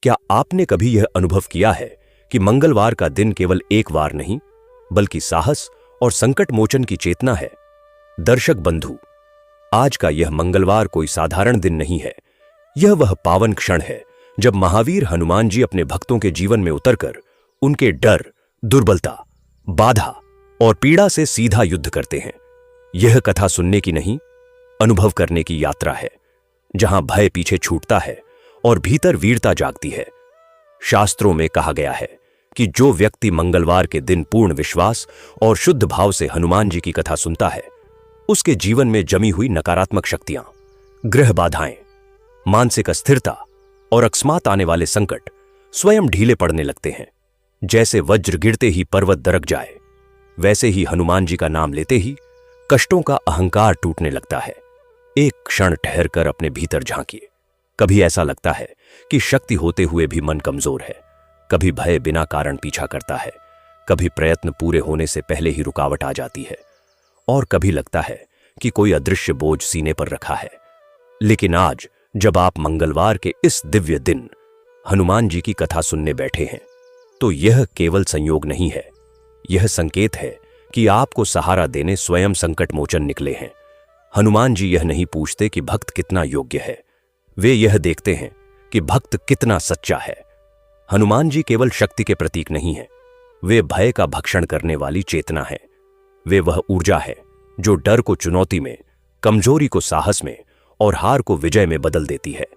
क्या आपने कभी यह अनुभव किया है कि मंगलवार का दिन केवल एक वार नहीं, बल्कि साहस और संकट मोचन की चेतना है? दर्शक बंधु, आज का यह मंगलवार कोई साधारण दिन नहीं है। यह वह पावन क्षण है जब महावीर हनुमान जी अपने भक्तों के जीवन में उतरकर उनके डर, दुर्बलता, बाधा और पीड़ा से सीधा युद्ध करते हैं। यह कथा सुनने की नहीं, अनुभव करने की यात्रा है, जहां भय पीछे छूटता है और भीतर वीरता जागती है। शास्त्रों में कहा गया है कि जो व्यक्ति मंगलवार के दिन पूर्ण विश्वास और शुद्ध भाव से हनुमान जी की कथा सुनता है, उसके जीवन में जमी हुई नकारात्मक शक्तियां, ग्रह बाधाएं, मानसिक अस्थिरता और अकस्मात आने वाले संकट स्वयं ढीले पड़ने लगते हैं। जैसे वज्र गिरते ही पर्वत दरक जाए, वैसे ही हनुमान जी का नाम लेते ही कष्टों का अहंकार टूटने लगता है। एक क्षण ठहरकर अपने भीतर झांकिए। कभी ऐसा लगता है कि शक्ति होते हुए भी मन कमजोर है, कभी भय बिना कारण पीछा करता है, कभी प्रयत्न पूरे होने से पहले ही रुकावट आ जाती है, और कभी लगता है कि कोई अदृश्य बोझ सीने पर रखा है। लेकिन आज जब आप मंगलवार के इस दिव्य दिन हनुमान जी की कथा सुनने बैठे हैं, तो यह केवल संयोग नहीं है, यह संकेत है कि आपको सहारा देने स्वयं संकट मोचन निकले हैं। हनुमान जी यह नहीं पूछते कि भक्त कितना योग्य है, वे यह देखते हैं कि भक्त कितना सच्चा है। हनुमान जी केवल शक्ति के प्रतीक नहीं है, वे भय का भक्षण करने वाली चेतना है। वे वह ऊर्जा है जो डर को चुनौती में, कमजोरी को साहस में और हार को विजय में बदल देती है।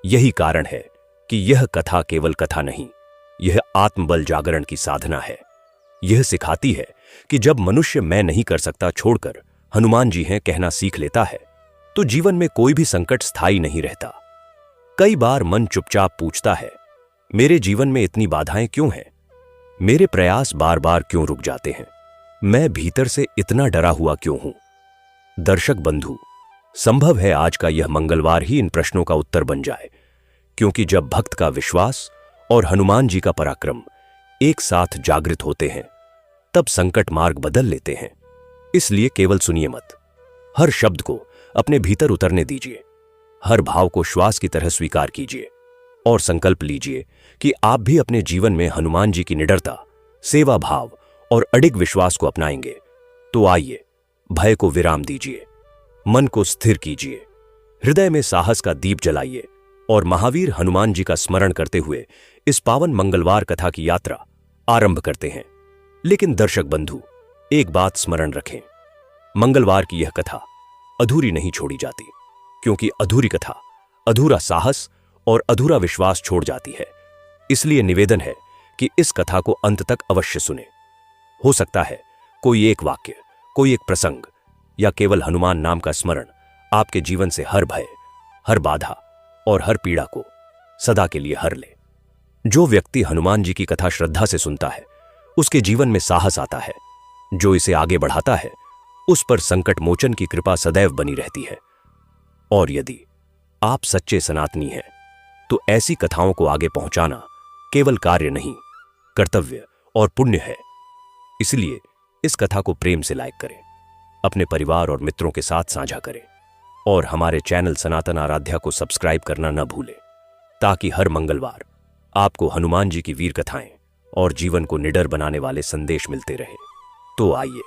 यही कारण है कि यह कथा केवल कथा नहीं, यह आत्मबल जागरण की साधना है। यह सिखाती है कि जब मनुष्य मैं नहीं कर सकता छोड़कर हनुमान जी हैं कहना सीख लेता है, तो जीवन में कोई भी संकट स्थायी नहीं रहता। कई बार मन चुपचाप पूछता है, मेरे जीवन में इतनी बाधाएं क्यों हैं? मेरे प्रयास बार बार क्यों रुक जाते हैं? मैं भीतर से इतना डरा हुआ क्यों हूं? दर्शक बंधु, संभव है आज का यह मंगलवार ही इन प्रश्नों का उत्तर बन जाए, क्योंकि जब भक्त का विश्वास और हनुमान जी का पराक्रम एक साथ जागृत होते हैं, तब संकट मार्ग बदल लेते हैं। इसलिए केवल सुनिए मत, हर शब्द को अपने भीतर उतरने दीजिए, हर भाव को श्वास की तरह स्वीकार कीजिए और संकल्प लीजिए कि आप भी अपने जीवन में हनुमान जी की निडरता, सेवा भाव और अडिग विश्वास को अपनाएंगे। तो आइए, भय को विराम दीजिए, मन को स्थिर कीजिए, हृदय में साहस का दीप जलाइए और महावीर हनुमान जी का स्मरण करते हुए इस पावन मंगलवार कथा की यात्रा आरंभ करते हैं। लेकिन दर्शक बंधु, एक बात स्मरण रखें, मंगलवार की यह कथा अधूरी नहीं छोड़ी जाती, क्योंकि अधूरी कथा अधूरा साहस और अधूरा विश्वास छोड़ जाती है। इसलिए निवेदन है कि इस कथा को अंत तक अवश्य सुने। हो सकता है कोई एक वाक्य, कोई एक प्रसंग या केवल हनुमान नाम का स्मरण आपके जीवन से हर भय, हर बाधा और हर पीड़ा को सदा के लिए हर ले। जो व्यक्ति हनुमान जी की कथा श्रद्धा से सुनता है, उसके जीवन में साहस आता है। जो इसे आगे बढ़ाता है, उस पर संकट मोचन की कृपा सदैव बनी रहती है। और यदि आप सच्चे सनातनी हैं, तो ऐसी कथाओं को आगे पहुंचाना केवल कार्य नहीं, कर्तव्य और पुण्य है। इसलिए इस कथा को प्रेम से लाइक करें, अपने परिवार और मित्रों के साथ साझा करें और हमारे चैनल सनातन आराध्या को सब्सक्राइब करना न भूलें, ताकि हर मंगलवार आपको हनुमान जी की वीर कथाएं और जीवन को निडर बनाने वाले संदेश मिलते रहे। तो आइए,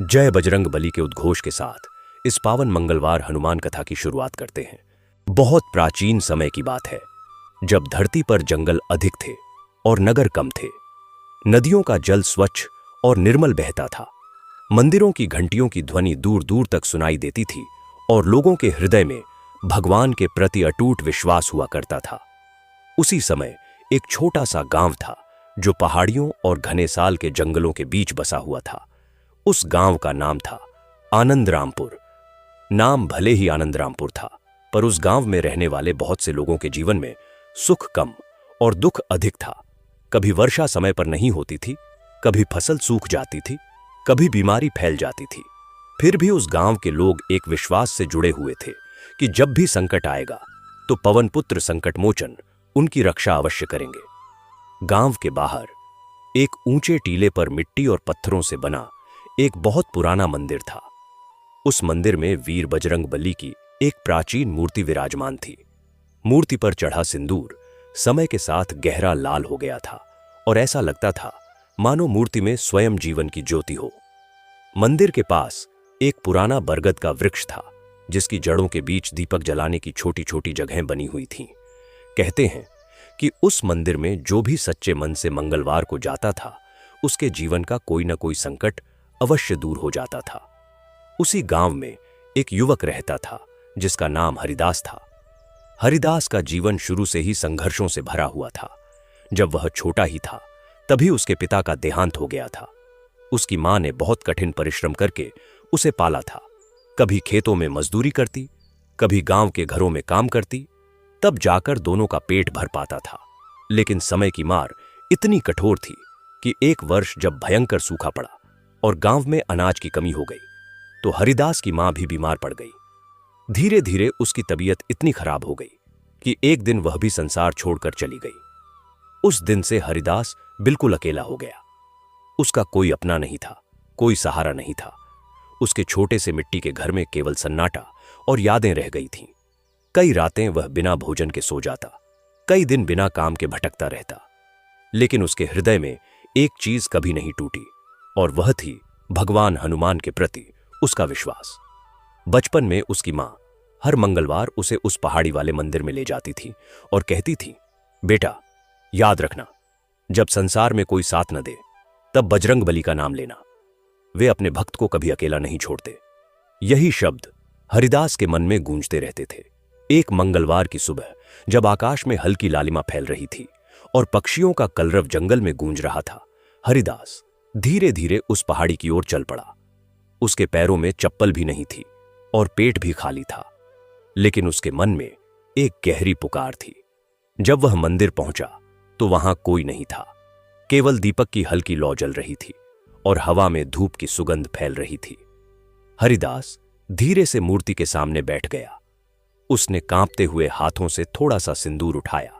जय बजरंग बली के उद्घोष के साथ इस पावन मंगलवार हनुमान कथा की शुरुआत करते हैं। बहुत प्राचीन समय की बात है, जब धरती पर जंगल अधिक थे और नगर कम थे। नदियों का जल स्वच्छ और निर्मल बहता था। मंदिरों की घंटियों की ध्वनि दूर दूर तक सुनाई देती थी और लोगों के हृदय में भगवान के प्रति अटूट विश्वास हुआ करता था। उसी समय एक छोटा सा गांव था, जो पहाड़ियों और घने साल के जंगलों के बीच बसा हुआ था। उस गांव का नाम था आनंदरामपुर। नाम भले ही आनंदरामपुर था, पर उस गांव में रहने वाले बहुत से लोगों के जीवन में सुख कम और दुख अधिक था। कभी वर्षा समय पर नहीं होती थी, कभी फसल सूख जाती थी, कभी बीमारी फैल जाती थी। फिर भी उस गांव के लोग एक विश्वास से जुड़े हुए थे कि जब भी संकट आएगा, तो पवन पुत्र संकट मोचन उनकी रक्षा अवश्य करेंगे। गांव के बाहर एक ऊंचे टीले पर मिट्टी और पत्थरों से बना एक बहुत पुराना मंदिर था। उस मंदिर में वीर बजरंग बली की एक प्राचीन मूर्ति विराजमान थी। मूर्ति पर चढ़ा सिंदूर समय के साथ गहरा लाल हो गया था और ऐसा लगता था मानो मूर्ति में स्वयं जीवन की ज्योति हो। मंदिर के पास एक पुराना बरगद का वृक्ष था, जिसकी जड़ों के बीच दीपक जलाने की छोटी छोटी जगहें बनी हुई थीं। कहते हैं कि उस मंदिर में जो भी सच्चे मन से मंगलवार को जाता था, उसके जीवन का कोई न कोई संकट अवश्य दूर हो जाता था। उसी गांव में एक युवक रहता था जिसका नाम हरिदास था। हरिदास का जीवन शुरू से ही संघर्षों से भरा हुआ था। जब वह छोटा ही था तभी उसके पिता का देहांत हो गया था। उसकी मां ने बहुत कठिन परिश्रम करके उसे पाला था। कभी खेतों में मजदूरी करती, कभी गांव के घरों में काम करती, तब जाकर दोनों का पेट भर पाता था। लेकिन समय की मार इतनी कठोर थी कि एक वर्ष जब भयंकर सूखा पड़ा और गांव में अनाज की कमी हो गई, तो हरिदास की मां भी बीमार पड़ गई। धीरे धीरे उसकी तबीयत इतनी खराब हो गई कि एक दिन वह भी संसार छोड़कर चली गई। उस दिन से हरिदास बिल्कुल अकेला हो गया। उसका कोई अपना नहीं था, कोई सहारा नहीं था। उसके छोटे से मिट्टी के घर में केवल सन्नाटा और यादें रह गई थीं। कई रातें वह बिना भोजन के सो जाता, कई दिन बिना काम के भटकता रहता, लेकिन उसके हृदय में एक चीज कभी नहीं टूटी, और वह थी भगवान हनुमान के प्रति उसका विश्वास। बचपन में उसकी मां हर मंगलवार उसे उस पहाड़ी वाले मंदिर में ले जाती थी और कहती थी, बेटा याद रखना, जब संसार में कोई साथ न दे तब बजरंगबली का नाम लेना। वे अपने भक्त को कभी अकेला नहीं छोड़ते। यही शब्द हरिदास के मन में गूंजते रहते थे। एक मंगलवार की सुबह जब आकाश में हल्की लालिमा फैल रही थी और पक्षियों का कलरव जंगल में गूंज रहा था, हरिदास धीरे धीरे उस पहाड़ी की ओर चल पड़ा। उसके पैरों में चप्पल भी नहीं थी और पेट भी खाली था, लेकिन उसके मन में एक गहरी पुकार थी। जब वह मंदिर पहुंचा तो वहां कोई नहीं था, केवल दीपक की हल्की लौ जल रही थी और हवा में धूप की सुगंध फैल रही थी। हरिदास धीरे से मूर्ति के सामने बैठ गया। उसने कांपते हुए हाथों से थोड़ा सा सिंदूर उठाया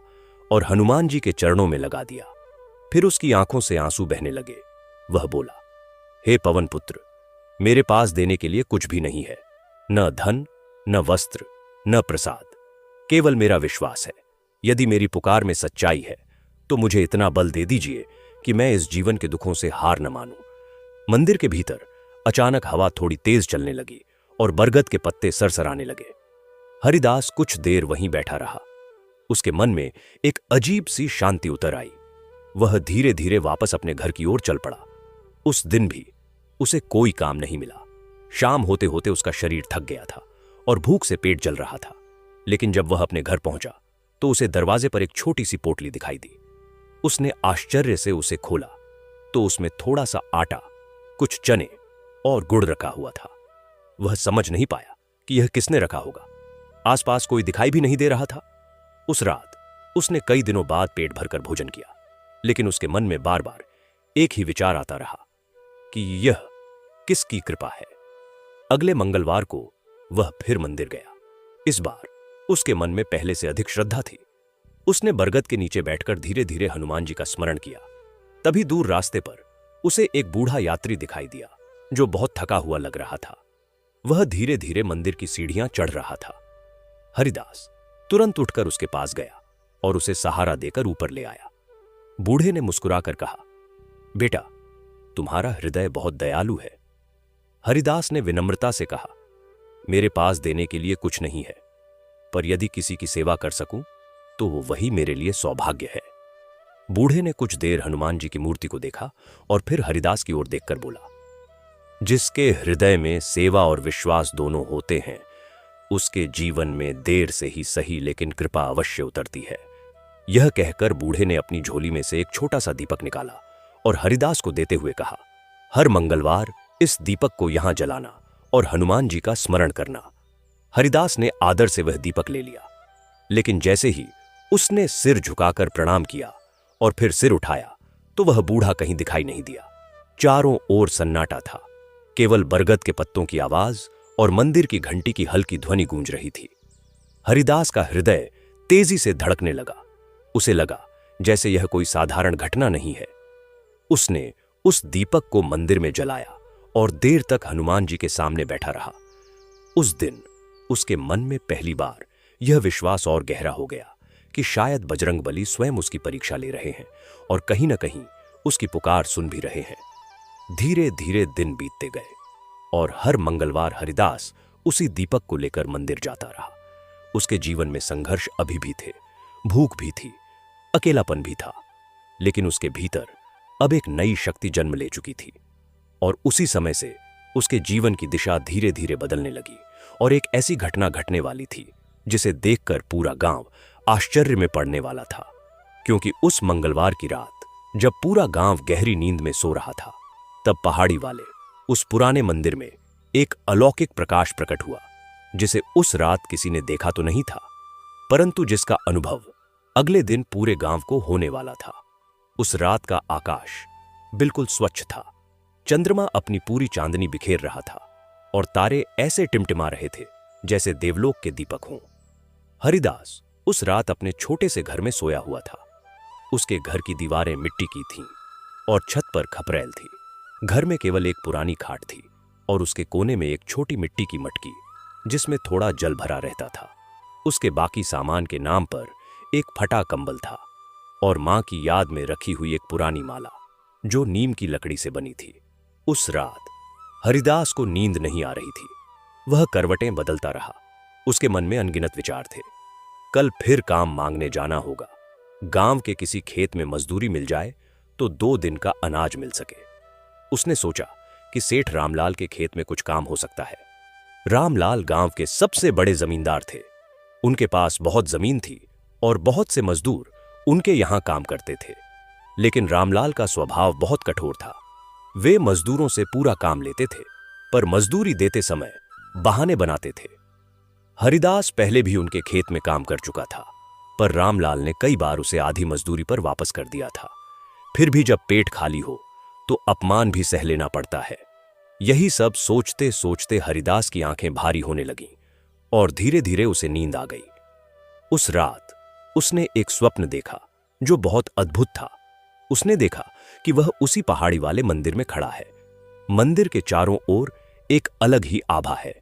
और हनुमान जी के चरणों में लगा दिया। फिर उसकी आंखों से आंसू बहने लगे। वह बोला, हे पवन पुत्र, मेरे पास देने के लिए कुछ भी नहीं है, न धन, न वस्त्र, न प्रसाद, केवल मेरा विश्वास है। यदि मेरी पुकार में सच्चाई है तो मुझे इतना बल दे दीजिए कि मैं इस जीवन के दुखों से हार न मानूं। मंदिर के भीतर अचानक हवा थोड़ी तेज चलने लगी और बरगद के पत्ते सरसराने लगे। हरिदास कुछ देर वहीं बैठा रहा। उसके मन में एक अजीब सी शांति उतर आई। वह धीरे धीरे वापस अपने घर की ओर चल पड़ा। उस दिन भी उसे कोई काम नहीं मिला। शाम होते होते उसका शरीर थक गया था और भूख से पेट जल रहा था। लेकिन जब वह अपने घर पहुंचा तो उसे दरवाजे पर एक छोटी सी पोटली दिखाई दी। उसने आश्चर्य से उसे खोला तो उसमें थोड़ा सा आटा, कुछ चने और गुड़ रखा हुआ था। वह समझ नहीं पाया कि यह किसने रखा होगा। आसपास कोई दिखाई भी नहीं दे रहा था। उस रात उसने कई दिनों बाद पेट भरकर भोजन किया, लेकिन उसके मन में बार बार एक ही विचार आता रहा कि यह किसकी कृपा है। अगले मंगलवार को वह फिर मंदिर गया। इस बार उसके मन में पहले से अधिक श्रद्धा थी। उसने बरगद के नीचे बैठकर धीरे धीरे हनुमान जी का स्मरण किया। तभी दूर रास्ते पर उसे एक बूढ़ा यात्री दिखाई दिया जो बहुत थका हुआ लग रहा था। वह धीरे धीरे मंदिर की सीढ़ियां चढ़ रहा था। हरिदास तुरंत उठकर उसके पास गया और उसे सहारा देकर ऊपर ले आया। बूढ़े ने मुस्कुराकर कहा, बेटा, तुम्हारा हृदय बहुत दयालु है। हरिदास ने विनम्रता से कहा, मेरे पास देने के लिए कुछ नहीं है, पर यदि किसी की सेवा कर सकूं तो वो वही मेरे लिए सौभाग्य है। बूढ़े ने कुछ देर हनुमान जी की मूर्ति को देखा और फिर हरिदास की ओर देखकर बोला, जिसके हृदय में सेवा और विश्वास दोनों होते हैं, उसके जीवन में देर से ही सही लेकिन कृपा अवश्य उतरती है। यह कहकर बूढ़े ने अपनी झोली में से एक छोटा सा दीपक निकाला और हरिदास को देते हुए कहा, हर मंगलवार इस दीपक को यहां जलाना और हनुमान जी का स्मरण करना। हरिदास ने आदर से वह दीपक ले लिया, लेकिन जैसे ही उसने सिर झुकाकर प्रणाम किया और फिर सिर उठाया तो वह बूढ़ा कहीं दिखाई नहीं दिया। चारों ओर सन्नाटा था, केवल बरगद के पत्तों की आवाज और मंदिर की घंटी की हल्की ध्वनि गूंज रही थी। हरिदास का हृदय तेजी से धड़कने लगा। उसे लगा जैसे यह कोई साधारण घटना नहीं है। उसने उस दीपक को मंदिर में जलाया और देर तक हनुमान जी के सामने बैठा रहा। उस दिन उसके मन में पहली बार यह विश्वास और गहरा हो गया कि शायद बजरंगबली स्वयं उसकी परीक्षा ले रहे हैं और कहीं न कहीं उसकी पुकार सुन भी रहे हैं। धीरे धीरे दिन बीतते गए और हर मंगलवार हरिदास उसी दीपक को लेकर मंदिर जाता रहा। उसके जीवन में संघर्ष अभी भी थे, भूख भी थी, अकेलापन भी था, लेकिन उसके भीतर अब एक नई शक्ति जन्म ले चुकी थी। और उसी समय से उसके जीवन की दिशा धीरे धीरे बदलने लगी और एक ऐसी घटना घटने वाली थी जिसे देखकर पूरा गांव आश्चर्य में पड़ने वाला था। क्योंकि उस मंगलवार की रात जब पूरा गांव गहरी नींद में सो रहा था, तब पहाड़ी वाले उस पुराने मंदिर में एक अलौकिक प्रकाश प्रकट हुआ, जिसे उस रात किसी ने देखा तो नहीं था, परंतु जिसका अनुभव अगले दिन पूरे गांव को होने वाला था। उस रात का आकाश बिल्कुल स्वच्छ था, चंद्रमा अपनी पूरी चांदनी बिखेर रहा था और तारे ऐसे टिमटिमा रहे थे जैसे देवलोक के दीपक हों। हरिदास उस रात अपने छोटे से घर में सोया हुआ था। उसके घर की दीवारें मिट्टी की थीं और छत पर खपरैल थी। घर में केवल एक पुरानी खाट थी और उसके कोने में एक छोटी मिट्टी की मटकी जिसमें थोड़ा जल भरा रहता था। उसके बाकी सामान के नाम पर एक फटा कंबल था और मां की याद में रखी हुई एक पुरानी माला जो नीम की लकड़ी से बनी थी। उस रात हरिदास को नींद नहीं आ रही थी। वह करवटें बदलता रहा। उसके मन में अनगिनत विचार थे। कल फिर काम मांगने जाना होगा। गांव के किसी खेत में मजदूरी मिल जाए तो 2 दिन का अनाज मिल सके। उसने सोचा कि सेठ रामलाल के खेत में कुछ काम हो सकता है। रामलाल गांव के सबसे बड़े जमींदार थे। उनके पास बहुत जमीन थी और बहुत से मजदूर उनके यहां काम करते थे। लेकिन रामलाल का स्वभाव बहुत कठोर था। वे मजदूरों से पूरा काम लेते थे, पर मजदूरी देते समय बहाने बनाते थे। हरिदास पहले भी उनके खेत में काम कर चुका था, पर रामलाल ने कई बार उसे आधी मजदूरी पर वापस कर दिया था। फिर भी जब पेट खाली हो तो अपमान भी सह लेना पड़ता है। यही सब सोचते सोचते हरिदास की आंखें भारी होने लगीं और धीरे धीरे उसे नींद आ गई। उस रात उसने एक स्वप्न देखा जो बहुत अद्भुत था। उसने देखा कि वह उसी पहाड़ी वाले मंदिर में खड़ा है। मंदिर के चारों ओर एक अलग ही आभा है।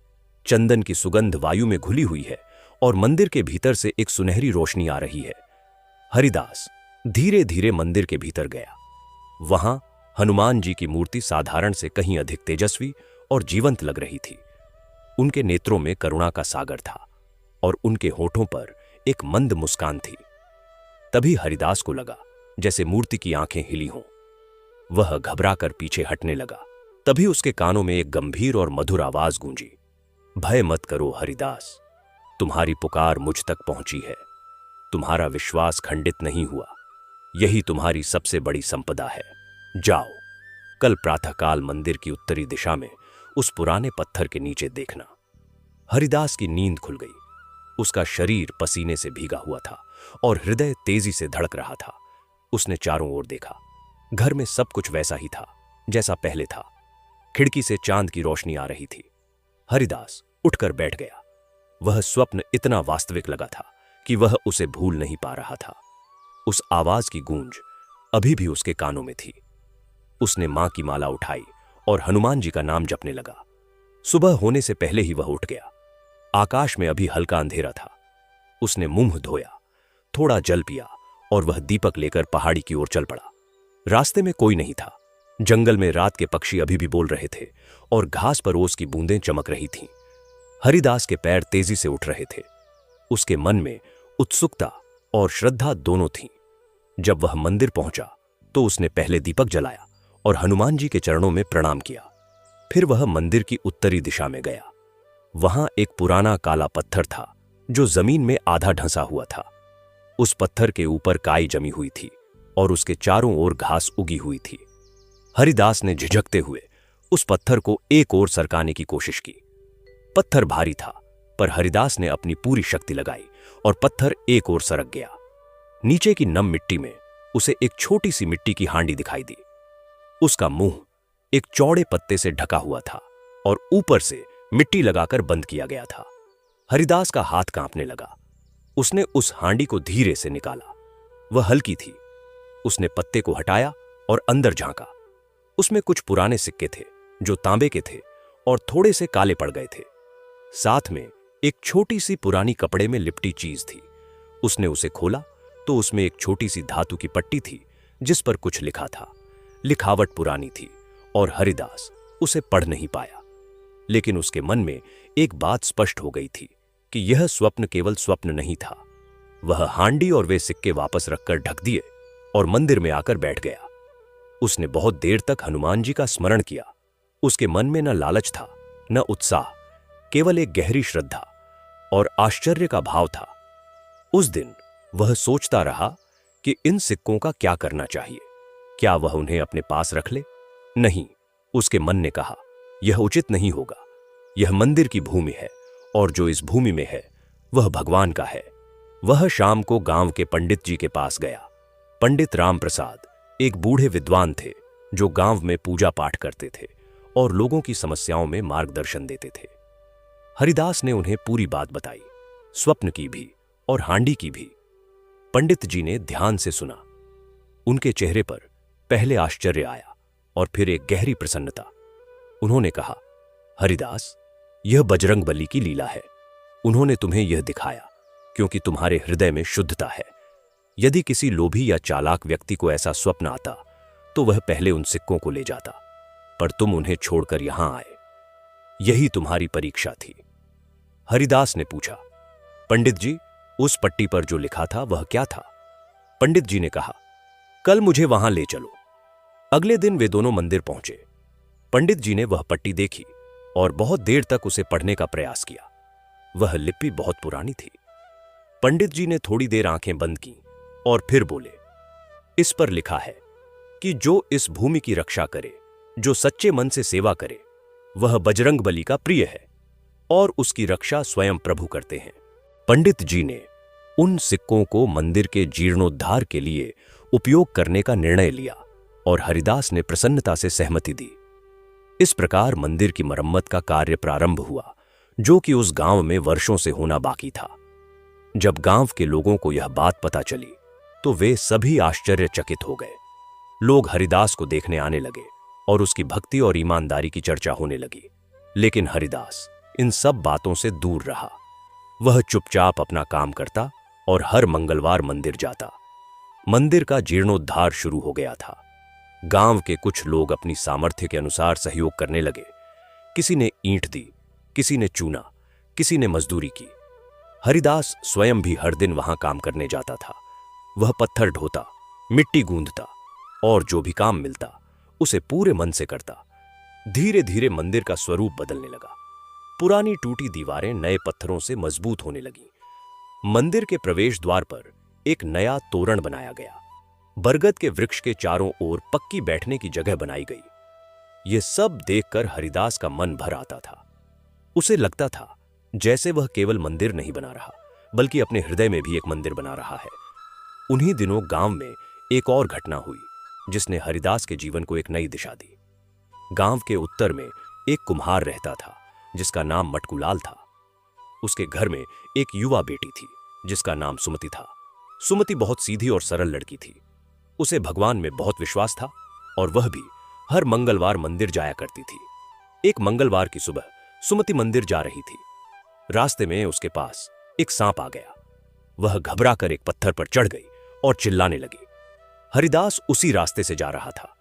चंदन की सुगंध वायु में घुली हुई है और मंदिर के भीतर से एक सुनहरी रोशनी आ रही है। हरिदास धीरे धीरे मंदिर के भीतर गया। वहां हनुमान जी की मूर्ति साधारण से कहीं अधिक तेजस्वी और जीवंत लग रही थी। उनके नेत्रों में करुणा का सागर था और उनके होठों पर एक मंद मुस्कान थी। तभी हरिदास को लगा जैसे मूर्ति की आंखें हिली हों। वह घबराकर पीछे हटने लगा। तभी उसके कानों में एक गंभीर और मधुर आवाज गूंजी, भय मत करो हरिदास, तुम्हारी पुकार मुझ तक पहुंची है। तुम्हारा विश्वास खंडित नहीं हुआ। यही तुम्हारी सबसे बड़ी संपदा है। जाओ, कल प्रातःकाल मंदिर की उत्तरी दिशा में उस पुराने पत्थर के नीचे देखना। हरिदास की नींद खुल गई। उसका शरीर पसीने से भीगा हुआ था और हृदय तेजी से धड़क रहा था। उसने चारों ओर देखा। घर में सब कुछ वैसा ही था जैसा पहले था। खिड़की से चांद की रोशनी आ रही थी। हरिदास उठकर बैठ गया। वह स्वप्न इतना वास्तविक लगा था कि वह उसे भूल नहीं पा रहा था। उस आवाज की गूंज अभी भी उसके कानों में थी। उसने मां की माला उठाई और हनुमान जी का नाम जपने लगा। सुबह होने से पहले ही वह उठ गया। आकाश में अभी हल्का अंधेरा था। उसने मुंह धोया, थोड़ा जल पिया और वह दीपक लेकर पहाड़ी की ओर चल पड़ा। रास्ते में कोई नहीं था। जंगल में रात के पक्षी अभी भी बोल रहे थे और घास पर ओस की बूंदें चमक रही थीं। हरिदास के पैर तेजी से उठ रहे थे। उसके मन में उत्सुकता और श्रद्धा दोनों थीं। जब वह मंदिर पहुंचा तो उसने पहले दीपक जलाया और हनुमान जी के चरणों में प्रणाम किया। फिर वह मंदिर की उत्तरी दिशा में गया। वहां एक पुराना काला पत्थर था जो जमीन में आधा ढंसा हुआ था। उस पत्थर के ऊपर काई जमी हुई थी और उसके चारों ओर घास उगी हुई थी। हरिदास ने झिझकते हुए उस पत्थर को एक ओर सरकाने की कोशिश की। पत्थर भारी था, पर हरिदास ने अपनी पूरी शक्ति लगाई और पत्थर एक ओर सरक गया। नीचे की नम मिट्टी में उसे एक छोटी सी मिट्टी की हांडी दिखाई दी। उसका मुंह एक चौड़े पत्ते से ढका हुआ था और ऊपर से मिट्टी लगाकर बंद किया गया था। हरिदास का हाथ कांपने लगा। उसने उस हांडी को धीरे से निकाला। वह हल्की थी। उसने पत्ते को हटाया और अंदर झांका। उसमें कुछ पुराने सिक्के थे जो तांबे के थे और थोड़े से काले पड़ गए थे। साथ में एक छोटी सी पुरानी कपड़े में लिपटी चीज थी। उसने उसे खोला तो उसमें एक छोटी सी धातु की पट्टी थी जिस पर कुछ लिखा था। लिखावट पुरानी थी और हरिदास उसे पढ़ नहीं पाया, लेकिन उसके मन में एक बात स्पष्ट हो गई थी कि यह स्वप्न केवल स्वप्न नहीं था। वह हांडी और वे सिक्के वापस रखकर ढक दिए और मंदिर में आकर बैठ गया। उसने बहुत देर तक हनुमान जी का स्मरण किया। उसके मन में न लालच था न उत्साह, केवल एक गहरी श्रद्धा और आश्चर्य का भाव था। उस दिन वह सोचता रहा कि इन सिक्कों का क्या करना चाहिए। क्या वह उन्हें अपने पास रख ले? नहीं, उसके मन ने कहा, यह उचित नहीं होगा। यह मंदिर की भूमि है और जो इस भूमि में है वह भगवान का है। वह शाम को गांव के पंडित जी के पास गया। पंडित राम प्रसाद एक बूढ़े विद्वान थे जो गांव में पूजा पाठ करते थे और लोगों की समस्याओं में मार्गदर्शन देते थे। हरिदास ने उन्हें पूरी बात बताई, स्वप्न की भी और हांडी की भी। पंडित जी ने ध्यान से सुना। उनके चेहरे पर पहले आश्चर्य आया और फिर एक गहरी प्रसन्नता। उन्होंने कहा, हरिदास, यह बजरंगबली की लीला है। उन्होंने तुम्हें यह दिखाया क्योंकि तुम्हारे हृदय में शुद्धता है। यदि किसी लोभी या चालाक व्यक्ति को ऐसा स्वप्न आता तो वह पहले उन सिक्कों को ले जाता, पर तुम उन्हें छोड़कर यहां आए। यही तुम्हारी परीक्षा थी। हरिदास ने पूछा, पंडित जी, उस पट्टी पर जो लिखा था वह क्या था? पंडित जी ने कहा, कल मुझे वहां ले चलो। अगले दिन वे दोनों मंदिर पहुंचे। पंडित जी ने वह पट्टी देखी और बहुत देर तक उसे पढ़ने का प्रयास किया। वह लिपि बहुत पुरानी थी। पंडित जी ने थोड़ी देर आंखें बंद की और फिर बोले, इस पर लिखा है कि जो इस भूमि की रक्षा करे, जो सच्चे मन से सेवा करे, वह बजरंगबली का प्रिय है और उसकी रक्षा स्वयं प्रभु करते हैं। पंडित जी ने उन सिक्कों को मंदिर के जीर्णोद्धार के लिए उपयोग करने का निर्णय लिया और हरिदास ने प्रसन्नता से सहमति दी। इस प्रकार मंदिर की मरम्मत का कार्य प्रारंभ हुआ, जो कि उस गांव में वर्षों से होना बाकी था। जब गांव के लोगों को यह बात पता चली तो वे सभी आश्चर्यचकित हो गए। लोग हरिदास को देखने आने लगे और उसकी भक्ति और ईमानदारी की चर्चा होने लगी। लेकिन हरिदास इन सब बातों से दूर रहा। वह चुपचाप अपना काम करता और हर मंगलवार मंदिर जाता। मंदिर का जीर्णोद्धार शुरू हो गया था। गांव के कुछ लोग अपनी सामर्थ्य के अनुसार सहयोग करने लगे। किसी ने ईंट दी, किसी ने चूना, किसी ने मजदूरी की। हरिदास स्वयं भी हर दिन वहां काम करने जाता था। वह पत्थर ढोता, मिट्टी गूंथता और जो भी काम मिलता उसे पूरे मन से करता। धीरे धीरे मंदिर का स्वरूप बदलने लगा। पुरानी टूटी दीवारें नए पत्थरों से मजबूत होने लगीं। मंदिर के प्रवेश द्वार पर एक नया तोरण बनाया गया। बरगद के वृक्ष के चारों ओर पक्की बैठने की जगह बनाई गई। यह सब देखकर हरिदास का मन भर आता था। उसे लगता था जैसे वह केवल मंदिर नहीं बना रहा, बल्कि अपने हृदय में भी एक मंदिर बना रहा है। उन्हीं दिनों गांव में एक और घटना हुई जिसने हरिदास के जीवन को एक नई दिशा दी। गांव के उत्तर में एक कुम्हार रहता था जिसका नाम मटकुलाल था। उसके घर में एक युवा बेटी थी जिसका नाम सुमति था। सुमति बहुत सीधी और सरल लड़की थी। उसे भगवान में बहुत विश्वास था और वह भी हर मंगलवार मंदिर जाया करती थी। एक मंगलवार की सुबह सुमति मंदिर जा रही थी। रास्ते में उसके पास एक सांप आ गया। वह घबराकर एक पत्थर पर चढ़ गई और चिल्लाने लगी। हरिदास उसी रास्ते से जा रहा था।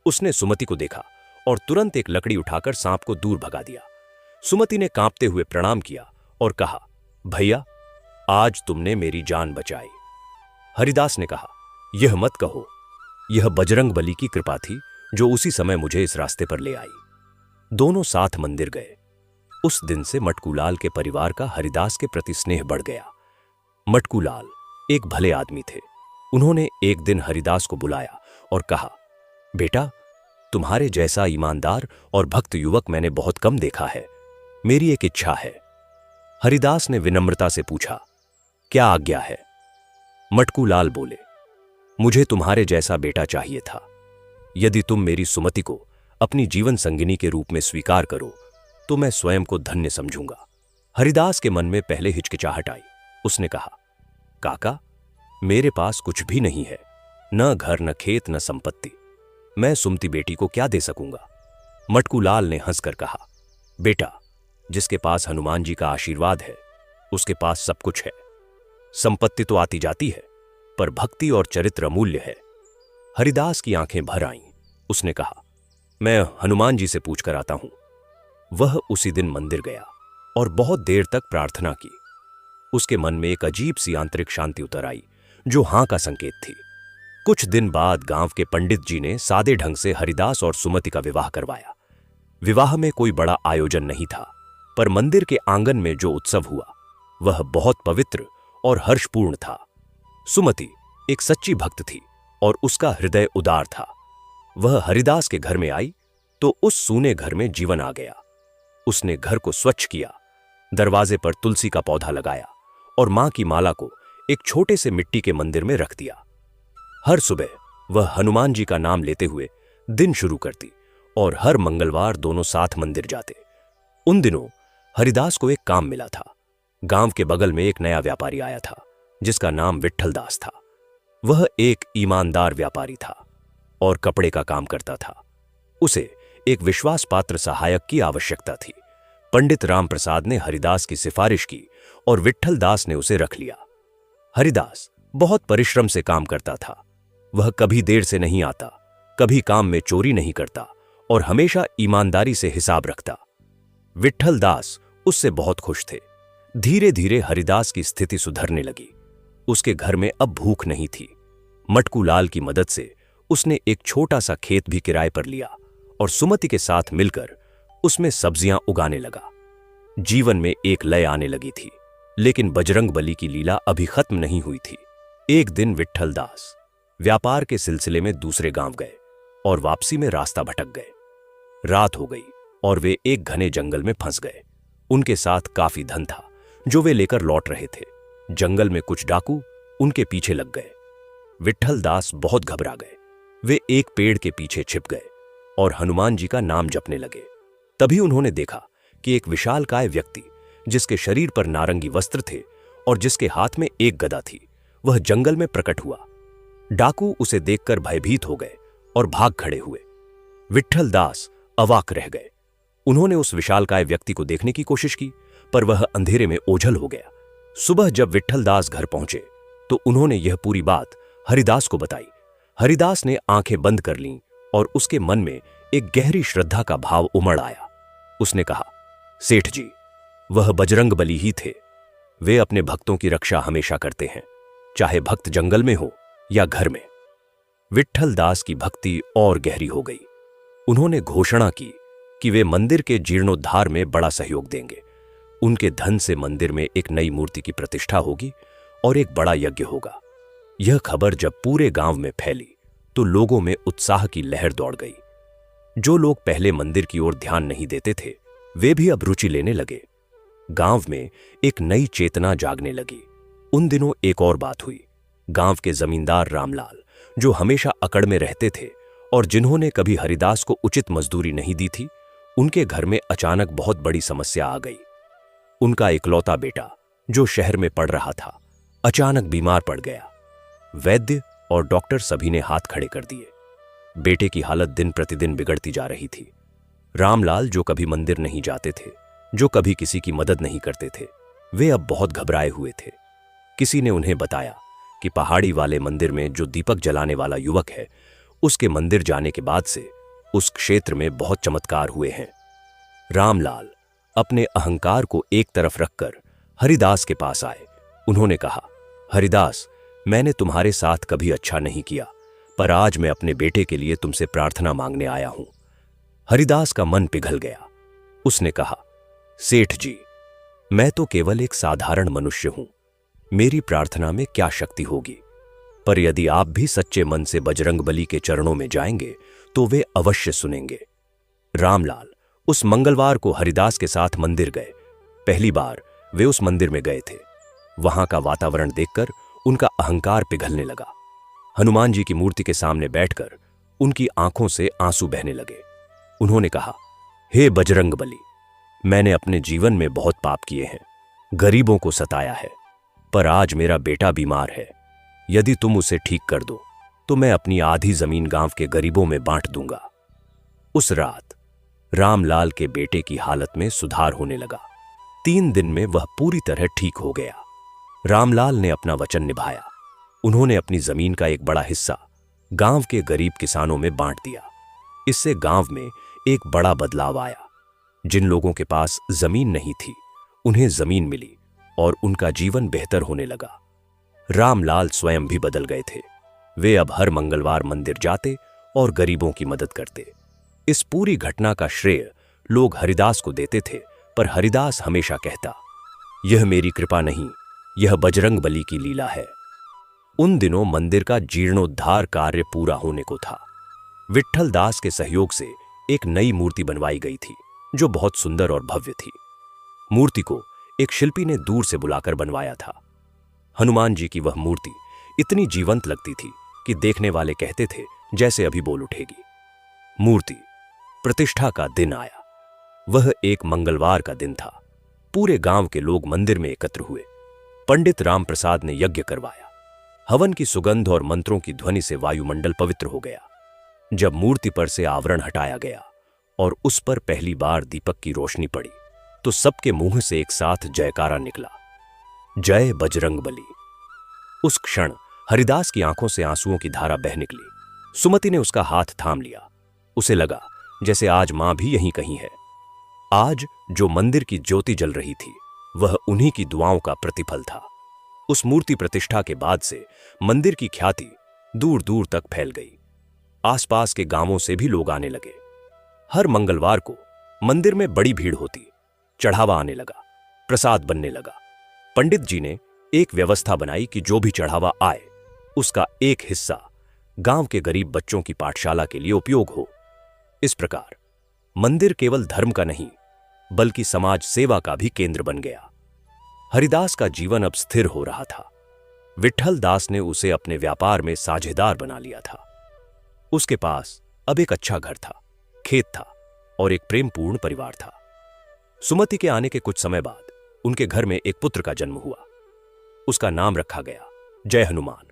उसने सुमति को देखा और तुरंत एक लकड़ी उठाकर सांप को दूर भगा दिया। सुमति ने कांपते हुए प्रणाम किया और कहा, भैया, आज तुमने मेरी जान बचाई। हरिदास ने कहा, यह मत कहो, यह बजरंगबली की कृपा थी जो उसी समय मुझे इस रास्ते पर ले आई। दोनों साथ मंदिर गए। उस दिन से मटकुलाल के परिवार का हरिदास के प्रति स्नेह बढ़ गया। मटकुलाल एक भले आदमी थे। उन्होंने एक दिन हरिदास को बुलाया और कहा, बेटा, तुम्हारे जैसा ईमानदार और भक्त युवक मैंने बहुत कम देखा है। मेरी एक इच्छा है। हरिदास ने विनम्रता से पूछा, क्या आज्ञा है? मटकुलाल बोले, मुझे तुम्हारे जैसा बेटा चाहिए था। यदि तुम मेरी सुमति को अपनी जीवन संगिनी के रूप में स्वीकार करो तो मैं स्वयं को धन्य समझूंगा। हरिदास के मन में पहले हिचकिचाहट आई। उसने कहा, काका, मेरे पास कुछ भी नहीं है, न घर, न खेत, न संपत्ति। मैं सुमति बेटी को क्या दे सकूंगा? मटकुलाल ने हंसकर कहा, बेटा, जिसके पास हनुमान जी का आशीर्वाद है उसके पास सब कुछ है। संपत्ति तो आती जाती है, पर भक्ति और चरित्र अमूल्य है। हरिदास की आंखें भर आईं। उसने कहा, मैं हनुमान जी से पूछ कर आता हूं। वह उसी दिन मंदिर गया और बहुत देर तक प्रार्थना की। उसके मन में एक अजीब सी आंतरिक शांति उतर आई, जो हां का संकेत थी। कुछ दिन बाद गांव के पंडित जी ने सादे ढंग से हरिदास और सुमति का विवाह करवाया। विवाह में कोई बड़ा आयोजन नहीं था, पर मंदिर के आंगन में जो उत्सव हुआ वह बहुत पवित्र और हर्षपूर्ण था। सुमति एक सच्ची भक्त थी और उसका हृदय उदार था। वह हरिदास के घर में आई तो उस सूने घर में जीवन आ गया। उसने घर को स्वच्छ किया, दरवाजे पर तुलसी का पौधा लगाया और मां की माला को एक छोटे से मिट्टी के मंदिर में रख दिया। हर सुबह वह हनुमान जी का नाम लेते हुए दिन शुरू करती और हर मंगलवार दोनों साथ मंदिर जाते। उन दिनों हरिदास को एक काम मिला था। गांव के बगल में एक नया व्यापारी आया था, जिसका नाम विट्ठल दास था। वह एक ईमानदार व्यापारी था और कपड़े का काम करता था। उसे एक विश्वास पात्र सहायक की आवश्यकता थी। पंडित राम प्रसाद ने हरिदास की सिफारिश की और विट्ठल दास ने उसे रख लिया। हरिदास बहुत परिश्रम से काम करता था। वह कभी देर से नहीं आता, कभी काम में चोरी नहीं करता और हमेशा ईमानदारी से हिसाब रखता। विट्ठल दास उससे बहुत खुश थे। धीरे धीरे हरिदास की स्थिति सुधरने लगी। उसके घर में अब भूख नहीं थी। मटकू लाल की मदद से उसने एक छोटा सा खेत भी किराए पर लिया और सुमति के साथ मिलकर उसमें सब्जियां उगाने लगा। जीवन में एक लय आने लगी थी, लेकिन बजरंग बली की लीला अभी खत्म नहीं हुई थी। एक दिन विट्ठल दास व्यापार के सिलसिले में दूसरे गांव गए और वापसी में रास्ता भटक गए। रात हो गई और वे एक घने जंगल में फंस गए। उनके साथ काफी धन था जो वे लेकर लौट रहे थे। जंगल में कुछ डाकू उनके पीछे लग गए। विट्ठल दास बहुत घबरा गए। वे एक पेड़ के पीछे छिप गए और हनुमान जी का नाम जपने लगे। तभी उन्होंने देखा कि एक विशालकाय व्यक्ति, जिसके शरीर पर नारंगी वस्त्र थे और जिसके हाथ में एक गदा थी, वह जंगल में प्रकट हुआ। डाकू उसे देखकर भयभीत हो गए और भाग खड़े हुए। विट्ठल दास अवाक रह गए। उन्होंने उस विशालकाय व्यक्ति को देखने की कोशिश की, पर वह अंधेरे में ओझल हो गया। सुबह जब विट्ठल दास घर पहुंचे तो उन्होंने यह पूरी बात हरिदास को बताई। हरिदास ने आंखें बंद कर लीं और उसके मन में एक गहरी श्रद्धा का भाव उमड़ आया। उसने कहा, सेठ जी, वह बजरंग बली ही थे। वे अपने भक्तों की रक्षा हमेशा करते हैं, चाहे भक्त जंगल में हो या घर में। विट्ठल दास की भक्ति और गहरी हो गई। उन्होंने घोषणा की कि वे मंदिर के जीर्णोद्धार में बड़ा सहयोग देंगे। उनके धन से मंदिर में एक नई मूर्ति की प्रतिष्ठा होगी और एक बड़ा यज्ञ होगा। यह खबर जब पूरे गांव में फैली तो लोगों में उत्साह की लहर दौड़ गई। जो लोग पहले मंदिर की ओर ध्यान नहीं देते थे, वे भी अब रुचि लेने लगे। गांव में एक नई चेतना जागने लगी। उन दिनों एक और बात हुई। गांव के जमींदार रामलाल, जो हमेशा अकड़ में रहते थे और जिन्होंने कभी हरिदास को उचित मजदूरी नहीं दी थी, उनके घर में अचानक बहुत बड़ी समस्या आ गई। उनका इकलौता बेटा, जो शहर में पढ़ रहा था, अचानक बीमार पड़ गया। वैद्य और डॉक्टर सभी ने हाथ खड़े कर दिए। बेटे की हालत दिन प्रतिदिन बिगड़ती जा रही थी। रामलाल, जो कभी मंदिर नहीं जाते थे, जो कभी किसी की मदद नहीं करते थे, वे अब बहुत घबराए हुए थे। किसी ने उन्हें बताया कि पहाड़ी वाले मंदिर में जो दीपक जलाने वाला युवक है, उसके मंदिर जाने के बाद से उस क्षेत्र में बहुत चमत्कार हुए हैं। रामलाल अपने अहंकार को एक तरफ रखकर हरिदास के पास आए। उन्होंने कहा, हरिदास, मैंने तुम्हारे साथ कभी अच्छा नहीं किया, पर आज मैं अपने बेटे के लिए तुमसे प्रार्थना मांगने आया हूं। हरिदास का मन पिघल गया। उसने कहा, सेठ जी, मैं तो केवल एक साधारण मनुष्य हूं। मेरी प्रार्थना में क्या शक्ति होगी, पर यदि आप भी सच्चे मन से बजरंग बली के चरणों में जाएंगे तो वे अवश्य सुनेंगे। रामलाल उस मंगलवार को हरिदास के साथ मंदिर गए। पहली बार वे उस मंदिर में गए थे। वहां का वातावरण देखकर उनका अहंकार पिघलने लगा। हनुमान जी की मूर्ति के सामने बैठकर उनकी आंखों से आंसू बहने लगे। उन्होंने कहा, हे बजरंग बली, मैंने अपने जीवन में बहुत पाप किए हैं, गरीबों को सताया है, पर आज मेरा बेटा बीमार है। यदि तुम उसे ठीक कर दो तो मैं अपनी आधी जमीन गांव के गरीबों में बांट दूंगा। उस रात रामलाल के बेटे की हालत में सुधार होने लगा। 3 दिन में वह पूरी तरह ठीक हो गया। रामलाल ने अपना वचन निभाया। उन्होंने अपनी जमीन का एक बड़ा हिस्सा गांव के गरीब किसानों में बांट दिया। इससे गांव में एक बड़ा बदलाव आया। जिन लोगों के पास जमीन नहीं थी, उन्हें जमीन मिली और उनका जीवन बेहतर होने लगा। रामलाल स्वयं भी बदल गए थे। वे अब हर मंगलवार मंदिर जाते और गरीबों की मदद करते। इस पूरी घटना का श्रेय लोग हरिदास को देते थे, पर हरिदास हमेशा कहता, यह मेरी कृपा नहीं, यह बजरंग बली की लीला है। उन दिनों मंदिर का जीर्णोद्धार कार्य पूरा होने को था। विट्ठल दास के सहयोग से एक नई मूर्ति बनवाई गई थी, जो बहुत सुंदर और भव्य थी। मूर्ति को एक शिल्पी ने दूर से बुलाकर बनवाया था। हनुमान जी की वह मूर्ति इतनी जीवंत लगती थी कि देखने वाले कहते थे जैसे अभी बोल उठेगी। मूर्ति प्रतिष्ठा का दिन आया। वह एक मंगलवार का दिन था। पूरे गांव के लोग मंदिर में एकत्र हुए। पंडित राम प्रसाद ने यज्ञ करवाया। हवन की सुगंध और मंत्रों की ध्वनि से वायुमंडल पवित्र हो गया। जब मूर्ति पर से आवरण हटाया गया और उस पर पहली बार दीपक की रोशनी पड़ी, तो सबके मुंह से एक साथ जयकारा निकला, जय बजरंग बली। उस क्षण हरिदास की आंखों से आंसुओं की धारा बह निकली। सुमति ने उसका हाथ थाम लिया। उसे लगा जैसे आज मां भी यहीं कहीं है। आज जो मंदिर की ज्योति जल रही थी, वह उन्हीं की दुआओं का प्रतिफल था। उस मूर्ति प्रतिष्ठा के बाद से मंदिर की ख्याति दूर दूर तक फैल गई। आसपास के गांवों से भी लोग आने लगे। हर मंगलवार को मंदिर में बड़ी भीड़ होती। चढ़ावा आने लगा, प्रसाद बनने लगा। पंडित जी ने एक व्यवस्था बनाई कि जो भी चढ़ावा आए, उसका एक हिस्सा गांव के गरीब बच्चों की पाठशाला के लिए उपयोग हो। इस प्रकार मंदिर केवल धर्म का नहीं, बल्कि समाज सेवा का भी केंद्र बन गया। हरिदास का जीवन अब स्थिर हो रहा था। विट्ठल दास ने उसे अपने व्यापार में साझेदार बना लिया था। उसके पास अब एक अच्छा घर था, खेत था और एक प्रेमपूर्ण परिवार था। सुमति के आने के कुछ समय बाद उनके घर में एक पुत्र का जन्म हुआ। उसका नाम रखा गया जय हनुमान।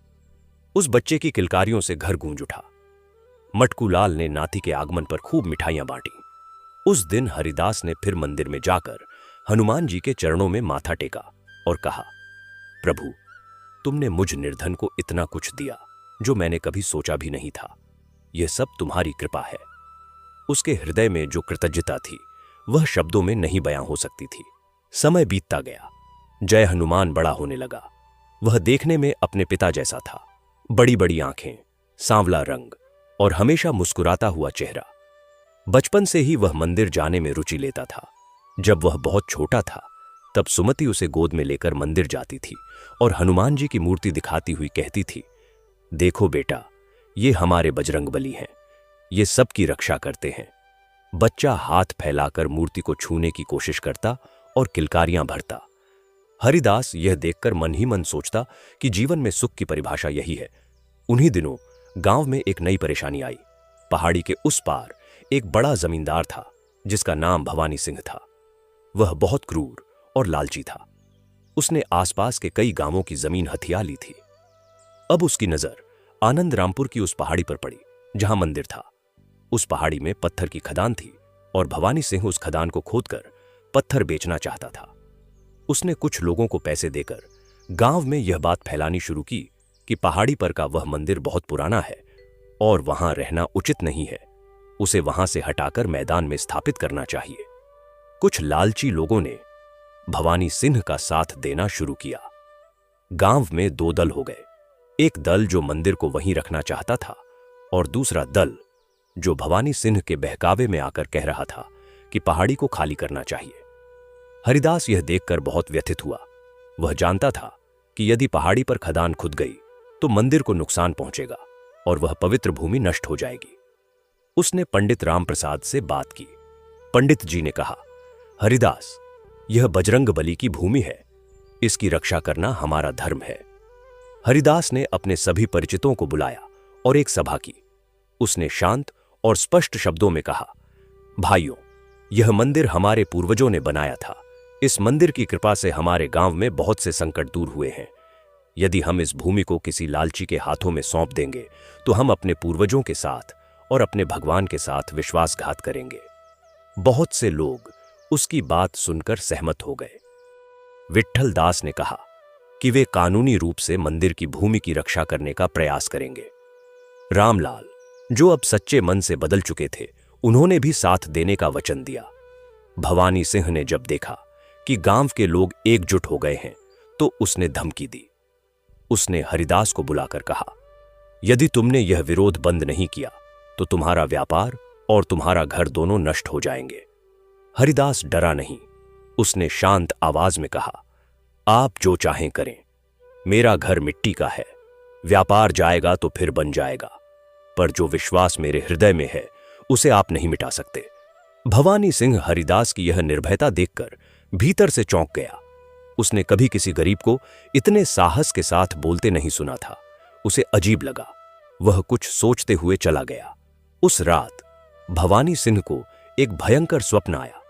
उस बच्चे की किलकारियों से घर गूंज उठा। मटकू लाल ने नाती के आगमन पर खूब मिठाइयां बांटी। उस दिन हरिदास ने फिर मंदिर में जाकर हनुमान जी के चरणों में माथा टेका और कहा, प्रभु, तुमने मुझ निर्धन को इतना कुछ दिया जो मैंने कभी सोचा भी नहीं था। यह सब तुम्हारी कृपा है। उसके हृदय में जो कृतज्ञता थी, वह शब्दों में नहीं बयां हो सकती थी। समय बीतता गया। जय हनुमान बड़ा होने लगा। वह देखने में अपने पिता जैसा था। बड़ी बड़ी आंखें, सांवला रंग और हमेशा मुस्कुराता हुआ चेहरा। बचपन से ही वह मंदिर जाने में रुचि लेता था। जब वह बहुत छोटा था, तब सुमति उसे गोद में लेकर मंदिर जाती थी और हनुमान जी की मूर्ति दिखाती हुई कहती थी, देखो बेटा, ये हमारे बजरंग बली हैं। ये सबकी रक्षा करते हैं। बच्चा हाथ फैलाकर मूर्ति को छूने की कोशिश करता और किलकारियां भरता। हरिदास यह देखकर मन ही मन सोचता कि जीवन में सुख की परिभाषा यही है। उन्हीं दिनों गांव में एक नई परेशानी आई। पहाड़ी के उस पार एक बड़ा जमींदार था, जिसका नाम भवानी सिंह था। वह बहुत क्रूर और लालची था। उसने आसपास के कई गांवों की जमीन हथिया ली थी। अब उसकी नजर आनंद रामपुर की उस पहाड़ी पर पड़ी, जहां मंदिर था। उस पहाड़ी में पत्थर की खदान थी और भवानी सिंह उस खदान को खोदकर पत्थर बेचना चाहता था। उसने कुछ लोगों को पैसे देकर गांव में यह बात फैलानी शुरू की कि पहाड़ी पर का वह मंदिर बहुत पुराना है और वहां रहना उचित नहीं है। उसे वहां से हटाकर मैदान में स्थापित करना चाहिए। कुछ लालची लोगों ने भवानी सिंह का साथ देना शुरू किया। गांव में दो दल हो गए। एक दल जो मंदिर को वहीं रखना चाहता था और दूसरा दल जो भवानी सिंह के बहकावे में आकर कह रहा था कि पहाड़ी को खाली करना चाहिए। हरिदास यह देखकर बहुत व्यथित हुआ। वह जानता था कि यदि पहाड़ी पर खदान खुद गई तो मंदिर को नुकसान पहुंचेगा और वह पवित्र भूमि नष्ट हो जाएगी। उसने पंडित राम प्रसाद से बात की। पंडित जी ने कहा, हरिदास, यह बजरंग बली की भूमि है। इसकी रक्षा करना हमारा धर्म है। हरिदास ने अपने सभी परिचितों को बुलाया और एक सभा की। उसने शांत और स्पष्ट शब्दों में कहा, भाइयों, यह मंदिर हमारे पूर्वजों ने बनाया था। इस मंदिर की कृपा से हमारे गांव में बहुत से संकट दूर हुए हैं। यदि हम इस भूमि को किसी लालची के हाथों में सौंप देंगे तो हम अपने पूर्वजों के साथ और अपने भगवान के साथ विश्वासघात करेंगे। बहुत से लोग उसकी बात सुनकर सहमत हो गए। विट्ठल दास ने कहा, कि वे कानूनी रूप से मंदिर की भूमि की रक्षा करने का प्रयास करेंगे। रामलाल, जो अब सच्चे मन से बदल चुके थे, उन्होंने भी साथ देने का वचन दिया। भवानी सिंह ने जब देखा कि गांव के लोग एकजुट हो गए हैं, तो उसने धमकी दी। उसने हरिदास को बुलाकर कहा, यदि तुमने यह विरोध बंद नहीं किया तो तुम्हारा व्यापार और तुम्हारा घर दोनों नष्ट हो जाएंगे। हरिदास डरा नहीं। उसने शांत आवाज में कहा, आप जो चाहें करें, मेरा घर मिट्टी का है, व्यापार जाएगा तो फिर बन जाएगा, पर जो विश्वास मेरे हृदय में है उसे आप नहीं मिटा सकते। भवानी सिंह हरिदास की यह निर्भयता देखकर भीतर से चौंक गया। उसने कभी किसी गरीब को इतने साहस के साथ बोलते नहीं सुना था। उसे अजीब लगा। वह कुछ सोचते हुए चला गया। उस रात भवानी सिंह को एक भयंकर स्वप्न आया।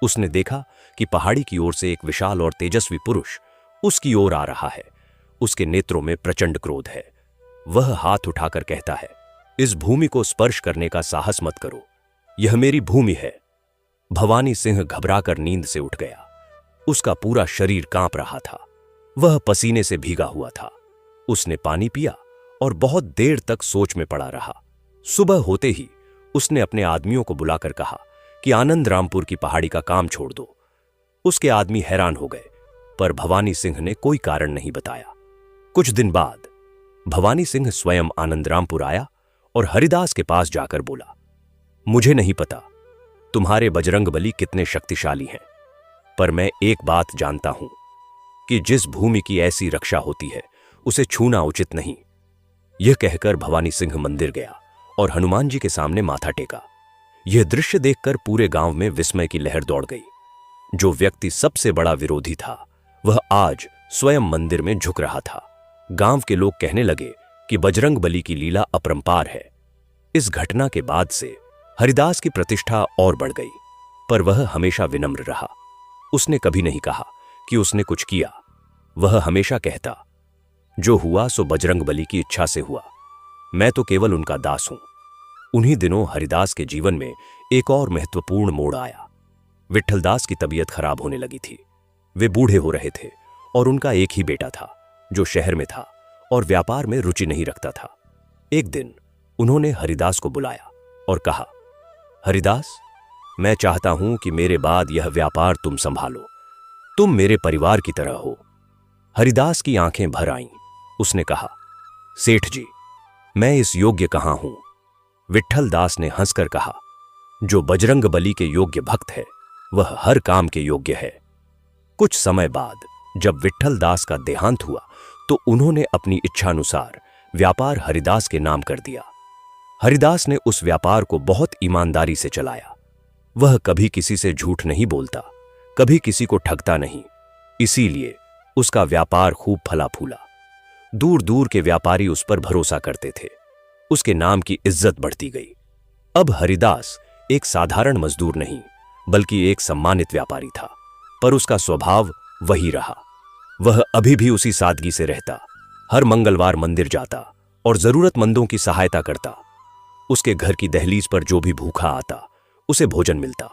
उसने देखा कि पहाड़ी की ओर से एक विशाल और तेजस्वी पुरुष उसकी ओर आ रहा है। उसके नेत्रों में प्रचंड क्रोध है। वह हाथ उठाकर कहता है, इस भूमि को स्पर्श करने का साहस मत करो, यह मेरी भूमि है। भवानी सिंह घबराकर नींद से उठ गया। उसका पूरा शरीर कांप रहा था। वह पसीने से भीगा हुआ था। उसने पानी पिया और बहुत देर तक सोच में पड़ा रहा। सुबह होते ही उसने अपने आदमियों को बुलाकर कहा कि आनंद रामपुर की पहाड़ी का काम छोड़ दो। उसके आदमी हैरान हो गए, पर भवानी सिंह ने कोई कारण नहीं बताया। कुछ दिन बाद भवानी सिंह स्वयं आनंद रामपुर आया और हरिदास के पास जाकर बोला, मुझे नहीं पता तुम्हारे बजरंगबली कितने शक्तिशाली हैं, पर मैं एक बात जानता हूं कि जिस भूमि की ऐसी रक्षा होती है उसे छूना उचित नहीं। यह कहकर भवानी सिंह मंदिर गया और हनुमान जी के सामने माथा टेका। यह दृश्य देखकर पूरे गांव में विस्मय की लहर दौड़ गई। जो व्यक्ति सबसे बड़ा विरोधी था, वह आज स्वयं मंदिर में झुक रहा था। गांव के लोग कहने लगे कि बजरंगबली की लीला अपरंपार है। इस घटना के बाद से हरिदास की प्रतिष्ठा और बढ़ गई, पर वह हमेशा विनम्र रहा। उसने कभी नहीं कहा कि उसने कुछ किया। वह हमेशा कहता, जो हुआ सो बजरंगबली की इच्छा से हुआ, मैं तो केवल उनका दास हूं। उन्हीं दिनों हरिदास के जीवन में एक और महत्वपूर्ण मोड़ आया। विट्ठलदास की तबीयत खराब होने लगी थी। वे बूढ़े हो रहे थे और उनका एक ही बेटा था जो शहर में था और व्यापार में रुचि नहीं रखता था। एक दिन उन्होंने हरिदास को बुलाया और कहा, हरिदास, मैं चाहता हूं कि मेरे बाद यह व्यापार तुम संभालो। तुम मेरे परिवार की तरह हो। हरिदास की आंखें भर आईं। उसने कहा, सेठ जी, मैं इस योग्य कहां हूं? विट्ठलदास ने हंसकर कहा, जो बजरंगबली के योग्य भक्त है वह हर काम के योग्य है। कुछ समय बाद जब विट्ठलदास का देहांत हुआ तो उन्होंने अपनी इच्छानुसार व्यापार हरिदास के नाम कर दिया। हरिदास ने उस व्यापार को बहुत ईमानदारी से चलाया। वह कभी किसी से झूठ नहीं बोलता, कभी किसी को ठगता नहीं। इसीलिए उसका व्यापार खूब फला फूला। दूर दूर के व्यापारी उस पर भरोसा करते थे। उसके नाम की इज्जत बढ़ती गई। अब हरिदास एक साधारण मजदूर नहीं, बल्कि एक सम्मानित व्यापारी था, पर उसका स्वभाव वही रहा। वह अभी भी उसी सादगी से रहता। हर मंगलवार मंदिर जाता और जरूरतमंदों की सहायता करता। उसके घर की दहलीज पर जो भी भूखा आता उसे भोजन मिलता।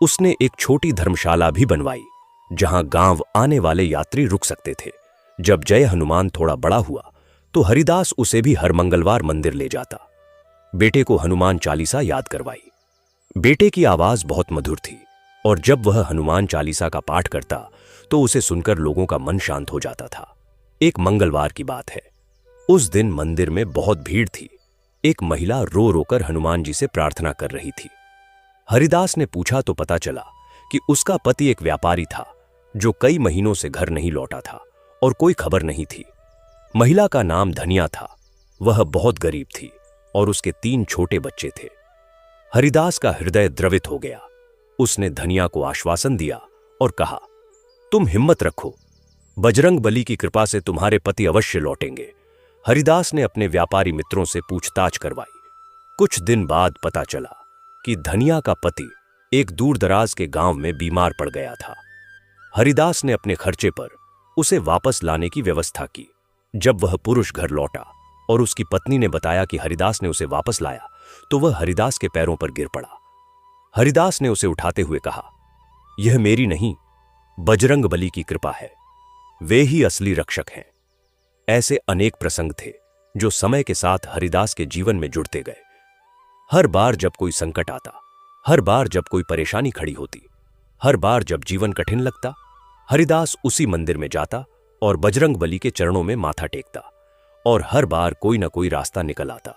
उसने एक छोटी धर्मशाला भी बनवाई जहां गांव आने वाले यात्री रुक सकते थे। जब जय हनुमान थोड़ा बड़ा हुआ तो हरिदास उसे भी हर मंगलवार मंदिर ले जाता। बेटे को हनुमान चालीसा याद करवाई। बेटे की आवाज बहुत मधुर थी और जब वह हनुमान चालीसा का पाठ करता तो उसे सुनकर लोगों का मन शांत हो जाता था। एक मंगलवार की बात है। उस दिन मंदिर में बहुत भीड़ थी। एक महिला रो रोकर हनुमान जी से प्रार्थना कर रही थी। हरिदास ने पूछा तो पता चला कि उसका पति एक व्यापारी था जो कई महीनों से घर नहीं लौटा था और कोई खबर नहीं थी। महिला का नाम धनिया था। वह बहुत गरीब थी और उसके 3 छोटे बच्चे थे। हरिदास का हृदय द्रवित हो गया। उसने धनिया को आश्वासन दिया और कहा, तुम हिम्मत रखो, बजरंगबली की कृपा से तुम्हारे पति अवश्य लौटेंगे। हरिदास ने अपने व्यापारी मित्रों से पूछताछ करवाई। कुछ दिन बाद पता चला कि धनिया का पति एक दूरदराज के गांव में बीमार पड़ गया था। हरिदास ने अपने खर्चे पर उसे वापस लाने की व्यवस्था की। जब वह पुरुष घर लौटा और उसकी पत्नी ने बताया कि हरिदास ने उसे वापस लाया तो वह हरिदास के पैरों पर गिर पड़ा। हरिदास ने उसे उठाते हुए कहा, यह मेरी नहीं, बजरंगबली की कृपा है। वे ही असली रक्षक हैं। ऐसे अनेक प्रसंग थे जो समय के साथ हरिदास के जीवन में जुड़ते गए। हर बार जब कोई संकट आता, हर बार जब कोई परेशानी खड़ी होती, हर बार जब जीवन कठिन लगता, हरिदास उसी मंदिर में जाता और बजरंगबली के चरणों में माथा टेकता, और हर बार कोई ना कोई रास्ता निकल आता।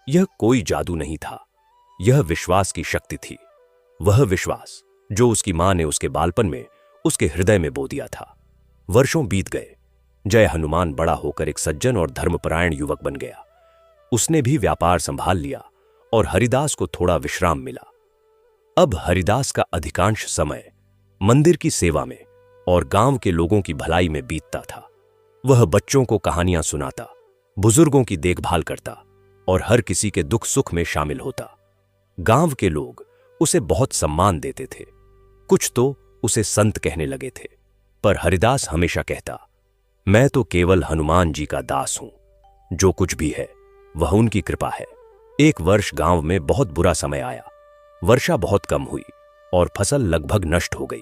यह कोई जादू नहीं था, यह विश्वास की शक्ति थी। वह विश्वास जो उसकी मां ने उसके बालपन में उसके हृदय में बो दिया था। वर्षों बीत गए। जय हनुमान बड़ा होकर एक सज्जन और धर्मपरायण युवक बन गया। उसने भी व्यापार संभाल लिया और हरिदास को थोड़ा विश्राम मिला। अब हरिदास का अधिकांश समय मंदिर की सेवा में और गांव के लोगों की भलाई में बीतता था। वह बच्चों को कहानियां सुनाता, बुजुर्गों की देखभाल करता और हर किसी के दुख सुख में शामिल होता। गांव के लोग उसे बहुत सम्मान देते थे, कुछ तो उसे संत कहने लगे थे, पर हरिदास हमेशा कहता, मैं तो केवल हनुमान जी का दास हूं। जो कुछ भी है वह उनकी कृपा है। एक वर्ष गांव में बहुत बुरा समय आया। वर्षा बहुत कम हुई और फसल लगभग नष्ट हो गई।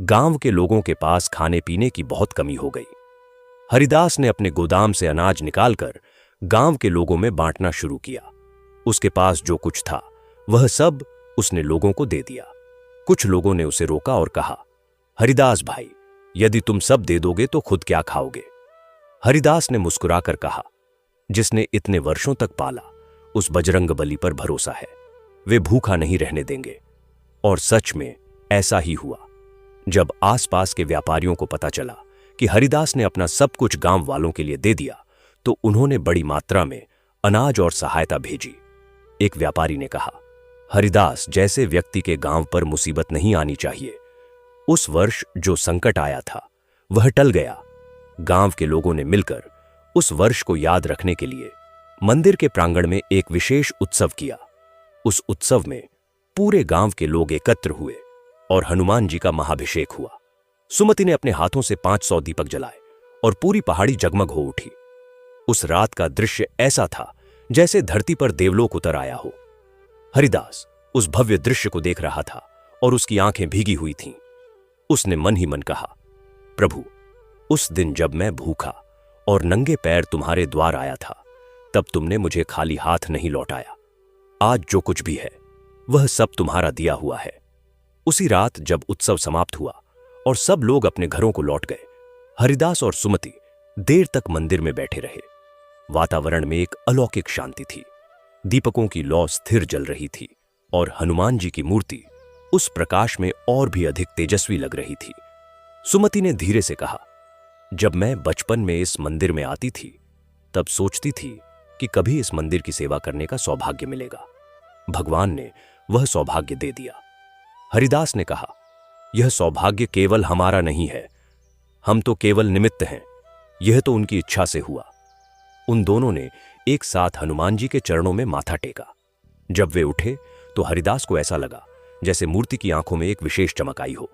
गांव के लोगों के पास खाने पीने की बहुत कमी हो गई। हरिदास ने अपने गोदाम से अनाज निकालकर गांव के लोगों में बांटना शुरू किया। उसके पास जो कुछ था वह सब उसने लोगों को दे दिया। कुछ लोगों ने उसे रोका और कहा, हरिदास भाई, यदि तुम सब दे दोगे तो खुद क्या खाओगे? हरिदास ने मुस्कुराकर कहा, जिसने इतने वर्षों तक पाला उस बजरंगबली पर भरोसा है, वे भूखा नहीं रहने देंगे। और सच में ऐसा ही हुआ। जब आसपास के व्यापारियों को पता चला कि हरिदास ने अपना सब कुछ गांव वालों के लिए दे दिया, तो उन्होंने बड़ी मात्रा में अनाज और सहायता भेजी। एक व्यापारी ने कहा, हरिदास जैसे व्यक्ति के गांव पर मुसीबत नहीं आनी चाहिए। उस वर्ष जो संकट आया था वह टल गया। गांव के लोगों ने मिलकर उस वर्ष को याद रखने के लिए मंदिर के प्रांगण में एक विशेष उत्सव किया। उस उत्सव में पूरे गांव के लोग एकत्र हुए और हनुमान जी का महाभिषेक हुआ। सुमति ने अपने हाथों से 500 दीपक जलाए और पूरी पहाड़ी जगमग हो उठी। उस रात का दृश्य ऐसा था जैसे धरती पर देवलोक उतर आया हो। हरिदास उस भव्य दृश्य को देख रहा था और उसकी आंखें भीगी हुई थीं। उसने मन ही मन कहा, प्रभु, उस दिन जब मैं भूखा और नंगे पैर तुम्हारे द्वार आया था, तब तुमने मुझे खाली हाथ नहीं लौटाया। आज जो कुछ भी है वह सब तुम्हारा दिया हुआ है। उसी रात जब उत्सव समाप्त हुआ और सब लोग अपने घरों को लौट गए, हरिदास और सुमति देर तक मंदिर में बैठे रहे। वातावरण में एक अलौकिक शांति थी। दीपकों की लौ स्थिर जल रही थी और हनुमान जी की मूर्ति उस प्रकाश में और भी अधिक तेजस्वी लग रही थी। सुमति ने धीरे से कहा, जब मैं बचपन में इस मंदिर में आती थी तब सोचती थी कि कभी इस मंदिर की सेवा करने का सौभाग्य मिलेगा। भगवान ने वह सौभाग्य दे दिया। हरिदास ने कहा, यह सौभाग्य केवल हमारा नहीं है, हम तो केवल निमित्त हैं, यह तो उनकी इच्छा से हुआ। उन दोनों ने एक साथ हनुमान जी के चरणों में माथा टेका। जब वे उठे तो हरिदास को ऐसा लगा जैसे मूर्ति की आंखों में एक विशेष चमक आई हो।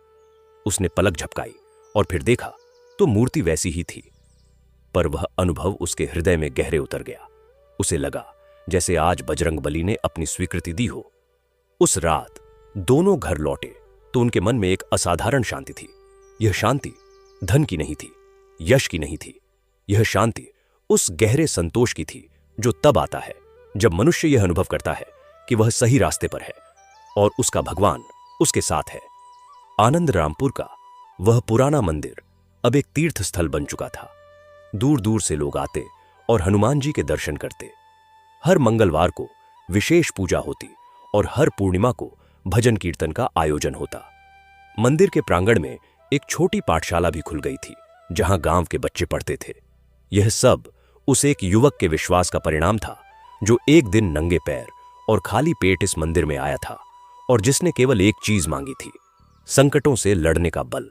उसने पलक झपकाई और फिर देखा तो मूर्ति वैसी ही थी, पर वह अनुभव उसके हृदय में गहरे उतर गया। उसे लगा जैसे आज बजरंगबली ने अपनी स्वीकृति दी हो। उस रात दोनों घर लौटे तो उनके मन में एक असाधारण शांति थी। यह शांति धन की नहीं थी, यश की नहीं थी। यह शांति उस गहरे संतोष की थी जो तब आता है जब मनुष्य यह अनुभव करता है कि वह सही रास्ते पर है और उसका भगवान उसके साथ है। आनंद रामपुर का वह पुराना मंदिर अब एक तीर्थ स्थल बन चुका था। दूर दूर से लोग आते और हनुमान जी के दर्शन करते। हर मंगलवार को विशेष पूजा होती और हर पूर्णिमा को भजन कीर्तन का आयोजन होता। मंदिर के प्रांगण में एक छोटी पाठशाला भी खुल गई थी जहां गांव के बच्चे पढ़ते थे। यह सब उस एक युवक के विश्वास का परिणाम था जो एक दिन नंगे पैर और खाली पेट इस मंदिर में आया था और जिसने केवल एक चीज मांगी थी, संकटों से लड़ने का बल।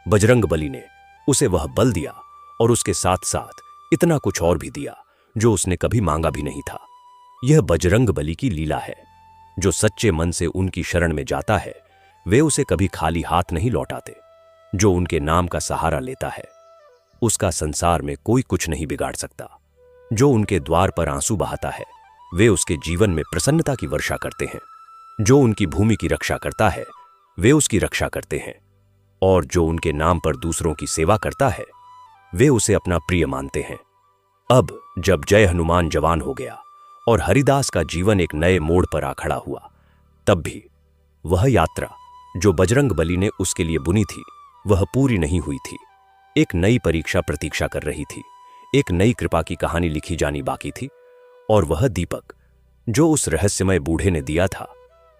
बजरंगबली ने उसे वह बल दिया और उसके साथ साथ इतना कुछ और भी दिया जो उसने कभी मांगा भी नहीं था। यह बजरंगबली की लीला है। जो सच्चे मन से उनकी शरण में जाता है वे उसे कभी खाली हाथ नहीं लौटाते। जो उनके नाम का सहारा लेता है उसका संसार में कोई कुछ नहीं बिगाड़ सकता। जो उनके द्वार पर आंसू बहाता है वे उसके जीवन में प्रसन्नता की वर्षा करते हैं। जो उनकी भूमि की रक्षा करता है वे उसकी रक्षा करते हैं। और जो उनके नाम पर दूसरों की सेवा करता है वे उसे अपना प्रिय मानते हैं। अब जब जय हनुमान जवान हो गया और हरिदास का जीवन एक नए मोड़ पर आ खड़ा हुआ, तब भी वह यात्रा जो बजरंगबली ने उसके लिए बुनी थी वह पूरी नहीं हुई थी। एक नई परीक्षा प्रतीक्षा कर रही थी, एक नई कृपा की कहानी लिखी जानी बाकी थी। और वह दीपक जो उस रहस्यमय बूढ़े ने दिया था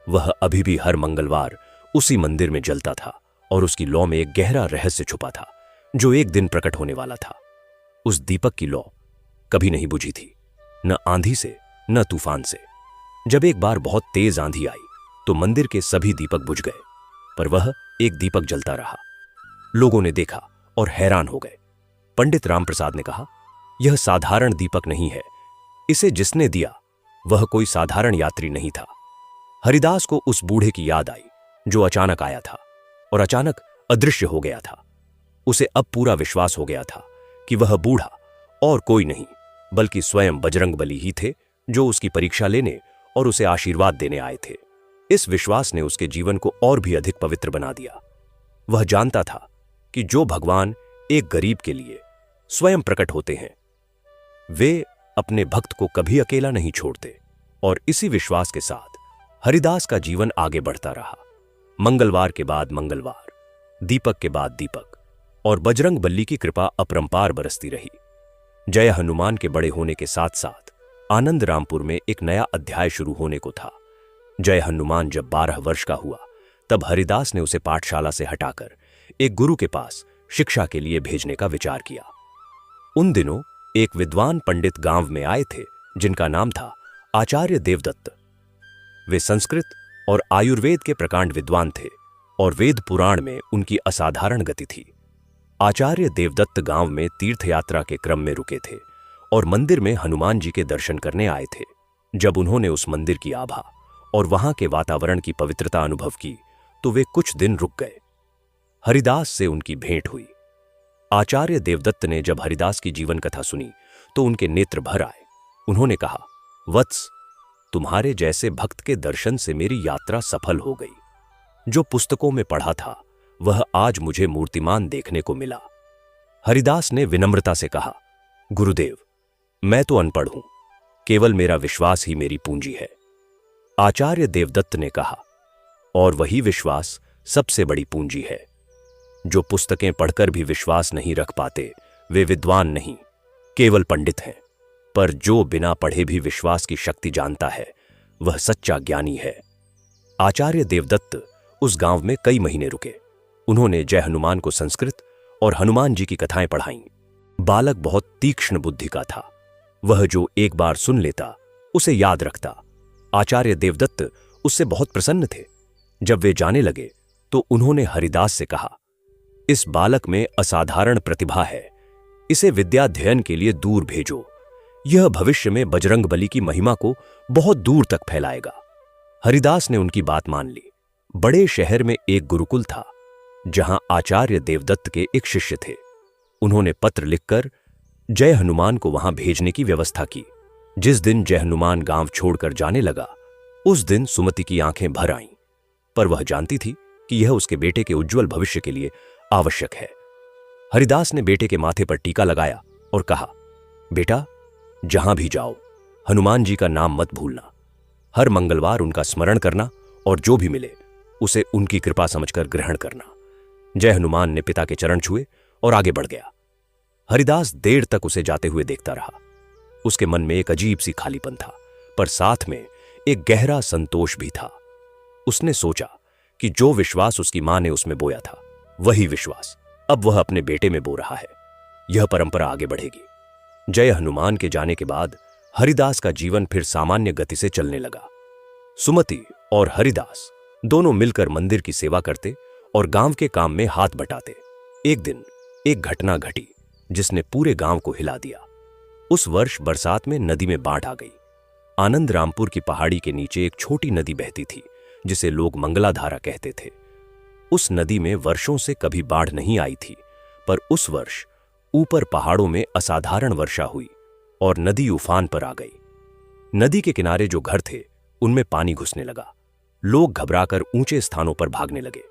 वह अभी भी हर मंगलवार उसी मंदिर में जलता था और उसकी लौ में एक गहरा रहस्य छुपा था जो एक दिन प्रकट होने वाला था। उस दीपक की लौ कभी नहीं बुझी थी, न आंधी से न तूफान से। जब एक बार बहुत तेज आंधी आई तो मंदिर के सभी दीपक बुझ गए, पर वह एक दीपक जलता रहा। लोगों ने देखा और हैरान हो गए। पंडित रामप्रसाद ने कहा, यह साधारण दीपक नहीं है, इसे जिसने दिया वह कोई साधारण यात्री नहीं था। हरिदास को उस बूढ़े की याद आई जो अचानक आया था और अचानक अदृश्य हो गया था। उसे अब पूरा विश्वास हो गया था कि वह बूढ़ा और कोई नहीं बल्कि स्वयं बजरंगबली ही थे जो उसकी परीक्षा लेने और उसे आशीर्वाद देने आए थे। इस विश्वास ने उसके जीवन को और भी अधिक पवित्र बना दिया। वह जानता था कि जो भगवान एक गरीब के लिए स्वयं प्रकट होते हैं वे अपने भक्त को कभी अकेला नहीं छोड़ते। और इसी विश्वास के साथ हरिदास का जीवन आगे बढ़ता रहा। मंगलवार के बाद मंगलवार, दीपक के बाद दीपक, और बजरंगबली की कृपा अपरंपार बरसती रही। जय हनुमान के बड़े होने के साथ साथ आनंद रामपुर में एक नया अध्याय शुरू होने को था। जय हनुमान जब 12 वर्ष का हुआ तब हरिदास ने उसे पाठशाला से हटाकर एक गुरु के पास शिक्षा के लिए भेजने का विचार किया। उन दिनों एक विद्वान पंडित गांव में आए थे जिनका नाम था आचार्य देवदत्त। वे संस्कृत और आयुर्वेद के प्रकांड विद्वान थे और वेद पुराण में उनकी असाधारण गति थी। आचार्य देवदत्त गांव में तीर्थयात्रा के क्रम में रुके थे और मंदिर में हनुमान जी के दर्शन करने आए थे। जब उन्होंने उस मंदिर की आभा और वहां के वातावरण की पवित्रता अनुभव की तो वे कुछ दिन रुक गए। हरिदास से उनकी भेंट हुई। आचार्य देवदत्त ने जब हरिदास की जीवन कथा सुनी तो उनके नेत्र भर आए। उन्होंने कहा, वत्स, तुम्हारे जैसे भक्त के दर्शन से मेरी यात्रा सफल हो गई। जो पुस्तकों में पढ़ा था वह आज मुझे मूर्तिमान देखने को मिला। हरिदास ने विनम्रता से कहा, गुरुदेव, मैं तो अनपढ़ हूं, केवल मेरा विश्वास ही मेरी पूंजी है। आचार्य देवदत्त ने कहा, और वही विश्वास सबसे बड़ी पूंजी है। जो पुस्तकें पढ़कर भी विश्वास नहीं रख पाते वे विद्वान नहीं, केवल पंडित हैं। पर जो बिना पढ़े भी विश्वास की शक्ति जानता है वह सच्चा ज्ञानी है। आचार्य देवदत्त उस गांव में कई महीने रुके। उन्होंने जय हनुमान को संस्कृत और हनुमान जी की कथाएं पढ़ाईं। बालक बहुत तीक्ष्ण बुद्धि का था, वह जो एक बार सुन लेता उसे याद रखता। आचार्य देवदत्त उससे बहुत प्रसन्न थे। जब वे जाने लगे तो उन्होंने हरिदास से कहा, इस बालक में असाधारण प्रतिभा है, इसे विद्याध्ययन के लिए दूर भेजो। यह भविष्य में बजरंगबली की महिमा को बहुत दूर तक फैलाएगा। हरिदास ने उनकी बात मान ली। बड़े शहर में एक गुरुकुल था जहां आचार्य देवदत्त के एक शिष्य थे। उन्होंने पत्र लिखकर जय हनुमान को वहां भेजने की व्यवस्था की। जिस दिन जय हनुमान गांव छोड़कर जाने लगा उस दिन सुमति की आंखें भर आईं, पर वह जानती थी कि यह उसके बेटे के उज्जवल भविष्य के लिए आवश्यक है। हरिदास ने बेटे के माथे पर टीका लगाया और कहा, बेटा, जहां भी जाओ हनुमान जी का नाम मत भूलना। हर मंगलवार उनका स्मरण करना और जो भी मिले उसे उनकी कृपा समझकर ग्रहण करना। जय हनुमान ने पिता के चरण छुए और आगे बढ़ गया। हरिदास देर तक उसे जाते हुए देखता रहा। उसके मन में एक अजीब सी खालीपन था, पर साथ में एक गहरा संतोष भी था। उसने सोचा कि जो विश्वास उसकी मां ने उसमें बोया था वही विश्वास अब वह अपने बेटे में बो रहा है। यह परंपरा आगे बढ़ेगी। जय हनुमान के जाने के बाद हरिदास का जीवन फिर सामान्य गति से चलने लगा। सुमति और हरिदास दोनों मिलकर मंदिर की सेवा करते और गांव के काम में हाथ बटाते। एक दिन एक घटना घटी जिसने पूरे गांव को हिला दिया। उस वर्ष बरसात में नदी में बाढ़ आ गई। आनंद रामपुर की पहाड़ी के नीचे एक छोटी नदी बहती थी जिसे लोग मंगलाधारा कहते थे। उस नदी में वर्षों से कभी बाढ़ नहीं आई थी, पर उस वर्ष ऊपर पहाड़ों में असाधारण वर्षा हुई और नदी उफान पर आ गई। नदी के किनारे जो घर थे उनमें पानी घुसने लगा। लोग घबराकर ऊंचे स्थानों पर भागने लगे।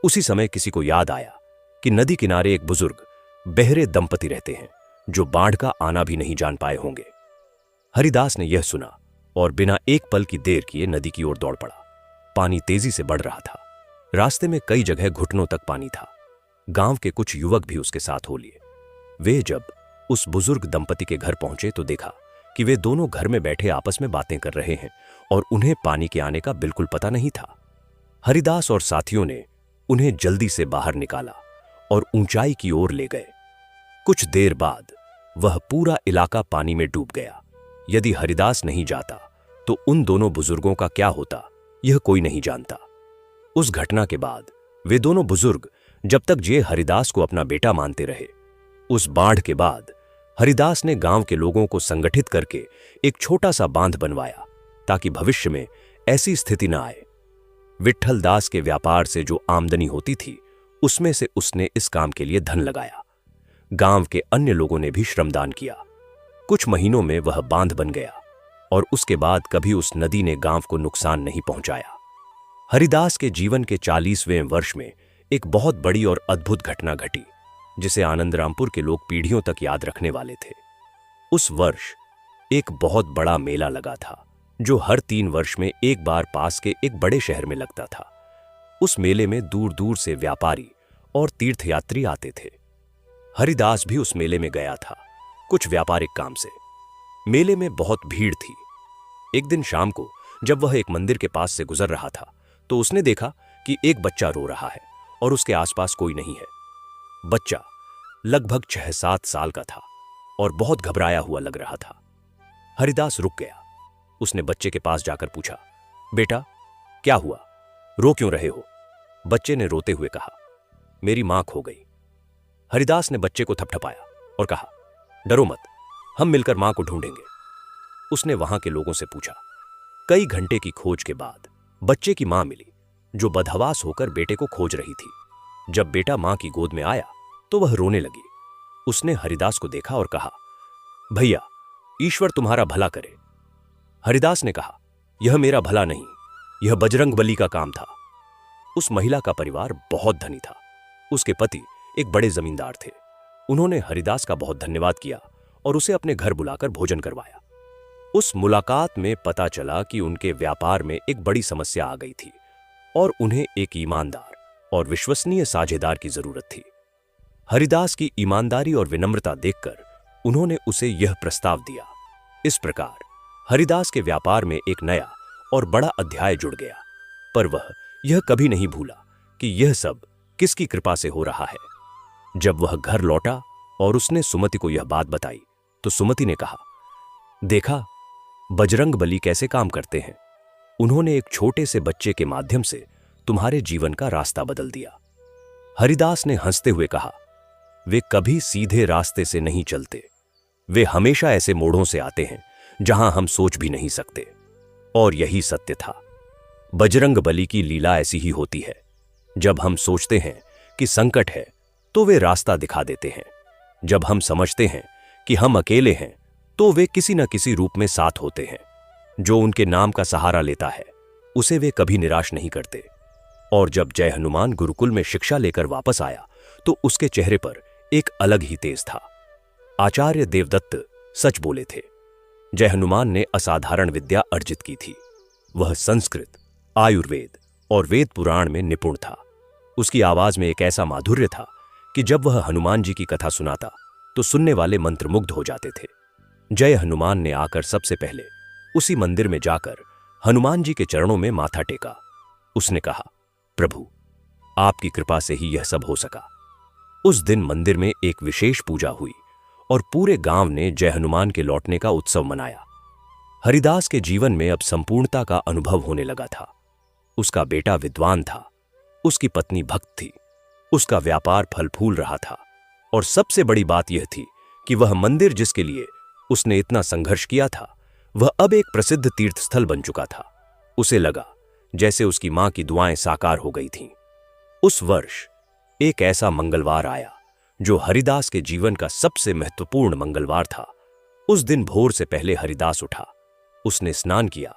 उसी समय किसी को याद आया कि नदी किनारे एक बुजुर्ग बहरे दंपति रहते हैं जो बाढ़ का आना भी नहीं जान पाए होंगे। हरिदास ने यह सुना और बिना एक पल की देर किए नदी की ओर दौड़ पड़ा। पानी तेजी से बढ़ रहा था। रास्ते में कई जगह घुटनों तक पानी था। गांव के कुछ युवक भी उसके साथ हो लिए। वे जब उस बुजुर्ग दंपति के घर पहुंचे तो देखा कि वे दोनों घर में बैठे आपस में बातें कर रहे हैं और उन्हें पानी के आने का बिल्कुल पता नहीं था। हरिदास और साथियों ने उन्हें जल्दी से बाहर निकाला और ऊंचाई की ओर ले गए। कुछ देर बाद वह पूरा इलाका पानी में डूब गया। यदि हरिदास नहीं जाता तो उन दोनों बुजुर्गों का क्या होता, यह कोई नहीं जानता। उस घटना के बाद वे दोनों बुजुर्ग जब तक जिए हरिदास को अपना बेटा मानते रहे। उस बाढ़ के बाद हरिदास ने गांव के लोगों को संगठित करके एक छोटा सा बांध बनवाया ताकि भविष्य में ऐसी स्थिति न आए। विट्ठल दास के व्यापार से जो आमदनी होती थी उसमें से उसने इस काम के लिए धन लगाया। गांव के अन्य लोगों ने भी श्रमदान किया। कुछ महीनों में वह बांध बन गया और उसके बाद कभी उस नदी ने गांव को नुकसान नहीं पहुंचाया। हरिदास के जीवन के 40वें वर्ष में एक बहुत बड़ी और अद्भुत घटना घटी जिसे आनंदरामपुर के लोग पीढ़ियों तक याद रखने वाले थे। उस वर्ष एक बहुत बड़ा मेला लगा था जो हर 3 वर्ष में एक बार पास के एक बड़े शहर में लगता था। उस मेले में दूर दूर से व्यापारी और तीर्थयात्री आते थे। हरिदास भी उस मेले में गया था, कुछ व्यापारिक काम से। मेले में बहुत भीड़ थी। एक दिन शाम को जब वह एक मंदिर के पास से गुजर रहा था तो उसने देखा कि एक बच्चा रो रहा है और उसके आसपास कोई नहीं है। बच्चा लगभग 6-7 साल का था और बहुत घबराया हुआ लग रहा था। हरिदास रुक गया। उसने बच्चे के पास जाकर पूछा, बेटा क्या हुआ, रो क्यों रहे हो? बच्चे ने रोते हुए कहा, मेरी मां खो गई। हरिदास ने बच्चे को थपथपाया और कहा, डरो मत, हम मिलकर मां को ढूंढेंगे। उसने वहां के लोगों से पूछा। कई घंटे की खोज के बाद बच्चे की मां मिली जो बदहवास होकर बेटे को खोज रही थी। जब बेटा मां की गोद में आया तो वह रोने लगी। उसने हरिदास को देखा और कहा, भैया ईश्वर तुम्हारा भला करे। हरिदास ने कहा, यह मेरा भला नहीं, यह बजरंगबली का काम था। उस महिला का परिवार बहुत धनी था। उसके पति एक बड़े जमींदार थे। उन्होंने हरिदास का बहुत धन्यवाद किया और उसे अपने घर बुलाकर भोजन करवाया। उस मुलाकात में पता चला कि उनके व्यापार में एक बड़ी समस्या आ गई थी और उन्हें एक ईमानदार और विश्वसनीय साझेदार की जरूरत थी। हरिदास की ईमानदारी और विनम्रता देखकर उन्होंने उसे यह प्रस्ताव दिया। इस प्रकार हरिदास के व्यापार में एक नया और बड़ा अध्याय जुड़ गया। पर वह यह कभी नहीं भूला कि यह सब किसकी कृपा से हो रहा है। जब वह घर लौटा और उसने सुमति को यह बात बताई तो सुमति ने कहा, देखा बजरंगबली कैसे काम करते हैं। उन्होंने एक छोटे से बच्चे के माध्यम से तुम्हारे जीवन का रास्ता बदल दिया। हरिदास ने हंसते हुए कहा, वे कभी सीधे रास्ते से नहीं चलते, वे हमेशा ऐसे मोड़ों से आते हैं जहां हम सोच भी नहीं सकते। और यही सत्य था। बजरंगबली की लीला ऐसी ही होती है। जब हम सोचते हैं कि संकट है तो वे रास्ता दिखा देते हैं। जब हम समझते हैं कि हम अकेले हैं तो वे किसी न किसी रूप में साथ होते हैं। जो उनके नाम का सहारा लेता है उसे वे कभी निराश नहीं करते। और जब जय हनुमान गुरुकुल में शिक्षा लेकर वापस आया तो उसके चेहरे पर एक अलग ही तेज था। आचार्य देवदत्त सच बोले थे। जय हनुमान ने असाधारण विद्या अर्जित की थी। वह संस्कृत, आयुर्वेद और वेद पुराण में निपुण था। उसकी आवाज में एक ऐसा माधुर्य था कि जब वह हनुमान जी की कथा सुनाता तो सुनने वाले मंत्रमुग्ध हो जाते थे। जय हनुमान ने आकर सबसे पहले उसी मंदिर में जाकर हनुमान जी के चरणों में माथा टेका। उसने कहा, प्रभु आपकी कृपा से ही यह सब हो सका। उस दिन मंदिर में एक विशेष पूजा हुई और पूरे गांव ने जय हनुमान के लौटने का उत्सव मनाया। हरिदास के जीवन में अब संपूर्णता का अनुभव होने लगा था। उसका बेटा विद्वान था, उसकी पत्नी भक्त थी, उसका व्यापार फल फूल रहा था और सबसे बड़ी बात यह थी कि वह मंदिर जिसके लिए उसने इतना संघर्ष किया था वह अब एक प्रसिद्ध तीर्थस्थल बन चुका था। उसे लगा जैसे उसकी मां की दुआएं साकार हो गई थीं। उस वर्ष एक ऐसा मंगलवार आया जो हरिदास के जीवन का सबसे महत्वपूर्ण मंगलवार था। उस दिन भोर से पहले हरिदास उठा। उसने स्नान किया।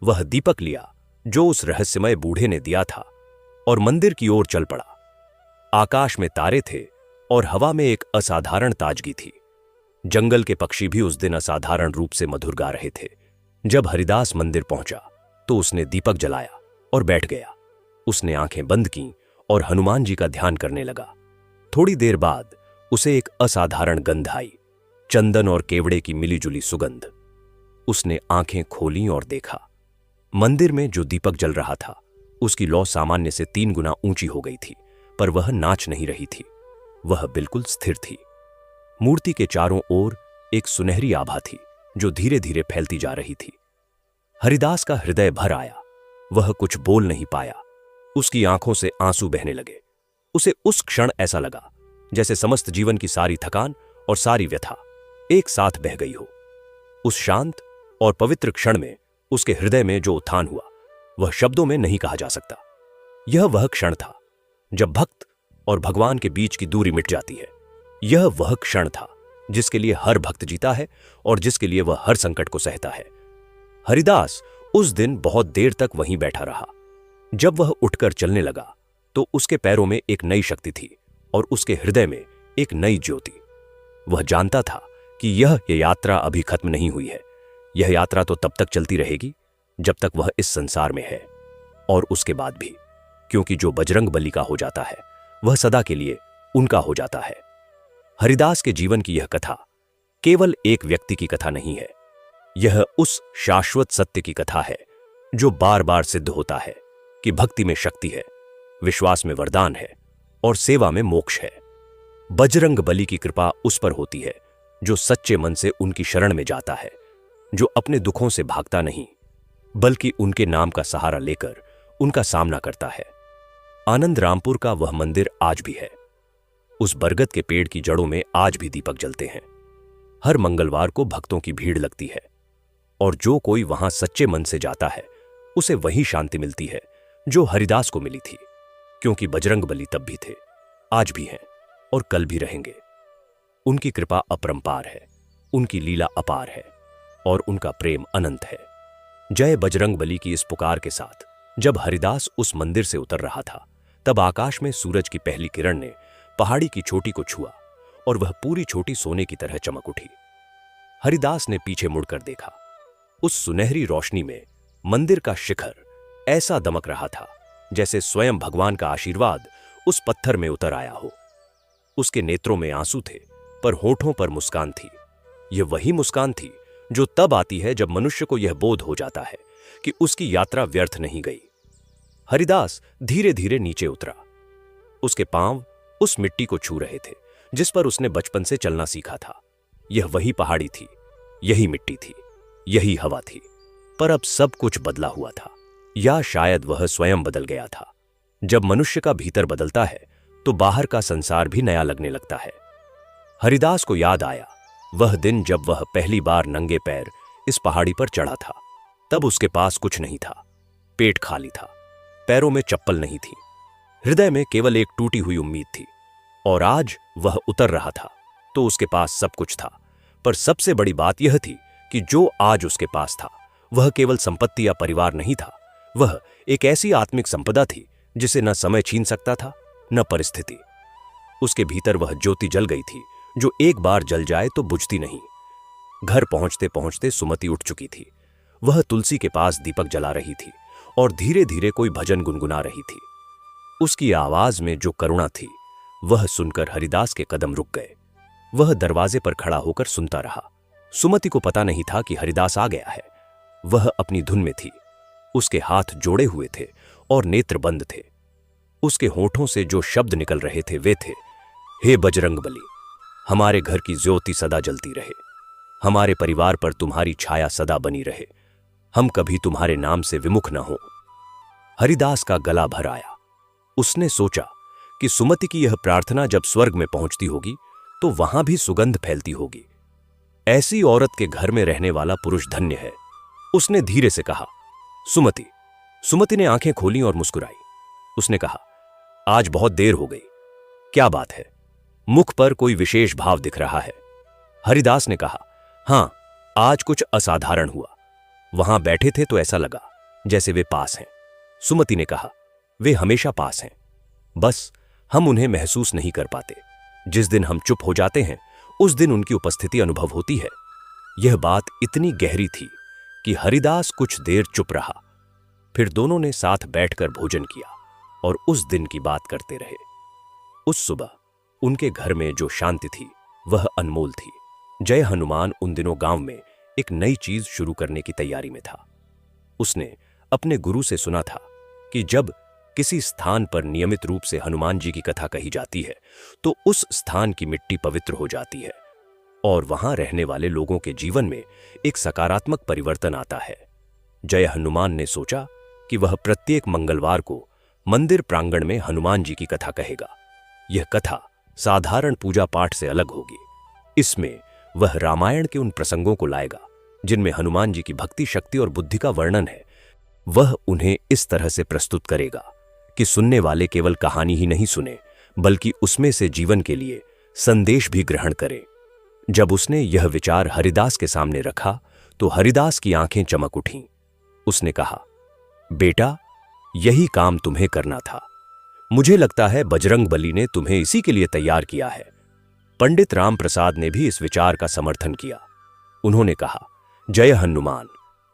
वह दीपक लिया जो उस रहस्यमय बूढ़े ने दिया था और मंदिर की ओर चल पड़ा। आकाश में तारे थे और हवा में एक असाधारण ताजगी थी। जंगल के पक्षी भी उस दिन असाधारण रूप से मधुर गा रहे थे। जब हरिदास मंदिर पहुंचा तो उसने दीपक जलाया और बैठ गया। उसने आंखें बंद कीं और हनुमान जी का ध्यान करने लगा। थोड़ी देर बाद उसे एक असाधारण गंध आई, चंदन और केवड़े की मिलीजुली सुगंध। उसने आंखें खोलीं और देखा, मंदिर में जो दीपक जल रहा था उसकी लौ सामान्य से 3 गुना ऊंची हो गई थी, पर वह नाच नहीं रही थी। वह बिल्कुल स्थिर थी। मूर्ति के चारों ओर एक सुनहरी आभा थी जो धीरे धीरे फैलती जा रही थी। हरिदास का हृदय भर आया। वह कुछ बोल नहीं पाया। उसकी आंखों से आंसू बहने लगे। उसे उस क्षण ऐसा लगा जैसे समस्त जीवन की सारी थकान और सारी व्यथा एक साथ बह गई हो। उस शांत और पवित्र क्षण में उसके हृदय में जो उत्थान हुआ वह शब्दों में नहीं कहा जा सकता। यह वह क्षण था जब भक्त और भगवान के बीच की दूरी मिट जाती है। यह वह क्षण था जिसके लिए हर भक्त जीता है और जिसके लिए वह हर संकट को सहता है। हरिदास उस दिन बहुत देर तक वहीं बैठा रहा। जब वह उठकर चलने लगा तो उसके पैरों में एक नई शक्ति थी और उसके हृदय में एक नई ज्योति। वह जानता था कि यह यात्रा अभी खत्म नहीं हुई है। यह यात्रा तो तब तक चलती रहेगी जब तक वह इस संसार में है, और उसके बाद भी, क्योंकि जो बजरंग बली का हो जाता है वह सदा के लिए उनका हो जाता है। हरिदास के जीवन की यह कथा केवल एक व्यक्ति की कथा नहीं है। यह उस शाश्वत सत्य की कथा है जो बार बार सिद्ध होता है कि भक्ति में शक्ति है, विश्वास में वरदान है और सेवा में मोक्ष है। बजरंग बली की कृपा उस पर होती है जो सच्चे मन से उनकी शरण में जाता है, जो अपने दुखों से भागता नहीं बल्कि उनके नाम का सहारा लेकर उनका सामना करता है। आनंद रामपुर का वह मंदिर आज भी है। उस बरगद के पेड़ की जड़ों में आज भी दीपक जलते हैं। हर मंगलवार को भक्तों की भीड़ लगती है और जो कोई वहां सच्चे मन से जाता है उसे वही शांति मिलती है जो हरिदास को मिली थी, क्योंकि बजरंग बली तब भी थे, आज भी हैं और कल भी रहेंगे। उनकी कृपा अपरंपार है, उनकी लीला अपार है और उनका प्रेम अनंत है। जय बजरंग बली की इस पुकार के साथ जब हरिदास उस मंदिर से उतर रहा था तब आकाश में सूरज की पहली किरण ने पहाड़ी की चोटी को छुआ और वह पूरी चोटी सोने की तरह चमक उठी। हरिदास ने पीछे मुड़कर देखा। उस सुनहरी रोशनी में मंदिर का शिखर ऐसा दमक रहा था जैसे स्वयं भगवान का आशीर्वाद उस पत्थर में उतर आया हो। उसके नेत्रों में आंसू थे पर होठों पर मुस्कान थी। यह वही मुस्कान थी जो तब आती है जब मनुष्य को यह बोध हो जाता है कि उसकी यात्रा व्यर्थ नहीं गई। हरिदास धीरे धीरे नीचे उतरा। उसके पांव उस मिट्टी को छू रहे थे जिस पर उसने बचपन से चलना सीखा था। यह वही पहाड़ी थी, यही मिट्टी थी, यही हवा थी, पर अब सब कुछ बदला हुआ था, या शायद वह स्वयं बदल गया था। जब मनुष्य का भीतर बदलता है तो बाहर का संसार भी नया लगने लगता है। हरिदास को याद आया वह दिन जब वह पहली बार नंगे पैर इस पहाड़ी पर चढ़ा था। तब उसके पास कुछ नहीं था, पेट खाली था, पैरों में चप्पल नहीं थी, हृदय में केवल एक टूटी हुई उम्मीद थी। और आज वह उतर रहा था तो उसके पास सब कुछ था, पर सबसे बड़ी बात यह थी कि जो आज उसके पास था वह केवल संपत्ति या परिवार नहीं था। वह एक ऐसी आत्मिक संपदा थी जिसे न समय छीन सकता था न परिस्थिति। उसके भीतर वह ज्योति जल गई थी जो एक बार जल जाए तो बुझती नहीं। घर पहुंचते पहुंचते सुमति उठ चुकी थी। वह तुलसी के पास दीपक जला रही थी और धीरे धीरे कोई भजन गुनगुना रही थी। उसकी आवाज में जो करुणा थी वह सुनकर हरिदास के कदम रुक गए। वह दरवाजे पर खड़ा होकर सुनता रहा। सुमति को पता नहीं था कि हरिदास आ गया है। वह अपनी धुन में थी। उसके हाथ जोड़े हुए थे और नेत्र बंद थे। उसके होठों से जो शब्द निकल रहे थे वे थे, हे बजरंग बली, हमारे घर की ज्योति सदा जलती रहे, हमारे परिवार पर तुम्हारी छाया सदा बनी रहे, हम कभी तुम्हारे नाम से विमुख न हो। हरिदास का गला भर आया। उसने सोचा कि सुमति की यह प्रार्थना जब स्वर्ग में पहुंचती होगी तो वहां भी सुगंध फैलती होगी। ऐसी औरत के घर में रहने वाला पुरुष धन्य है। उसने धीरे से कहा, सुमति। सुमति ने आंखें खोली और मुस्कुराई। उसने कहा, आज बहुत देर हो गई, क्या बात है? मुख पर कोई विशेष भाव दिख रहा है। हरिदास ने कहा, हां, आज कुछ असाधारण हुआ। वहां बैठे थे तो ऐसा लगा जैसे वे पास हैं। सुमति ने कहा, वे हमेशा पास हैं, बस हम उन्हें महसूस नहीं कर पाते। जिस दिन हम चुप हो जाते हैं उस दिन उनकी उपस्थिति अनुभव होती है। यह बात इतनी गहरी थी कि हरिदास कुछ देर चुप रहा। फिर दोनों ने साथ बैठकर भोजन किया और उस दिन की बात करते रहे। उस सुबह उनके घर में जो शांति थी वह अनमोल थी। जय हनुमान उन दिनों गांव में एक नई चीज शुरू करने की तैयारी में था। उसने अपने गुरु से सुना था कि जब किसी स्थान पर नियमित रूप से हनुमान जी की कथा कही जाती है तो उस स्थान की मिट्टी पवित्र हो जाती है और वहां रहने वाले लोगों के जीवन में एक सकारात्मक परिवर्तन आता है। जय हनुमान ने सोचा कि वह प्रत्येक मंगलवार को मंदिर प्रांगण में हनुमान जी की कथा कहेगा। यह कथा साधारण पूजा पाठ से अलग होगी। इसमें वह रामायण के उन प्रसंगों को लाएगा जिनमें हनुमान जी की भक्ति, शक्ति और बुद्धि का वर्णन है। वह उन्हें इस तरह से प्रस्तुत करेगा कि सुनने वाले केवल कहानी ही नहीं सुने बल्कि उसमें से जीवन के लिए संदेश भी ग्रहण करें। जब उसने यह विचार हरिदास के सामने रखा तो हरिदास की आंखें चमक उठीं। उसने कहा, बेटा, यही काम तुम्हें करना था। मुझे लगता है बजरंगबली ने तुम्हें इसी के लिए तैयार किया है। पंडित राम प्रसाद ने भी इस विचार का समर्थन किया। उन्होंने कहा, जय हनुमान,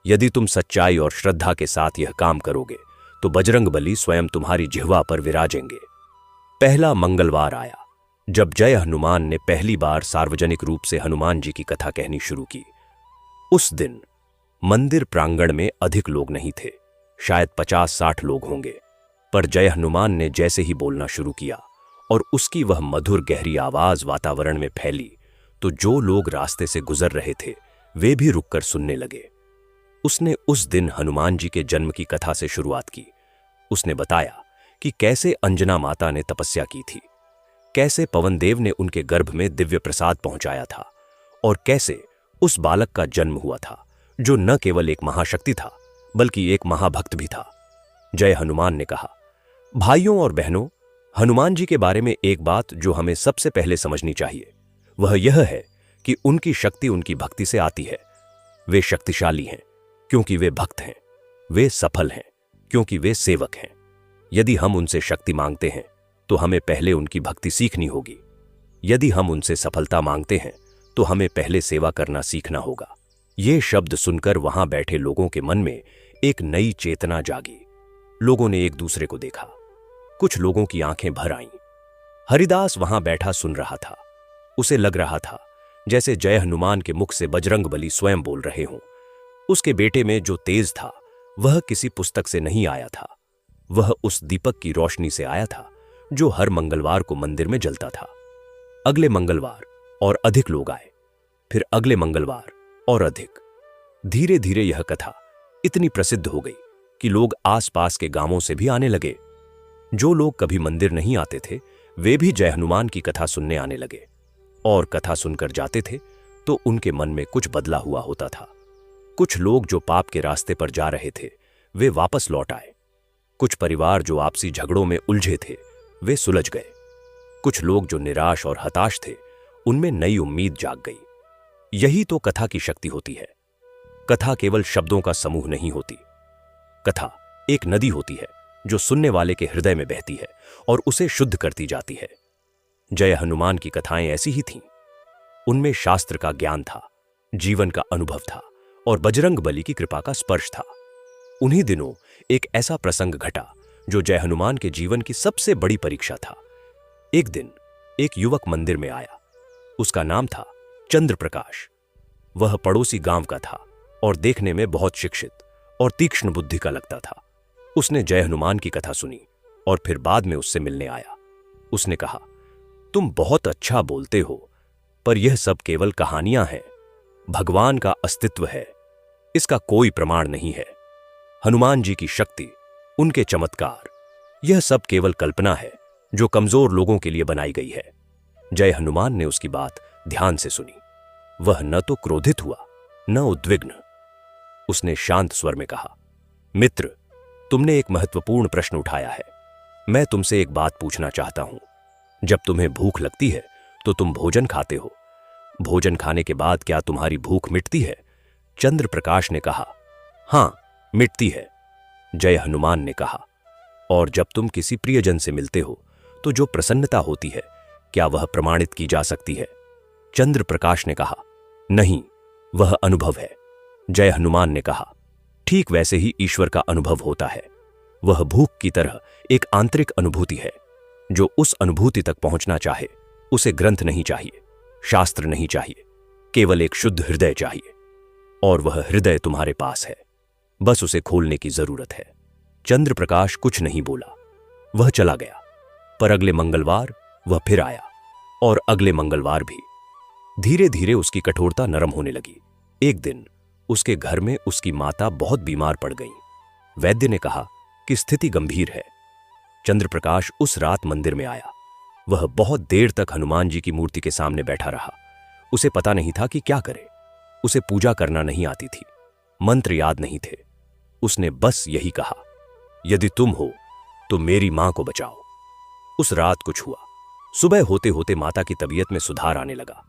यदि तुम सच्चाई और श्रद्धा के साथ यह काम करोगे तो बजरंगबली स्वयं तुम्हारी जिह्वा पर विराजेंगे। पहला मंगलवार आया जब जय हनुमान ने पहली बार सार्वजनिक रूप से हनुमान जी की कथा कहनी शुरू की। उस दिन मंदिर प्रांगण में अधिक लोग नहीं थे, शायद 50-60 लोग होंगे। पर जय हनुमान ने जैसे ही बोलना शुरू किया और उसकी वह मधुर गहरी आवाज वातावरण में फैली तो जो लोग रास्ते से गुजर रहे थे वे भी रुककर सुनने लगे। उसने उस दिन हनुमान जी के जन्म की कथा से शुरुआत की। उसने बताया कि कैसे अंजना माता ने तपस्या की थी, कैसे पवनदेव ने उनके गर्भ में दिव्य प्रसाद पहुंचाया था और कैसे उस बालक का जन्म हुआ था जो न केवल एक महाशक्ति था बल्कि एक महाभक्त भी था। जय हनुमान ने कहा, भाइयों और बहनों, हनुमान जी के बारे में एक बात जो हमें सबसे पहले समझनी चाहिए वह यह है कि उनकी शक्ति उनकी भक्ति से आती है। वे शक्तिशाली हैं क्योंकि वे भक्त हैं, वे सफल हैं क्योंकि वे सेवक हैं। यदि हम उनसे शक्ति मांगते हैं तो हमें पहले उनकी भक्ति सीखनी होगी। यदि हम उनसे सफलता मांगते हैं तो हमें पहले सेवा करना सीखना होगा। ये शब्द सुनकर वहां बैठे लोगों के मन में एक नई चेतना जागी। लोगों ने एक दूसरे को देखा। कुछ लोगों की आंखें भर आईं। हरिदास वहां बैठा सुन रहा था। उसे लग रहा था जैसे जय हनुमान के मुख से बजरंगबली स्वयं बोल रहे हों। उसके बेटे में जो तेज था वह किसी पुस्तक से नहीं आया था, वह उस दीपक की रोशनी से आया था जो हर मंगलवार को मंदिर में जलता था। अगले मंगलवार और अधिक लोग आए, फिर अगले मंगलवार और अधिक। धीरे धीरे यह कथा इतनी प्रसिद्ध हो गई कि लोग आसपास के गांवों से भी आने लगे। जो लोग कभी मंदिर नहीं आते थे वे भी जय हनुमान की कथा सुनने आने लगे और कथा सुनकर जाते थे तो उनके मन में कुछ बदला हुआ होता था। कुछ लोग जो पाप के रास्ते पर जा रहे थे वे वापस लौट आए। कुछ परिवार जो आपसी झगड़ों में उलझे थे वे सुलझ गए। कुछ लोग जो निराश और हताश थे उनमें नई उम्मीद जाग गई। यही तो कथा की शक्ति होती है। कथा केवल शब्दों का समूह नहीं होती। कथा एक नदी होती है जो सुनने वाले के हृदय में बहती है और उसे शुद्ध करती जाती है। जय हनुमान की कथाएं ऐसी ही थीं। उनमें शास्त्र का ज्ञान था, जीवन का अनुभव था और बजरंगबली की कृपा का स्पर्श था। उन्हीं दिनों एक ऐसा प्रसंग घटा जो जय हनुमान के जीवन की सबसे बड़ी परीक्षा था। एक दिन एक युवक मंदिर में आया। उसका नाम था चंद्र प्रकाश। वह पड़ोसी गांव का था और देखने में बहुत शिक्षित और तीक्ष्ण बुद्धि का लगता था। उसने जय हनुमान की कथा सुनी और फिर बाद में उससे मिलने आया। उसने कहा, तुम बहुत अच्छा बोलते हो, पर यह सब केवल कहानियां हैं। भगवान का अस्तित्व है, इसका कोई प्रमाण नहीं है। हनुमान जी की शक्ति, उनके चमत्कार, यह सब केवल कल्पना है जो कमजोर लोगों के लिए बनाई गई है। जय हनुमान ने उसकी बात ध्यान से सुनी। वह न तो क्रोधित हुआ न उद्विग्न। उसने शांत स्वर में कहा, मित्र, तुमने एक महत्वपूर्ण प्रश्न उठाया है। मैं तुमसे एक बात पूछना चाहता हूं। जब तुम्हें भूख लगती है तो तुम भोजन खाते हो। भोजन खाने के बाद क्या तुम्हारी भूख मिटती है? चंद्र प्रकाश ने कहा, हां, मिटती है। जय हनुमान ने कहा, और जब तुम किसी प्रियजन से मिलते हो तो जो प्रसन्नता होती है, क्या वह प्रमाणित की जा सकती है? चंद्र प्रकाश ने कहा, नहीं, वह अनुभव है। जय हनुमान ने कहा, ठीक वैसे ही ईश्वर का अनुभव होता है। वह भूख की तरह एक आंतरिक अनुभूति है। जो उस अनुभूति तक पहुंचना चाहे उसे ग्रंथ नहीं चाहिए, शास्त्र नहीं चाहिए, केवल एक शुद्ध हृदय चाहिए। और वह हृदय तुम्हारे पास है, बस उसे खोलने की जरूरत है। चंद्र प्रकाश कुछ नहीं बोला, वह चला गया। पर अगले मंगलवार वह फिर आया, और अगले मंगलवार भी। धीरे धीरे उसकी कठोरता नरम होने लगी। एक दिन उसके घर में उसकी माता बहुत बीमार पड़ गई। वैद्य ने कहा कि स्थिति गंभीर है। चंद्रप्रकाश उस रात मंदिर में आया। वह बहुत देर तक हनुमान जी की मूर्ति के सामने बैठा रहा। उसे पता नहीं था कि क्या करे। उसे पूजा करना नहीं आती थी, मंत्र याद नहीं थे। उसने बस यही कहा, यदि तुम हो तो मेरी मां को बचाओ। उस रात कुछ हुआ। सुबह होते होते माता की तबीयत में सुधार आने लगा।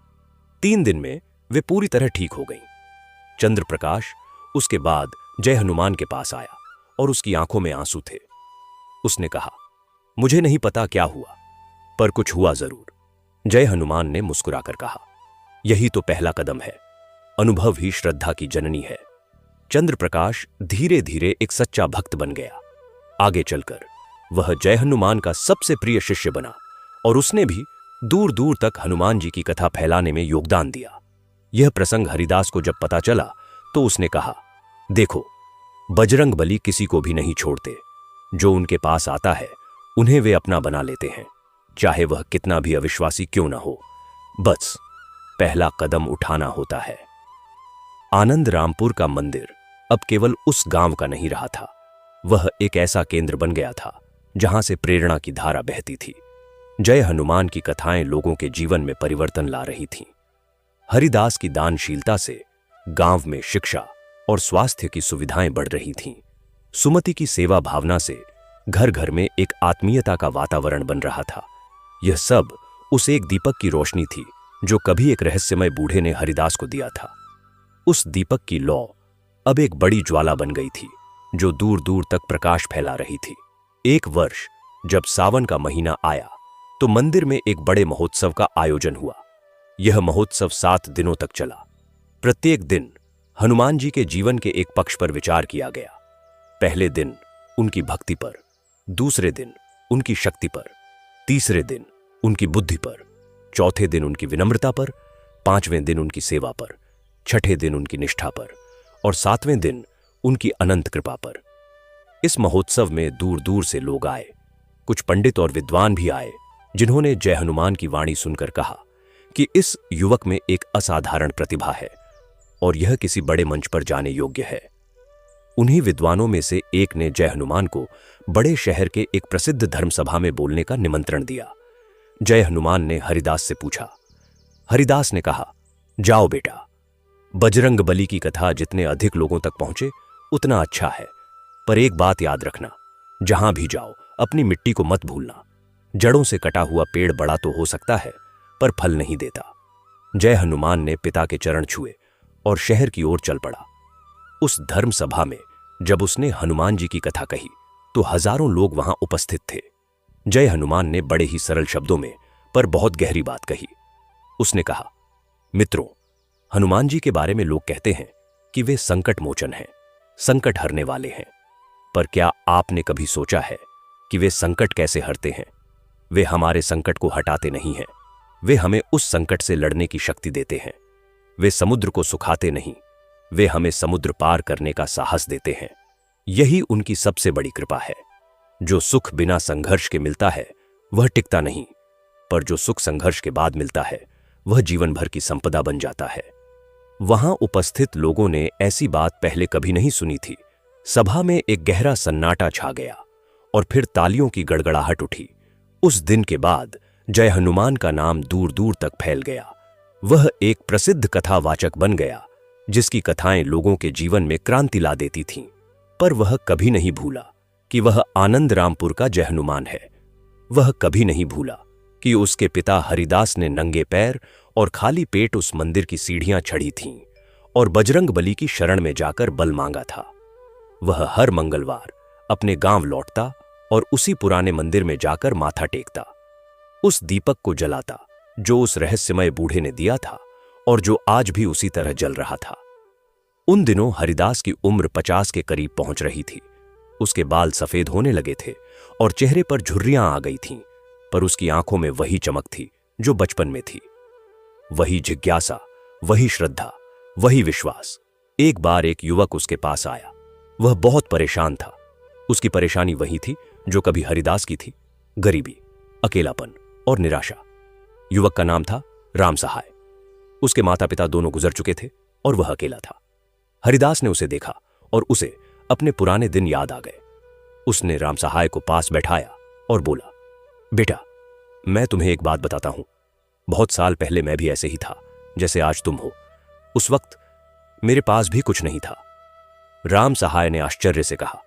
3 दिन में वे पूरी तरह ठीक हो गईं। चंद्रप्रकाश उसके बाद जय हनुमान के पास आया और उसकी आंखों में आंसू थे। उसने कहा, मुझे नहीं पता क्या हुआ, पर कुछ हुआ जरूर। जय हनुमान ने मुस्कुराकर कहा, यही तो पहला कदम है। अनुभव ही श्रद्धा की जननी है। चंद्रप्रकाश धीरे धीरे एक सच्चा भक्त बन गया। आगे चलकर वह जय हनुमान का सबसे प्रिय शिष्य बना और उसने भी दूर दूर तक हनुमान जी की कथा फैलाने में योगदान दिया। यह प्रसंग हरिदास को जब पता चला तो उसने कहा, देखो, बजरंग बली किसी को भी नहीं छोड़ते। जो उनके पास आता है उन्हें वे अपना बना लेते हैं, चाहे वह कितना भी अविश्वासी क्यों ना हो। बस पहला कदम उठाना होता है। आनंद रामपुर का मंदिर अब केवल उस गांव का नहीं रहा था। वह एक ऐसा केंद्र बन गया था जहां से प्रेरणा की धारा बहती थी। जय हनुमान की कथाएं लोगों के जीवन में परिवर्तन ला रही थीं। हरिदास की दानशीलता से गांव में शिक्षा और स्वास्थ्य की सुविधाएं बढ़ रही थीं। सुमति की सेवा भावना से घर घर में एक आत्मीयता का वातावरण बन रहा था। यह सब उस एक दीपक की रोशनी थी जो कभी एक रहस्यमय बूढ़े ने हरिदास को दिया था। उस दीपक की लौ अब एक बड़ी ज्वाला बन गई थी जो दूर दूर तक प्रकाश फैला रही थी। एक वर्ष जब सावन का महीना आया तो मंदिर में एक बड़े महोत्सव का आयोजन हुआ। यह महोत्सव 7 दिनों तक चला। प्रत्येक दिन हनुमान जी के जीवन के एक पक्ष पर विचार किया गया। पहले दिन उनकी भक्ति पर, दूसरे दिन उनकी शक्ति पर, तीसरे दिन उनकी बुद्धि पर, चौथे दिन उनकी विनम्रता पर, 5वें दिन उनकी सेवा पर, छठे दिन उनकी निष्ठा पर और 7वें दिन उनकी अनंत कृपा पर। इस महोत्सव में दूर दूर से लोग आए। कुछ पंडित और विद्वान भी आए जिन्होंने जय हनुमान की वाणी सुनकर कहा कि इस युवक में एक असाधारण प्रतिभा है और यह किसी बड़े मंच पर जाने योग्य है। उन्हीं विद्वानों में से एक ने जय हनुमान को बड़े शहर के एक प्रसिद्ध धर्मसभा में बोलने का निमंत्रण दिया। जय हनुमान ने हरिदास से पूछा। हरिदास ने कहा, जाओ बेटा, बजरंग बली की कथा जितने अधिक लोगों तक पहुंचे उतना अच्छा है। पर एक बात याद रखना, जहां भी जाओ अपनी मिट्टी को मत भूलना। जड़ों से कटा हुआ पेड़ बड़ा तो हो सकता है पर फल नहीं देता। जय हनुमान ने पिता के चरण छुए और शहर की ओर चल पड़ा। उस धर्म सभा में जब उसने हनुमान जी की कथा कही तो हजारों लोग वहां उपस्थित थे। जय हनुमान ने बड़े ही सरल शब्दों में पर बहुत गहरी बात कही। उसने कहा, मित्रों, हनुमान जी के बारे में लोग कहते हैं कि वे संकट मोचन हैं, संकट हरने वाले हैं। पर क्या आपने कभी सोचा है कि वे संकट कैसे हरते हैं? वे हमारे संकट को हटाते नहीं हैं, वे हमें उस संकट से लड़ने की शक्ति देते हैं। वे समुद्र को सुखाते नहीं, वे हमें समुद्र पार करने का साहस देते हैं। यही उनकी सबसे बड़ी कृपा है। जो सुख बिना संघर्ष के मिलता है वह टिकता नहीं, पर जो सुख संघर्ष के बाद मिलता है वह जीवन भर की संपदा बन जाता है। वहां उपस्थित लोगों ने ऐसी बात पहले कभी नहीं सुनी थी। सभा में एक गहरा सन्नाटा छा गया और फिर तालियों की गड़गड़ाहट उठी। उस दिन के बाद जय हनुमान का नाम दूर दूर तक फैल गया। वह एक प्रसिद्ध कथावाचक बन गया जिसकी कथाएं लोगों के जीवन में क्रांति ला देती थीं। पर वह कभी नहीं भूला कि वह आनंद रामपुर का जय हनुमान है। वह कभी नहीं भूला कि उसके पिता हरिदास ने नंगे पैर और खाली पेट उस मंदिर की सीढ़ियां चढ़ी थीं और बजरंग बली की शरण में जाकर बल मांगा था। वह हर मंगलवार अपने गांव लौटता और उसी पुराने मंदिर में जाकर माथा टेकता, उस दीपक को जलाता जो उस रहस्यमय बूढ़े ने दिया था और जो आज भी उसी तरह जल रहा था। उन दिनों हरिदास की उम्र 50 के करीब पहुंच रही थी। उसके बाल सफेद होने लगे थे और चेहरे पर झुर्रियां आ गई थीं, पर उसकी आंखों में वही चमक थी जो बचपन में थी। वही जिज्ञासा, वही श्रद्धा, वही विश्वास। एक बार एक युवक उसके पास आया। वह बहुत परेशान था। उसकी परेशानी वही थी जो कभी हरिदास की थी, गरीबी, अकेलापन और निराशा। युवक का नाम था राम सहाय। उसके माता पिता दोनों गुजर चुके थे और वह अकेला था। हरिदास ने उसे देखा और उसे अपने पुराने दिन याद आ गए। उसने राम सहाय को पास बैठाया और बोला, बेटा, मैं तुम्हें एक बात बताता हूं। बहुत साल पहले मैं भी ऐसे ही था जैसे आज तुम हो। उस वक्त मेरे पास भी कुछ नहीं था। राम सहाय ने आश्चर्य से कहा,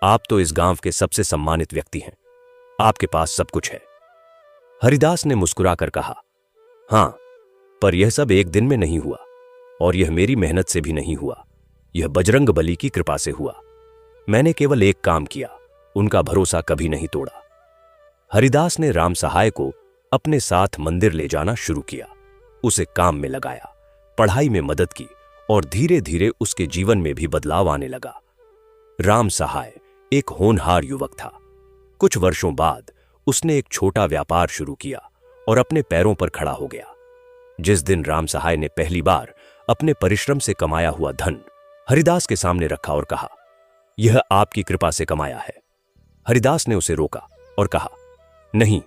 आप तो इस गांव के सबसे सम्मानित व्यक्ति हैं, आपके पास सब कुछ है। हरिदास ने मुस्कुराकर कहा, हां, पर यह सब एक दिन में नहीं हुआ और यह मेरी मेहनत से भी नहीं हुआ। यह बजरंग बली की कृपा से हुआ। मैंने केवल एक काम किया, उनका भरोसा कभी नहीं तोड़ा। हरिदास ने राम सहाय को अपने साथ मंदिर ले जाना शुरू किया, उसे काम में लगाया, पढ़ाई में मदद की और धीरे धीरे उसके जीवन में भी बदलाव आने लगा। राम सहाय एक होनहार युवक था। कुछ वर्षों बाद उसने एक छोटा व्यापार शुरू किया और अपने पैरों पर खड़ा हो गया। जिस दिन राम सहाय ने पहली बार अपने परिश्रम से कमाया हुआ धन हरिदास के सामने रखा और कहा, यह आपकी कृपा से कमाया है। हरिदास ने उसे रोका और कहा, नहीं,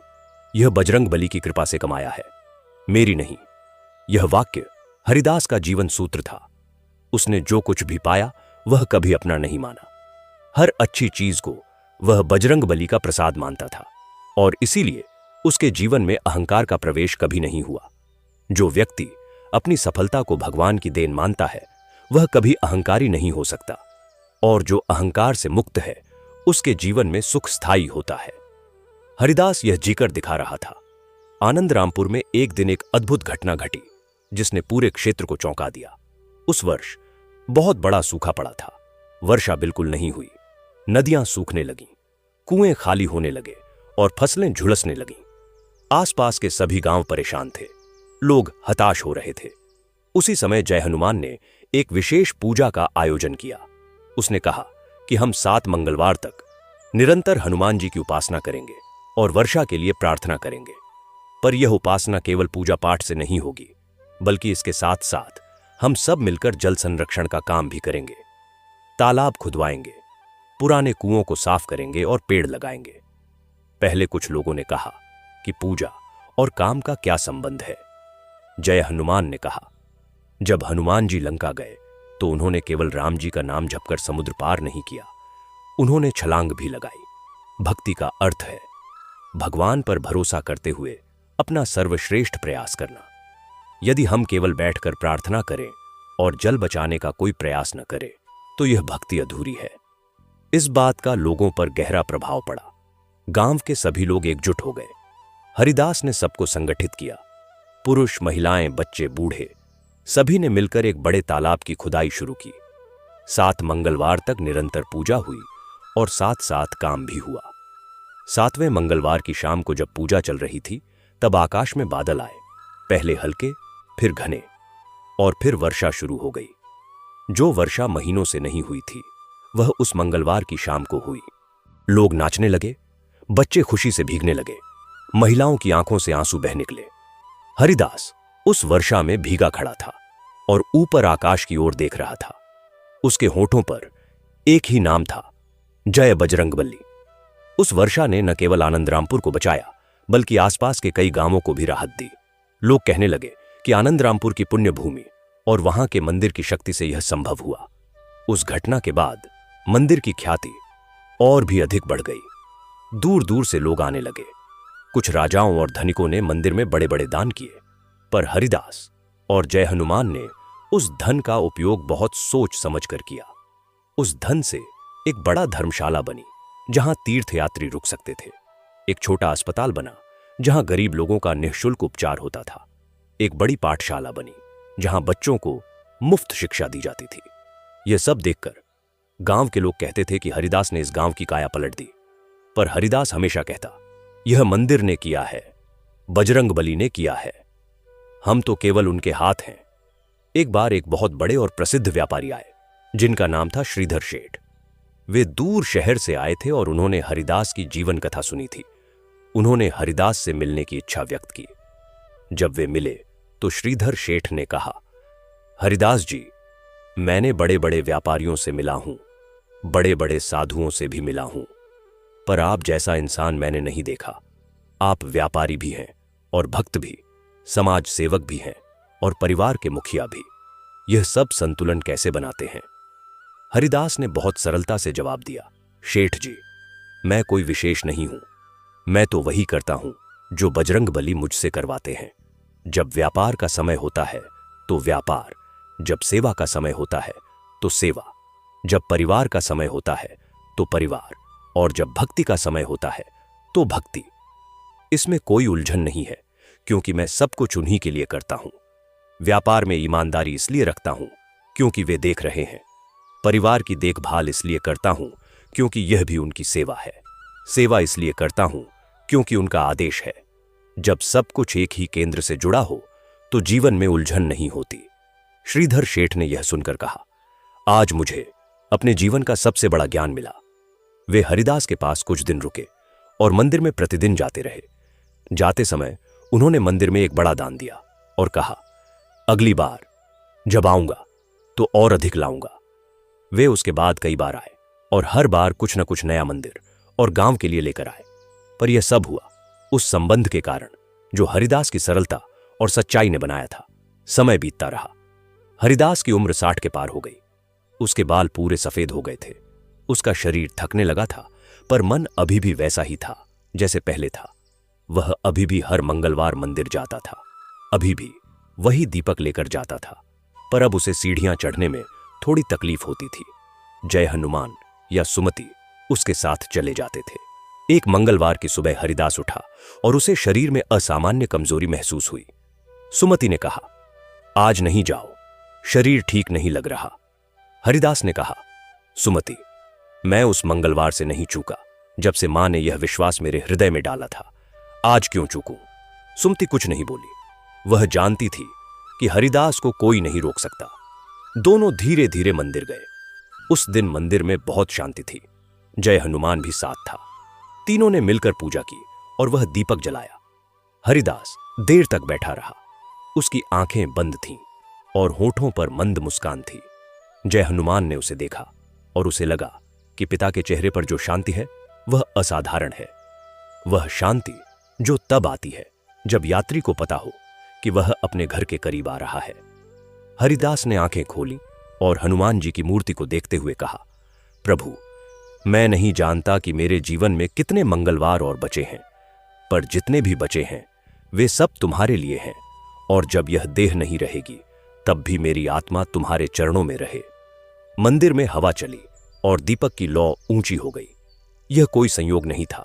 यह बजरंग बली की कृपा से कमाया है, मेरी नहीं। यह वाक्य हरिदास का जीवन सूत्र था। उसने जो कुछ भी पाया वह कभी अपना नहीं माना। हर अच्छी चीज को वह बजरंग बली का प्रसाद मानता था और इसीलिए उसके जीवन में अहंकार का प्रवेश कभी नहीं हुआ। जो व्यक्ति अपनी सफलता को भगवान की देन मानता है वह कभी अहंकारी नहीं हो सकता, और जो अहंकार से मुक्त है उसके जीवन में सुख स्थायी होता है। हरिदास यह जीकर दिखा रहा था। आनंदरामपुर में एक दिन एक अद्भुत घटना घटी जिसने पूरे क्षेत्र को चौंका दिया। उस वर्ष बहुत बड़ा सूखा पड़ा था। वर्षा बिल्कुल नहीं हुई। नदियां सूखने लगीं, कुएं खाली होने लगे और फसलें झुलसने लगीं। आसपास के सभी गांव परेशान थे, लोग हताश हो रहे थे। उसी समय जय हनुमान ने एक विशेष पूजा का आयोजन किया। उसने कहा कि हम 7 मंगलवार तक निरंतर हनुमान जी की उपासना करेंगे और वर्षा के लिए प्रार्थना करेंगे। पर यह उपासना केवल पूजा पाठ से नहीं होगी, बल्कि इसके साथ साथ हम सब मिलकर जल संरक्षण का काम भी करेंगे। तालाब खुदवाएंगे, पुराने कुओं को साफ करेंगे और पेड़ लगाएंगे। पहले कुछ लोगों ने कहा कि पूजा और काम का क्या संबंध है। जय हनुमान ने कहा, जब हनुमान जी लंका गए तो उन्होंने केवल राम जी का नाम जपकर समुद्र पार नहीं किया, उन्होंने छलांग भी लगाई। भक्ति का अर्थ है भगवान पर भरोसा करते हुए अपना सर्वश्रेष्ठ प्रयास करना। यदि हम केवल बैठकर प्रार्थना करें और जल बचाने का कोई प्रयास न करें तो यह भक्ति अधूरी है। इस बात का लोगों पर गहरा प्रभाव पड़ा। गांव के सभी लोग एकजुट हो गए। हरिदास ने सबको संगठित किया। पुरुष, महिलाएं, बच्चे, बूढ़े सभी ने मिलकर एक बड़े तालाब की खुदाई शुरू की। 7 मंगलवार तक निरंतर पूजा हुई और साथ साथ काम भी हुआ। 7वें मंगलवार की शाम को जब पूजा चल रही थी तब आकाश में बादल आए, पहले हल्के, फिर घने, और फिर वर्षा शुरू हो गई। जो वर्षा महीनों से नहीं हुई थी वह उस मंगलवार की शाम को हुई। लोग नाचने लगे, बच्चे खुशी से भीगने लगे, महिलाओं की आंखों से आंसू बह निकले। हरिदास उस वर्षा में भीगा खड़ा था और ऊपर आकाश की ओर देख रहा था। उसके होठों पर एक ही नाम था, जय बजरंगबली। उस वर्षा ने न केवल आनंदरामपुर को बचाया बल्कि आसपास के कई गांवों को भी राहत दी। लोग कहने लगे कि आनंदरामपुर की पुण्य भूमि और वहां के मंदिर की शक्ति से यह संभव हुआ। उस घटना के बाद मंदिर की ख्याति और भी अधिक बढ़ गई। दूर दूर से लोग आने लगे। कुछ राजाओं और धनिकों ने मंदिर में बड़े बड़े दान किए, पर हरिदास और जय हनुमान ने उस धन का उपयोग बहुत सोच समझकर किया। उस धन से एक बड़ा धर्मशाला बनी जहां तीर्थयात्री रुक सकते थे। एक छोटा अस्पताल बना जहां गरीब लोगों का निःशुल्क उपचार होता था। एक बड़ी पाठशाला बनी जहां बच्चों को मुफ्त शिक्षा दी जाती थी। यह सब देखकर गांव के लोग कहते थे कि हरिदास ने इस गांव की काया पलट दी। पर हरिदास हमेशा कहता, यह मंदिर ने किया है, बजरंगबली ने किया है, हम तो केवल उनके हाथ हैं। एक बार एक बहुत बड़े और प्रसिद्ध व्यापारी आए जिनका नाम था श्रीधर शेठ। वे दूर शहर से आए थे और उन्होंने हरिदास की जीवन कथा सुनी थी। उन्होंने हरिदास से मिलने की इच्छा व्यक्त की। जब वे मिले तो श्रीधर शेठ ने कहा, हरिदास जी, मैंने बड़े बड़े व्यापारियों से मिला हूं, बड़े बड़े साधुओं से भी मिला हूं, पर आप जैसा इंसान मैंने नहीं देखा। आप व्यापारी भी हैं और भक्त भी, समाज सेवक भी हैं और परिवार के मुखिया भी। यह सब संतुलन कैसे बनाते हैं? हरिदास ने बहुत सरलता से जवाब दिया, शेठ जी, मैं कोई विशेष नहीं हूं। मैं तो वही करता हूं जो बजरंगबली मुझसे करवाते हैं। जब व्यापार का समय होता है तो व्यापार, जब सेवा का समय होता है तो सेवा, जब परिवार का समय होता है तो परिवार, और जब भक्ति का समय होता है तो भक्ति। इसमें कोई उलझन नहीं है, क्योंकि मैं सब कुछ उन्हीं के लिए करता हूं। व्यापार में ईमानदारी इसलिए रखता हूं क्योंकि वे देख रहे हैं। परिवार की देखभाल इसलिए करता हूं क्योंकि यह भी उनकी सेवा है। सेवा इसलिए करता हूं क्योंकि उनका आदेश है। जब सब कुछ एक ही केंद्र से जुड़ा हो तो जीवन में उलझन नहीं होती। श्रीधर शेठ ने यह सुनकर कहा, आज मुझे अपने जीवन का सबसे बड़ा ज्ञान मिला। वे हरिदास के पास कुछ दिन रुके और मंदिर में प्रतिदिन जाते रहे। जाते समय उन्होंने मंदिर में एक बड़ा दान दिया और कहा, अगली बार जब आऊंगा तो और अधिक लाऊंगा। वे उसके बाद कई बार आए और हर बार कुछ न कुछ नया मंदिर और गांव के लिए लेकर आए। पर यह सब हुआ उस संबंध के कारण जो हरिदास की सरलता और सच्चाई ने बनाया था। समय बीतता रहा। हरिदास की उम्र 60 के पार हो गई। उसके बाल पूरे सफेद हो गए थे। उसका शरीर थकने लगा था, पर मन अभी भी वैसा ही था जैसे पहले था। वह अभी भी हर मंगलवार मंदिर जाता था, अभी भी वही दीपक लेकर जाता था, पर अब उसे सीढ़ियां चढ़ने में थोड़ी तकलीफ होती थी। जय हनुमान या सुमति उसके साथ चले जाते थे। एक मंगलवार की सुबह हरिदास उठा और उसे शरीर में असामान्य कमजोरी महसूस हुई। सुमति ने कहा, आज नहीं जाओ, शरीर ठीक नहीं लग रहा। हरिदास ने कहा, सुमति, मैं उस मंगलवार से नहीं चूका जब से मां ने यह विश्वास मेरे हृदय में डाला था। आज क्यों चूकूं? सुमति कुछ नहीं बोली। वह जानती थी कि हरिदास को कोई नहीं रोक सकता। दोनों धीरे धीरे मंदिर गए। उस दिन मंदिर में बहुत शांति थी। जय हनुमान भी साथ था। तीनों ने मिलकर पूजा की और वह दीपक जलाया। हरिदास देर तक बैठा रहा। उसकी आंखें बंद थीं और होठों पर मंद मुस्कान थी। जय हनुमान ने उसे देखा और उसे लगा कि पिता के चेहरे पर जो शांति है वह असाधारण है। वह शांति जो तब आती है जब यात्री को पता हो कि वह अपने घर के करीब आ रहा है। हरिदास ने आंखें खोली और हनुमान जी की मूर्ति को देखते हुए कहा, प्रभु, मैं नहीं जानता कि मेरे जीवन में कितने मंगलवार और बचे हैं, पर जितने भी बचे हैं वे सब तुम्हारे लिए हैं, और जब यह देह नहीं रहेगी तब भी मेरी आत्मा तुम्हारे चरणों में रहे। मंदिर में हवा चली और दीपक की लौ ऊंची हो गई। यह कोई संयोग नहीं था।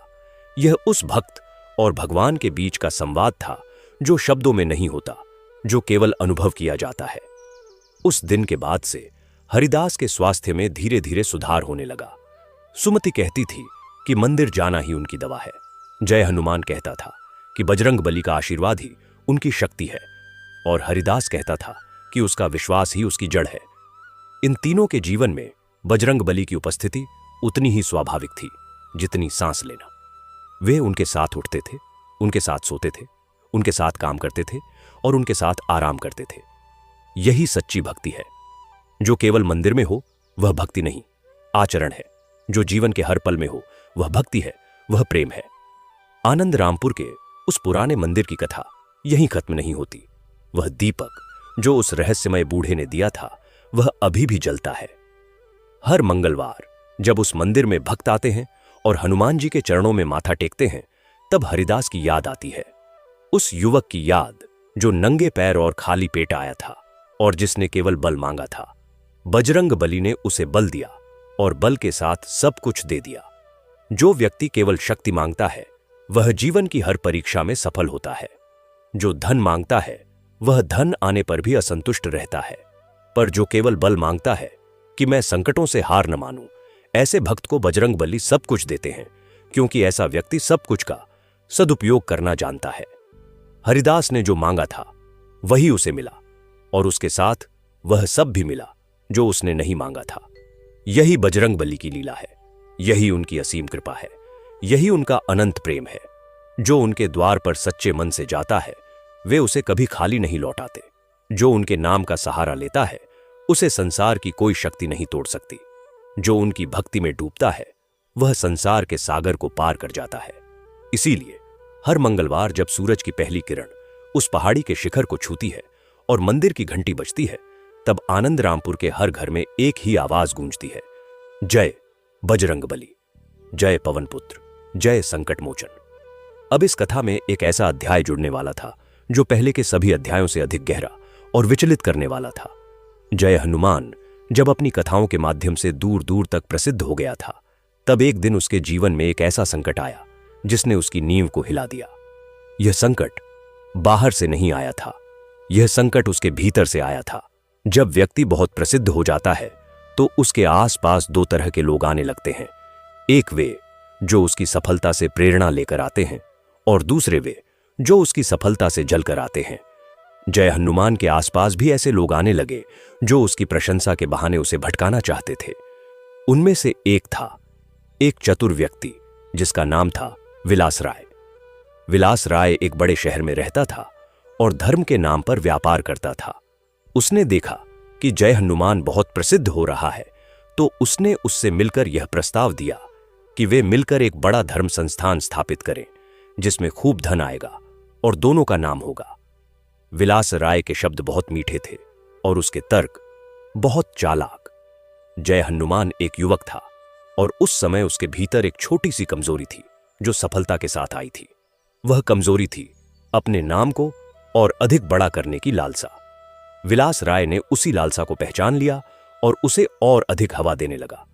यह उस भक्त और भगवान के बीच का संवाद था जो शब्दों में नहीं होता, जो केवल अनुभव किया जाता है। उस दिन के बाद से हरिदास के स्वास्थ्य में धीरे धीरे सुधार होने लगा। सुमति कहती थी कि मंदिर जाना ही उनकी दवा है। जय हनुमान कहता था कि बजरंगबली का आशीर्वाद ही उनकी शक्ति है, और हरिदास कहता था कि उसका विश्वास ही उसकी जड़ है। इन तीनों के जीवन में बजरंगबली की उपस्थिति उतनी ही स्वाभाविक थी जितनी सांस लेना। वे उनके साथ उठते थे, उनके साथ सोते थे, उनके साथ काम करते थे और उनके साथ आराम करते थे। यही सच्ची भक्ति है। जो केवल मंदिर में हो वह भक्ति नहीं, आचरण है। जो जीवन के हर पल में हो वह भक्ति है, वह प्रेम है। आनंद रामपुर के उस पुराने मंदिर की कथा यहीं खत्म नहीं होती। वह दीपक जो उस रहस्यमय बूढ़े ने दिया था वह अभी भी जलता है। हर मंगलवार जब उस मंदिर में भक्त आते हैं और हनुमान जी के चरणों में माथा टेकते हैं, तब हरिदास की याद आती है। उस युवक की याद जो नंगे पैर और खाली पेट आया था और जिसने केवल बल मांगा था। बजरंगबली ने उसे बल दिया और बल के साथ सब कुछ दे दिया। जो व्यक्ति केवल शक्ति मांगता है वह जीवन की हर परीक्षा में सफल होता है। जो धन मांगता है वह धन आने पर भी असंतुष्ट रहता है, पर जो केवल बल मांगता है कि मैं संकटों से हार न मानूं, ऐसे भक्त को बजरंगबली सब कुछ देते हैं, क्योंकि ऐसा व्यक्ति सब कुछ का सदुपयोग करना जानता है। हरिदास ने जो मांगा था वही उसे मिला, और उसके साथ वह सब भी मिला जो उसने नहीं मांगा था। यही बजरंगबली की लीला है, यही उनकी असीम कृपा है, यही उनका अनंत प्रेम है। जो उनके द्वार पर सच्चे मन से जाता है वे उसे कभी खाली नहीं लौटाते। जो उनके नाम का सहारा लेता है उसे संसार की कोई शक्ति नहीं तोड़ सकती। जो उनकी भक्ति में डूबता है वह संसार के सागर को पार कर जाता है। इसीलिए हर मंगलवार जब सूरज की पहली किरण उस पहाड़ी के शिखर को छूती है और मंदिर की घंटी बजती है, तब आनंदरामपुर के हर घर में एक ही आवाज गूंजती है, जय बजरंगबली, जय पवनपुत्र, जय संकटमोचन। अब इस कथा में एक ऐसा अध्याय जुड़ने वाला था जो पहले के सभी अध्यायों से अधिक गहरा और विचलित करने वाला था। जय हनुमान जब अपनी कथाओं के माध्यम से दूर दूर तक प्रसिद्ध हो गया था, तब एक दिन उसके जीवन में एक ऐसा संकट आया जिसने उसकी नींव को हिला दिया। यह संकट बाहर से नहीं आया था, यह संकट उसके भीतर से आया था। जब व्यक्ति बहुत प्रसिद्ध हो जाता है तो उसके आसपास दो तरह के लोग आने लगते हैं। एक वे जो उसकी सफलता से प्रेरणा लेकर आते हैं, और दूसरे वे जो उसकी सफलता से जलकर आते हैं। जय हनुमान के आसपास भी ऐसे लोग आने लगे जो उसकी प्रशंसा के बहाने उसे भटकाना चाहते थे। उनमें से एक था एक चतुर व्यक्ति जिसका नाम था विलास राय। विलास राय एक बड़े शहर में रहता था और धर्म के नाम पर व्यापार करता था। उसने देखा कि जय हनुमान बहुत प्रसिद्ध हो रहा है, तो उसने उससे मिलकर यह प्रस्ताव दिया कि वे मिलकर एक बड़ा धर्म संस्थान स्थापित करें जिसमें खूब धन आएगा और दोनों का नाम होगा। विलास राय के शब्द बहुत मीठे थे और उसके तर्क बहुत चालाक। जय हनुमान एक युवक था और उस समय उसके भीतर एक छोटी सी कमजोरी थी जो सफलता के साथ आई थी। वह कमजोरी थी अपने नाम को और अधिक बड़ा करने की लालसा। विलास राय ने उसी लालसा को पहचान लिया और उसे और अधिक हवा देने लगा।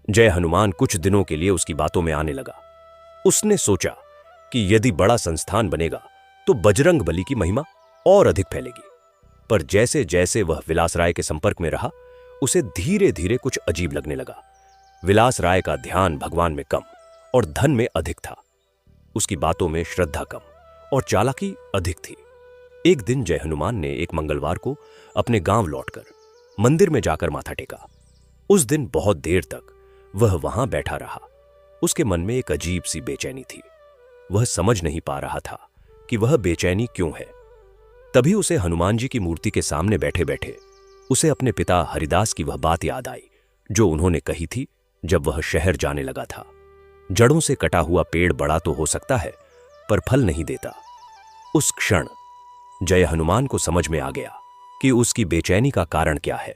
जय हनुमान कुछ दिनों के लिए उसकी बातों में आने लगा। उसने सोचा कि यदि बड़ा संस्थान बनेगा तो बजरंगबली की महिमा और अधिक फैलेगी। पर जैसे जैसे वह विलास राय के संपर्क में रहा, उसे धीरे धीरे कुछ अजीब लगने लगा। विलास राय का ध्यान भगवान में कम और धन में अधिक था। उसकी बातों में श्रद्धा कम और चालाकी अधिक थी। एक दिन जय हनुमान ने एक मंगलवार को अपने गांव लौटकर मंदिर में जाकर माथा टेका। उस दिन बहुत देर तक वह वहां बैठा रहा। उसके मन में एक अजीब सी बेचैनी थी। वह समझ नहीं पा रहा था कि वह बेचैनी क्यों है। तभी उसे हनुमान जी की मूर्ति के सामने बैठे बैठे उसे अपने पिता हरिदास की वह बात याद आई जो उन्होंने कही थी जब वह शहर जाने लगा था। जड़ों से कटा हुआ पेड़ बड़ा तो हो सकता है पर फल नहीं देता। उस क्षण जय हनुमान को समझ में आ गया कि उसकी बेचैनी का कारण क्या है।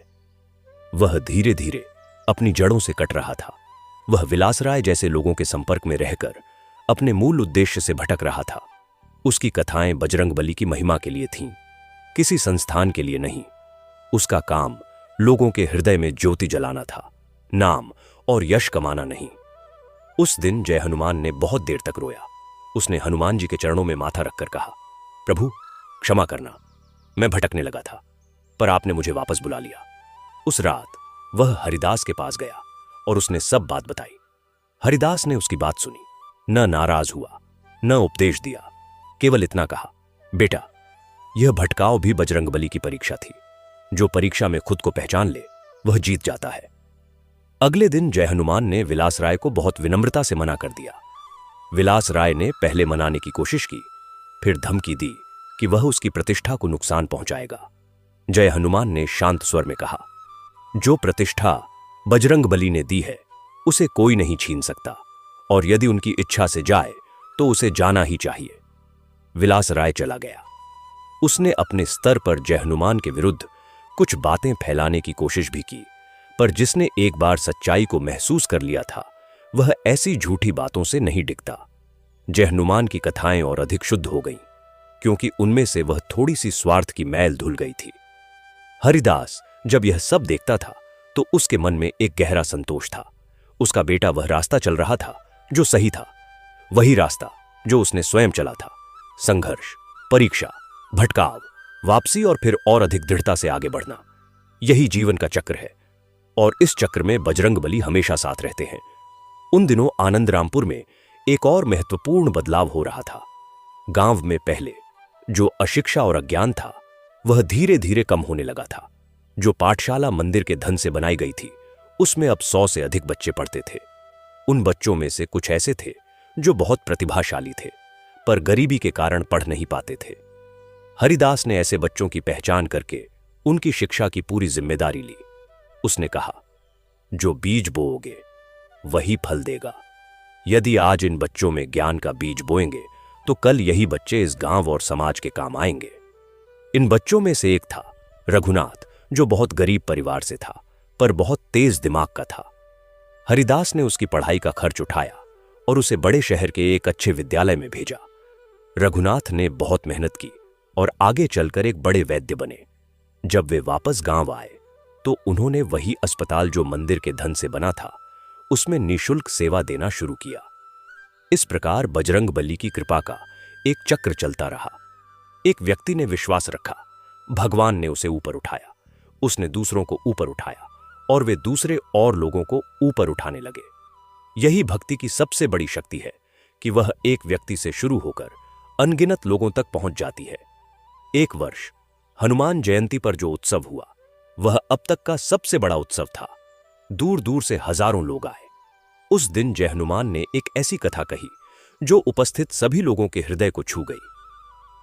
वह धीरे धीरे अपनी जड़ों से कट रहा था। वह विलास राय जैसे लोगों के संपर्क में रहकर अपने मूल उद्देश्य से भटक रहा था। उसकी कथाएं बजरंगबली की महिमा के लिए थीं, किसी संस्थान के लिए नहीं। उसका काम लोगों के हृदय में ज्योति जलाना था, नाम और यश कमाना नहीं। उस दिन जय हनुमान ने बहुत देर तक रोया। उसने हनुमान जी के चरणों में माथा रखकर कहा, प्रभु क्षमा करना, मैं भटकने लगा था पर आपने मुझे वापस बुला लिया। उस रात वह हरिदास के पास गया और उसने सब बात बताई। हरिदास ने उसकी बात सुनी, न नाराज हुआ न उपदेश दिया, केवल इतना कहा, बेटा यह भटकाव भी बजरंगबली की परीक्षा थी। जो परीक्षा में खुद को पहचान ले वह जीत जाता है। अगले दिन जय हनुमान ने विलास राय को बहुत विनम्रता से मना कर दिया। विलास राय ने पहले मनाने की कोशिश की, फिर धमकी दी कि वह उसकी प्रतिष्ठा को नुकसान पहुंचाएगा। जय हनुमान ने शांत स्वर में कहा, जो प्रतिष्ठा बजरंगबली ने दी है उसे कोई नहीं छीन सकता, और यदि उनकी इच्छा से जाए तो उसे जाना ही चाहिए। विलास राय चला गया। उसने अपने स्तर पर जय हनुमान के विरुद्ध कुछ बातें फैलाने की कोशिश भी की, पर जिसने एक बार सच्चाई को महसूस कर लिया था वह ऐसी झूठी बातों से नहीं डिगता। जय हनुमान की कथाएं और अधिक शुद्ध हो गईं, क्योंकि उनमें से वह थोड़ी सी स्वार्थ की मैल धुल गई थी। हरिदास जब यह सब देखता था तो उसके मन में एक गहरा संतोष था। उसका बेटा वह रास्ता चल रहा था जो सही था, वही रास्ता जो उसने स्वयं चला था। संघर्ष, परीक्षा, भटकाव, वापसी और फिर और अधिक दृढ़ता से आगे बढ़ना, यही जीवन का चक्र है और इस चक्र में बजरंगबली हमेशा साथ रहते हैं। उन दिनों आनंदरामपुर में एक और महत्वपूर्ण बदलाव हो रहा था। गांव में पहले जो अशिक्षा और अज्ञान था वह धीरे धीरे कम होने लगा था। जो पाठशाला मंदिर के धन से बनाई गई थी उसमें अब 100 से अधिक बच्चे पढ़ते थे। उन बच्चों में से कुछ ऐसे थे जो बहुत प्रतिभाशाली थे पर गरीबी के कारण पढ़ नहीं पाते थे। हरिदास ने ऐसे बच्चों की पहचान करके उनकी शिक्षा की पूरी जिम्मेदारी ली। उसने कहा, जो बीज बोओगे वही फल देगा। यदि आज इन बच्चों में ज्ञान का बीज बोएंगे तो कल यही बच्चे इस गांव और समाज के काम आएंगे। इन बच्चों में से एक था रघुनाथ, जो बहुत गरीब परिवार से था पर बहुत तेज दिमाग का था। हरिदास ने उसकी पढ़ाई का खर्च उठाया और उसे बड़े शहर के एक अच्छे विद्यालय में भेजा। रघुनाथ ने बहुत मेहनत की और आगे चलकर एक बड़े वैद्य बने। जब वे वापस गांव आए तो उन्होंने वही अस्पताल जो मंदिर के धन से बना था उसमें निःशुल्क सेवा देना शुरू किया। इस प्रकार बजरंगबली की कृपा का एक चक्र चलता रहा। एक व्यक्ति ने विश्वास रखा, भगवान ने उसे ऊपर उठाया, उसने दूसरों को ऊपर उठाया और वे दूसरे और लोगों को ऊपर उठाने लगे। यही भक्ति की सबसे बड़ी शक्ति है कि वह एक व्यक्ति से शुरू होकर अनगिनत लोगों तक पहुंच जाती है। एक वर्ष हनुमान जयंती पर जो उत्सव हुआ वह अब तक का सबसे बड़ा उत्सव था। दूर दूर से हजारों लोग आए। उस दिन जय हनुमान ने एक ऐसी कथा कही जो उपस्थित सभी लोगों के हृदय को छू गई।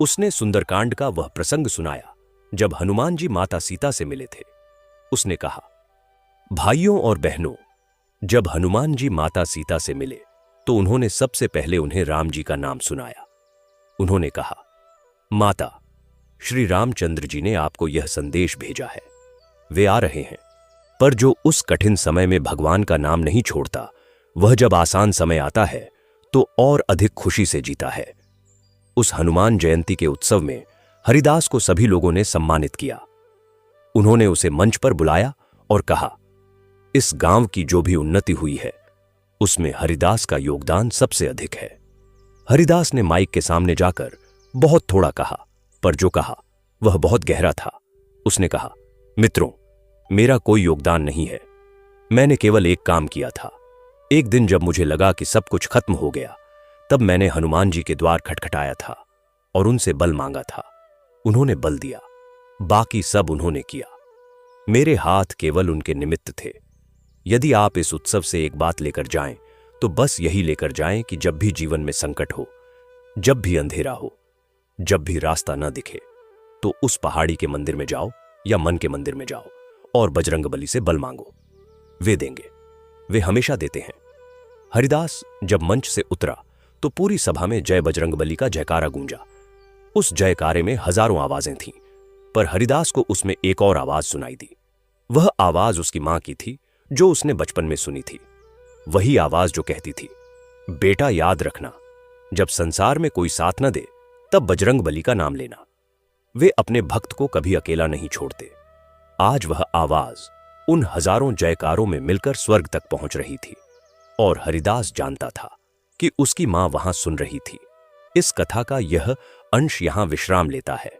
उसने सुंदरकांड का वह प्रसंग सुनाया जब हनुमान जी माता सीता से मिले थे। उसने कहा, भाइयों और बहनों, जब हनुमान जी माता सीता से मिले तो उन्होंने सबसे पहले उन्हें राम जी का नाम सुनाया। उन्होंने कहा, माता, श्री रामचंद्र जी ने आपको यह संदेश भेजा है। वे आ रहे हैं, पर जो उस कठिन समय में भगवान का नाम नहीं छोड़ता वह जब आसान समय आता है तो और अधिक खुशी से जीता है। उस हनुमान जयंती के उत्सव में हरिदास को सभी लोगों ने सम्मानित किया। उन्होंने उसे मंच पर बुलाया और कहा, इस गांव की जो भी उन्नति हुई है उसमें हरिदास का योगदान सबसे अधिक है। हरिदास ने माइक के सामने जाकर बहुत थोड़ा कहा, पर जो कहा वह बहुत गहरा था। उसने कहा, मित्रों, मेरा कोई योगदान नहीं है, मैंने केवल एक काम किया था। एक दिन जब मुझे लगा कि सब कुछ खत्म हो गया तब मैंने हनुमान जी के द्वार खटखटाया था और उनसे बल मांगा था। उन्होंने बल दिया, बाकी सब उन्होंने किया। मेरे हाथ केवल उनके निमित्त थे। यदि आप इस उत्सव से एक बात लेकर जाएं तो बस यही लेकर जाएं कि जब भी जीवन में संकट हो, जब भी अंधेरा हो, जब भी रास्ता न दिखे तो उस पहाड़ी के मंदिर में जाओ या मन के मंदिर में जाओ और बजरंगबली से बल मांगो। वे देंगे, वे हमेशा देते हैं। हरिदास जब मंच से उतरा तो पूरी सभा में जय बजरंगबली का जयकारा गूंजा। उस जयकारे में हजारों आवाजें थीं, पर हरिदास को उसमें एक और आवाज सुनाई दी। वह आवाज उसकी मां की थी जो उसने बचपन में सुनी थी। वही आवाज जो कहती थी, बेटा याद रखना, जब संसार में कोई साथ न दे तब बजरंगबली का नाम लेना। वे अपने भक्त को कभी अकेला नहीं छोड़ते। आज वह आवाज उन हजारों जयकारों में मिलकर स्वर्ग तक पहुंच रही थी और हरिदास जानता था कि उसकी मां वहां सुन रही थी। इस कथा का यह अंश यहां विश्राम लेता है,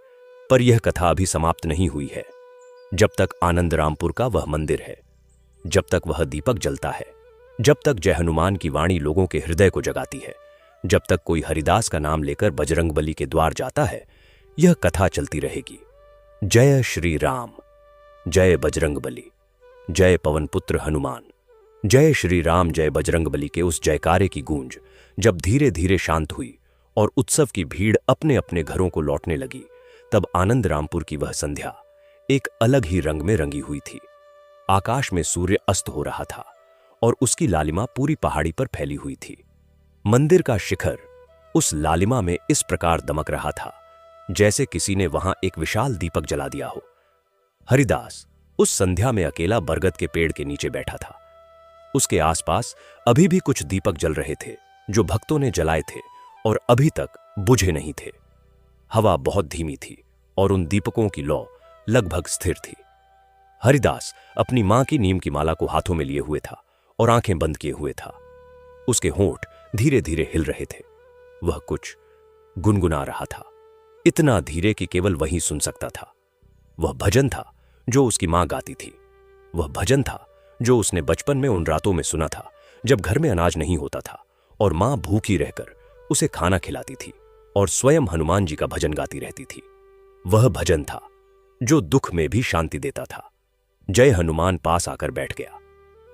पर यह कथा अभी समाप्त नहीं हुई है। जब तक आनंदरामपुर का वह मंदिर है, जब तक वह दीपक जलता है, जब तक जय हनुमान की वाणी लोगों के हृदय को जगाती है, जब तक कोई हरिदास का नाम लेकर बजरंगबली के द्वार जाता है, यह कथा चलती रहेगी। जय श्री राम, जय बजरंगबली, जय पवन पुत्र हनुमान। जय श्री राम जय बजरंगबली के उस जयकारे की गूंज जब धीरे धीरे शांत हुई और उत्सव की भीड़ अपने अपने घरों को लौटने लगी, तब आनंदरामपुर की वह संध्या एक अलग ही रंग में रंगी हुई थी। आकाश में सूर्य अस्त हो रहा था और उसकी लालिमा पूरी पहाड़ी पर फैली हुई थी। मंदिर का शिखर उस लालिमा में इस प्रकार दमक रहा था जैसे किसी ने वहां एक विशाल दीपक जला दिया हो। हरिदास उस संध्या में अकेला बरगद के पेड़ के नीचे बैठा था। उसके आसपास अभी भी कुछ दीपक जल रहे थे जो भक्तों ने जलाए थे और अभी तक बुझे नहीं थे। हवा बहुत धीमी थी और उन दीपकों की लौ लगभग स्थिर थी। हरिदास अपनी मां की नीम की माला को हाथों में लिए हुए था और आंखें बंद किए हुए था। उसके होंठ धीरे धीरे हिल रहे थे। वह कुछ गुनगुना रहा था, इतना धीरे कि केवल वही सुन सकता था। वह भजन था जो उसकी मां गाती थी। वह भजन था जो उसने बचपन में उन रातों में सुना था जब घर में अनाज नहीं होता था और मां भूखी रहकर उसे खाना खिलाती थी और स्वयं हनुमान जी का भजन गाती रहती थी। वह भजन था जो दुख में भी शांति देता था। जय हनुमान पास आकर बैठ गया।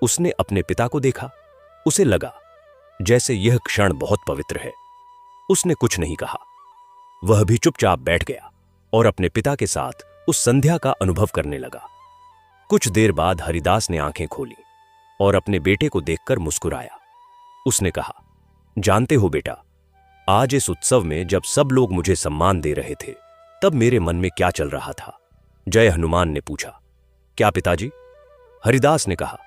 उसने अपने पिता को देखा। उसे लगा जैसे यह क्षण बहुत पवित्र है। उसने कुछ नहीं कहा। वह भी चुपचाप बैठ गया और अपने पिता के साथ उस संध्या का अनुभव करने लगा। कुछ देर बाद हरिदास ने आंखें खोली और अपने बेटे को देखकर मुस्कुराया। उसने कहा, जानते हो बेटा, आज इस उत्सव में जब सब लोग मुझे सम्मान दे रहे थे तब मेरे मन में क्या चल रहा था? जय हनुमान ने पूछा। क्या पिताजी? हरिदास ने कहा,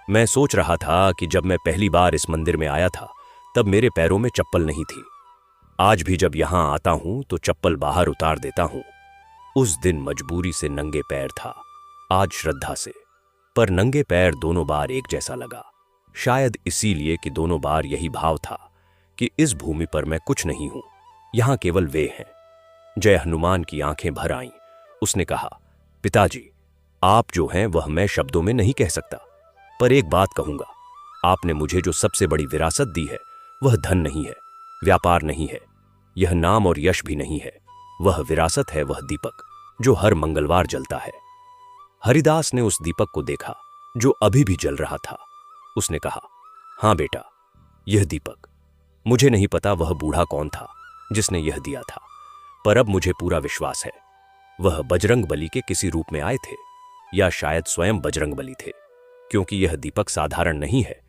मैं सोच रहा था कि जब मैं पहली बार इस मंदिर में आया था तब मेरे पैरों में चप्पल नहीं थी। आज भी जब यहां आता हूं तो चप्पल बाहर उतार देता हूं। उस दिन मजबूरी से नंगे पैर था, आज श्रद्धा से। पर नंगे पैर दोनों बार एक जैसा लगा। शायद इसीलिए कि दोनों बार यही भाव था कि इस भूमि पर मैं कुछ नहीं हूं, यहां केवल वे हैं। जय हनुमान की आंखें भर आईं। उसने कहा, पिताजी, आप जो हैं वह मैं शब्दों में नहीं कह सकता, पर एक बात कहूंगा। आपने मुझे जो सबसे बड़ी विरासत दी है वह धन नहीं है, व्यापार नहीं है, यह नाम और यश भी नहीं है। वह विरासत है, वह दीपक जो हर मंगलवार जलता है। हरिदास ने उस दीपक को देखा जो अभी भी जल रहा था। उसने कहा, हां बेटा, यह दीपक। मुझे नहीं पता वह बूढ़ा कौन था जिसने यह दिया था, पर अब मुझे पूरा विश्वास है वह बजरंगबली के किसी रूप में आए थे, या शायद स्वयं बजरंगबली थे, क्योंकि यह दीपक साधारण नहीं है।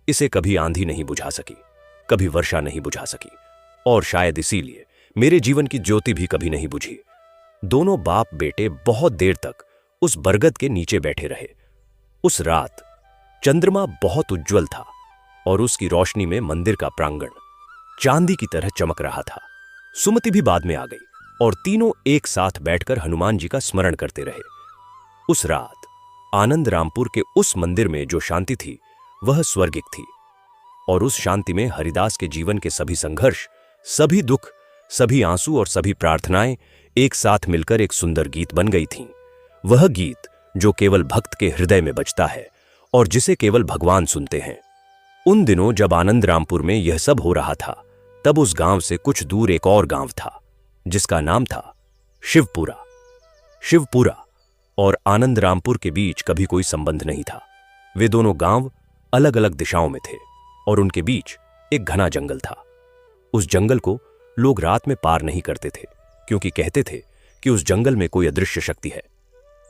इसे कभी आंधी नहीं बुझा सकी, कभी वर्षा नहीं बुझा सकी, और शायद इसीलिए मेरे जीवन की ज्योति भी कभी नहीं बुझी। दोनों बाप बेटे बहुत देर तक उस बरगद के नीचे बैठे रहे। उस रात चंद्रमा बहुत उज्जवल था और उसकी रोशनी में मंदिर का प्रांगण चांदी की तरह चमक रहा था। सुमति भी बाद में आ गई और तीनों एक साथ बैठकर हनुमान जी का स्मरण करते रहे। उस रात आनंद रामपुर के उस मंदिर में जो शांति थी वह स्वर्गिक थी, और उस शांति में हरिदास के जीवन के सभी संघर्ष, सभी दुख, सभी आंसू और सभी प्रार्थनाएं एक साथ मिलकर एक सुंदर गीत बन गई थीं। वह गीत जो केवल भक्त के हृदय में बजता है और जिसे केवल भगवान सुनते हैं। उन दिनों जब आनंद रामपुर में यह सब हो रहा था तब उस गांव से कुछ दूर एक और गांव था जिसका नाम था शिवपुरा। शिवपुरा और आनंद रामपुर के बीच कभी कोई संबंध नहीं था। वे दोनों गांव अलग अलग दिशाओं में थे और उनके बीच एक घना जंगल था। उस जंगल को लोग रात में पार नहीं करते थे, क्योंकि कहते थे कि उस जंगल में कोई अदृश्य शक्ति है।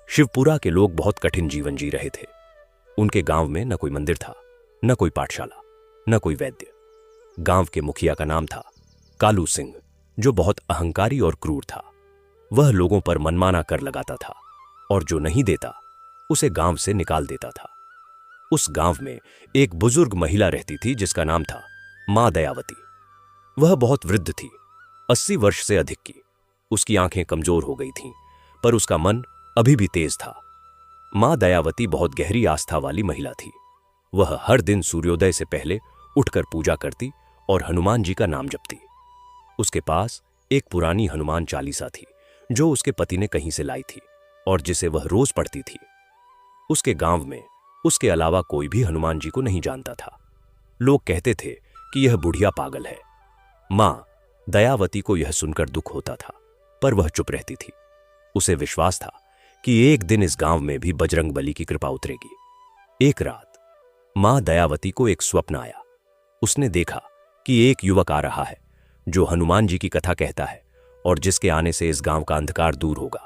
शिवपुरा के लोग बहुत कठिन जीवन जी रहे थे। उनके गांव में न कोई मंदिर था, न कोई पाठशाला, न कोई वैद्य। गांव के मुखिया का नाम था कालू सिंह, जो बहुत अहंकारी और क्रूर था। वह लोगों पर मनमाना कर लगाता था और जो नहीं देता उसे गांव से निकाल देता था। उस गांव में एक बुजुर्ग महिला रहती थी जिसका नाम था मां दयावती। वह बहुत वृद्ध थी, 80 वर्ष से अधिक की। उसकी आंखें कमजोर हो गई थीं, पर उसका मन अभी भी तेज था। मां दयावती बहुत गहरी आस्था वाली महिला थी। वह हर दिन सूर्योदय से पहले उठकर पूजा करती और हनुमान जी का नाम जपती। उसके पास एक पुरानी हनुमान चालीसा थी जो उसके पति ने कहीं से लाई थी और जिसे वह रोज पढ़ती थी। उसके गांव में उसके अलावा कोई भी हनुमान जी को नहीं जानता था। लोग कहते थे कि यह बुढ़िया पागल है। मां दयावती को यह सुनकर दुख होता था, पर वह चुप रहती थी। उसे विश्वास था कि एक दिन इस गांव में भी बजरंगबली की कृपा उतरेगी। एक रात मां दयावती को एक स्वप्न आया। उसने देखा कि एक युवक आ रहा है जो हनुमान जी की कथा कहता है और जिसके आने से इस गांव का अंधकार दूर होगा।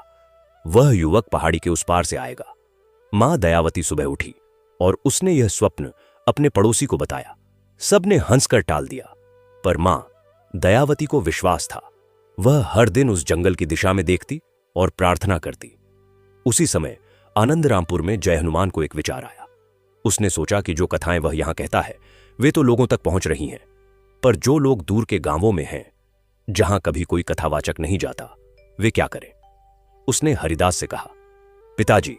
वह युवक पहाड़ी के उस पार से आएगा। मां दयावती सुबह उठी और उसने यह स्वप्न अपने पड़ोसी को बताया। सबने हंसकर टाल दिया, पर मां दयावती को विश्वास था। वह हर दिन उस जंगल की दिशा में देखती और प्रार्थना करती। उसी समय आनंद रामपुर में जय हनुमान को एक विचार आया। उसने सोचा कि जो कथाएं वह यहां कहता है वे तो लोगों तक पहुंच रही हैं, पर जो लोग दूर के गांवों में हैं, जहां कभी कोई कथावाचक नहीं जाता, वे क्या करें। उसने हरिदास से कहा, पिताजी,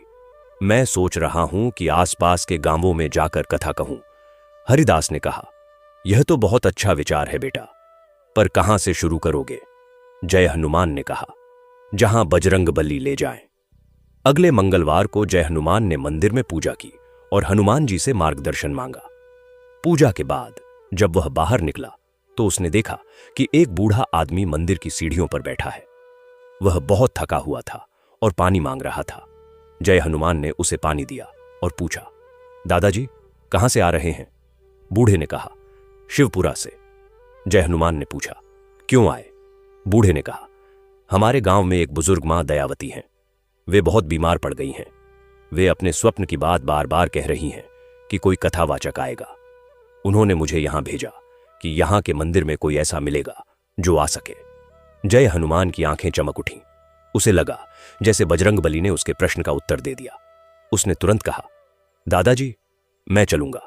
मैं सोच रहा हूं कि आसपास के गांवों में जाकर कथा कहूं। हरिदास ने कहा, यह तो बहुत अच्छा विचार है बेटा, पर कहां से शुरू करोगे। जय हनुमान ने कहा, जहां बजरंगबली ले जाएं। अगले मंगलवार को जय हनुमान ने मंदिर में पूजा की और हनुमान जी से मार्गदर्शन मांगा। पूजा के बाद जब वह बाहर निकला तो उसने देखा कि एक बूढ़ा आदमी मंदिर की सीढ़ियों पर बैठा है। वह बहुत थका हुआ था और पानी मांग रहा था। जय हनुमान ने उसे पानी दिया और पूछा, दादाजी कहां से आ रहे हैं? बूढ़े ने कहा, शिवपुरा से। जय हनुमान ने पूछा, क्यों आए? बूढ़े ने कहा, हमारे गांव में एक बुजुर्ग मां दयावती हैं। वे बहुत बीमार पड़ गई हैं। वे अपने स्वप्न की बात बार बार कह रही हैं कि कोई कथावाचक आएगा। उन्होंने मुझे यहां भेजा कि यहां के मंदिर में कोई ऐसा मिलेगा जो आ सके। जय हनुमान की आंखें चमक उठीं। उसे लगा जैसे बजरंगबली ने उसके प्रश्न का उत्तर दे दिया। उसने तुरंत कहा, दादाजी मैं चलूंगा।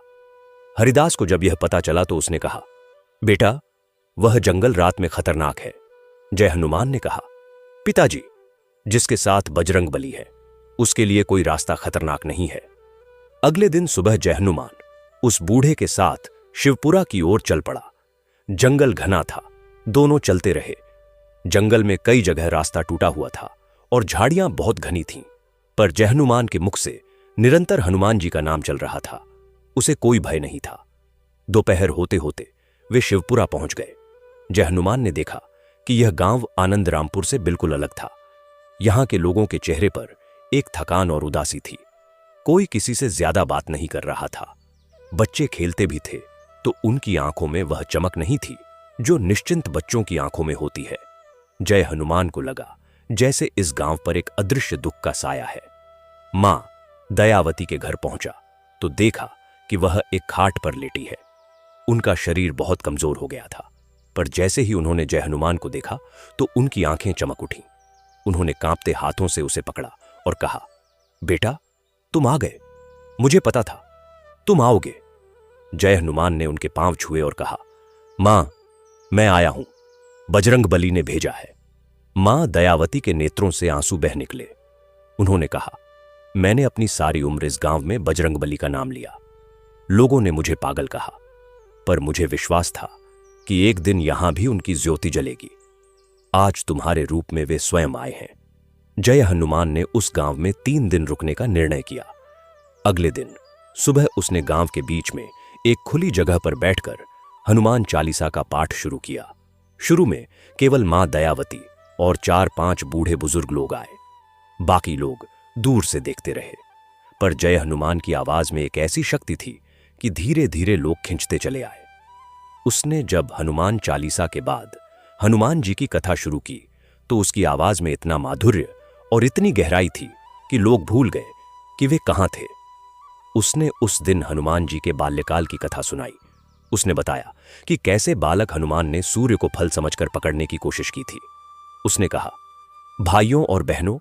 हरिदास को जब यह पता चला तो उसने कहा, बेटा वह जंगल रात में खतरनाक है। जय हनुमान ने कहा, पिताजी जिसके साथ बजरंगबली है उसके लिए कोई रास्ता खतरनाक नहीं है। अगले दिन सुबह जय हनुमान उस बूढ़े के साथ शिवपुरा की ओर चल पड़ा। जंगल घना था, दोनों चलते रहे। जंगल में कई जगह रास्ता टूटा हुआ था और झाड़ियां बहुत घनी थीं, पर जय हनुमान के मुख से निरंतर हनुमान जी का नाम चल रहा था। उसे कोई भय नहीं था। दोपहर होते होते वे शिवपुरा पहुंच गए। जय हनुमान ने देखा कि यह गांव आनंद रामपुर से बिल्कुल अलग था। यहां के लोगों के चेहरे पर एक थकान और उदासी थी। कोई किसी से ज्यादा बात नहीं कर रहा था। बच्चे खेलते भी थे तो उनकी आंखों में वह चमक नहीं थी जो निश्चिंत बच्चों की आंखों में होती है। जय हनुमान को लगा जैसे इस गांव पर एक अदृश्य दुख का साया है। मां दयावती के घर पहुंचा तो देखा कि वह एक खाट पर लेटी है। उनका शरीर बहुत कमजोर हो गया था, पर जैसे ही उन्होंने जय हनुमान को देखा तो उनकी आंखें चमक उठीं। उन्होंने कांपते हाथों से उसे पकड़ा और कहा, बेटा तुम आ गए। मुझे पता था तुम आओगे। जय हनुमान ने उनके पांव छुए और कहा, मां मैं आया हूं, बजरंगबली ने भेजा है। मां दयावती के नेत्रों से आंसू बह निकले। उन्होंने कहा, मैंने अपनी सारी उम्र इस गांव में बजरंगबली का नाम लिया। लोगों ने मुझे पागल कहा, पर मुझे विश्वास था कि एक दिन यहां भी उनकी ज्योति जलेगी। आज तुम्हारे रूप में वे स्वयं आए हैं। जय हनुमान ने उस गांव में 3 दिन रुकने का निर्णय किया। अगले दिन सुबह उसने गांव के बीच में एक खुली जगह पर बैठकर हनुमान चालीसा का पाठ शुरू किया। शुरू में केवल मां दयावती और 4-5 बूढ़े बुजुर्ग लोग आए। बाकी लोग दूर से देखते रहे, पर जय हनुमान की आवाज में एक ऐसी शक्ति थी कि धीरे धीरे लोग खिंचते चले आए। उसने जब हनुमान चालीसा के बाद हनुमान जी की कथा शुरू की तो उसकी आवाज में इतना माधुर्य और इतनी गहराई थी कि लोग भूल गए कि वे कहां थे। उसने उस दिन हनुमान जी के बाल्यकाल की कथा सुनाई। उसने बताया कि कैसे बालक हनुमान ने सूर्य को फल समझकर पकड़ने की कोशिश की थी। उसने कहा, भाइयों और बहनों,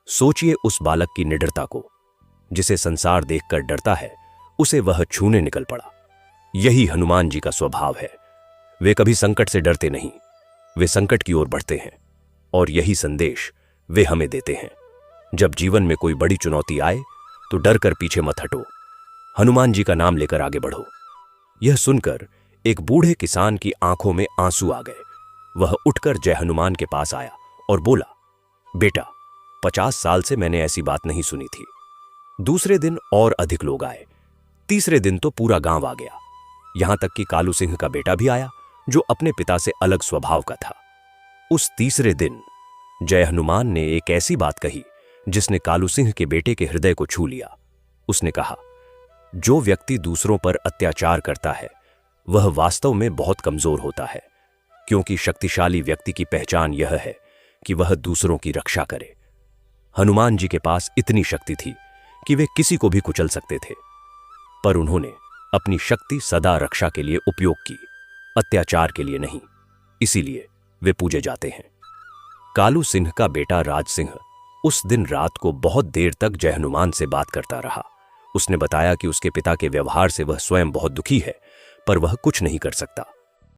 सोचिए उस बालक की निडरता को। जिसे संसार देखकर डरता है उसे वह छूने निकल पड़ा। यही हनुमान जी का स्वभाव है। वे कभी संकट से डरते नहीं, वे संकट की ओर बढ़ते हैं। और यही संदेश वे हमें देते हैं। जब जीवन में कोई बड़ी चुनौती आए तो डर कर पीछे मत हटो, हनुमान जी का नाम लेकर आगे बढ़ो। यह सुनकर एक बूढ़े किसान की आंखों में आंसू आ गए। वह उठकर जय हनुमान के पास आया और बोला, बेटा 50 साल से मैंने ऐसी बात नहीं सुनी थी। दूसरे दिन और अधिक लोग आए। तीसरे दिन तो पूरा गांव आ गया। यहां तक कि कालू सिंह का बेटा भी आया जो अपने पिता से अलग स्वभाव का था। उस तीसरे दिन जय हनुमान ने एक ऐसी बात कही जिसने कालू सिंह के बेटे के हृदय को छू लिया। उसने कहा, जो व्यक्ति दूसरों पर अत्याचार करता है वह वास्तव में बहुत कमजोर होता है, क्योंकि शक्तिशाली व्यक्ति की पहचान यह है कि वह दूसरों की रक्षा करे। हनुमान जी के पास इतनी शक्ति थी कि वे किसी को भी कुचल सकते थे, पर उन्होंने अपनी शक्ति सदा रक्षा के लिए उपयोग की, अत्याचार के लिए नहीं। इसीलिए वे पूजे जाते हैं। कालू सिंह का बेटा राज सिंह उस दिन रात को बहुत देर तक जय हनुमान से बात करता रहा। उसने बताया कि उसके पिता के व्यवहार से वह स्वयं बहुत दुखी है, पर वह कुछ नहीं कर सकता।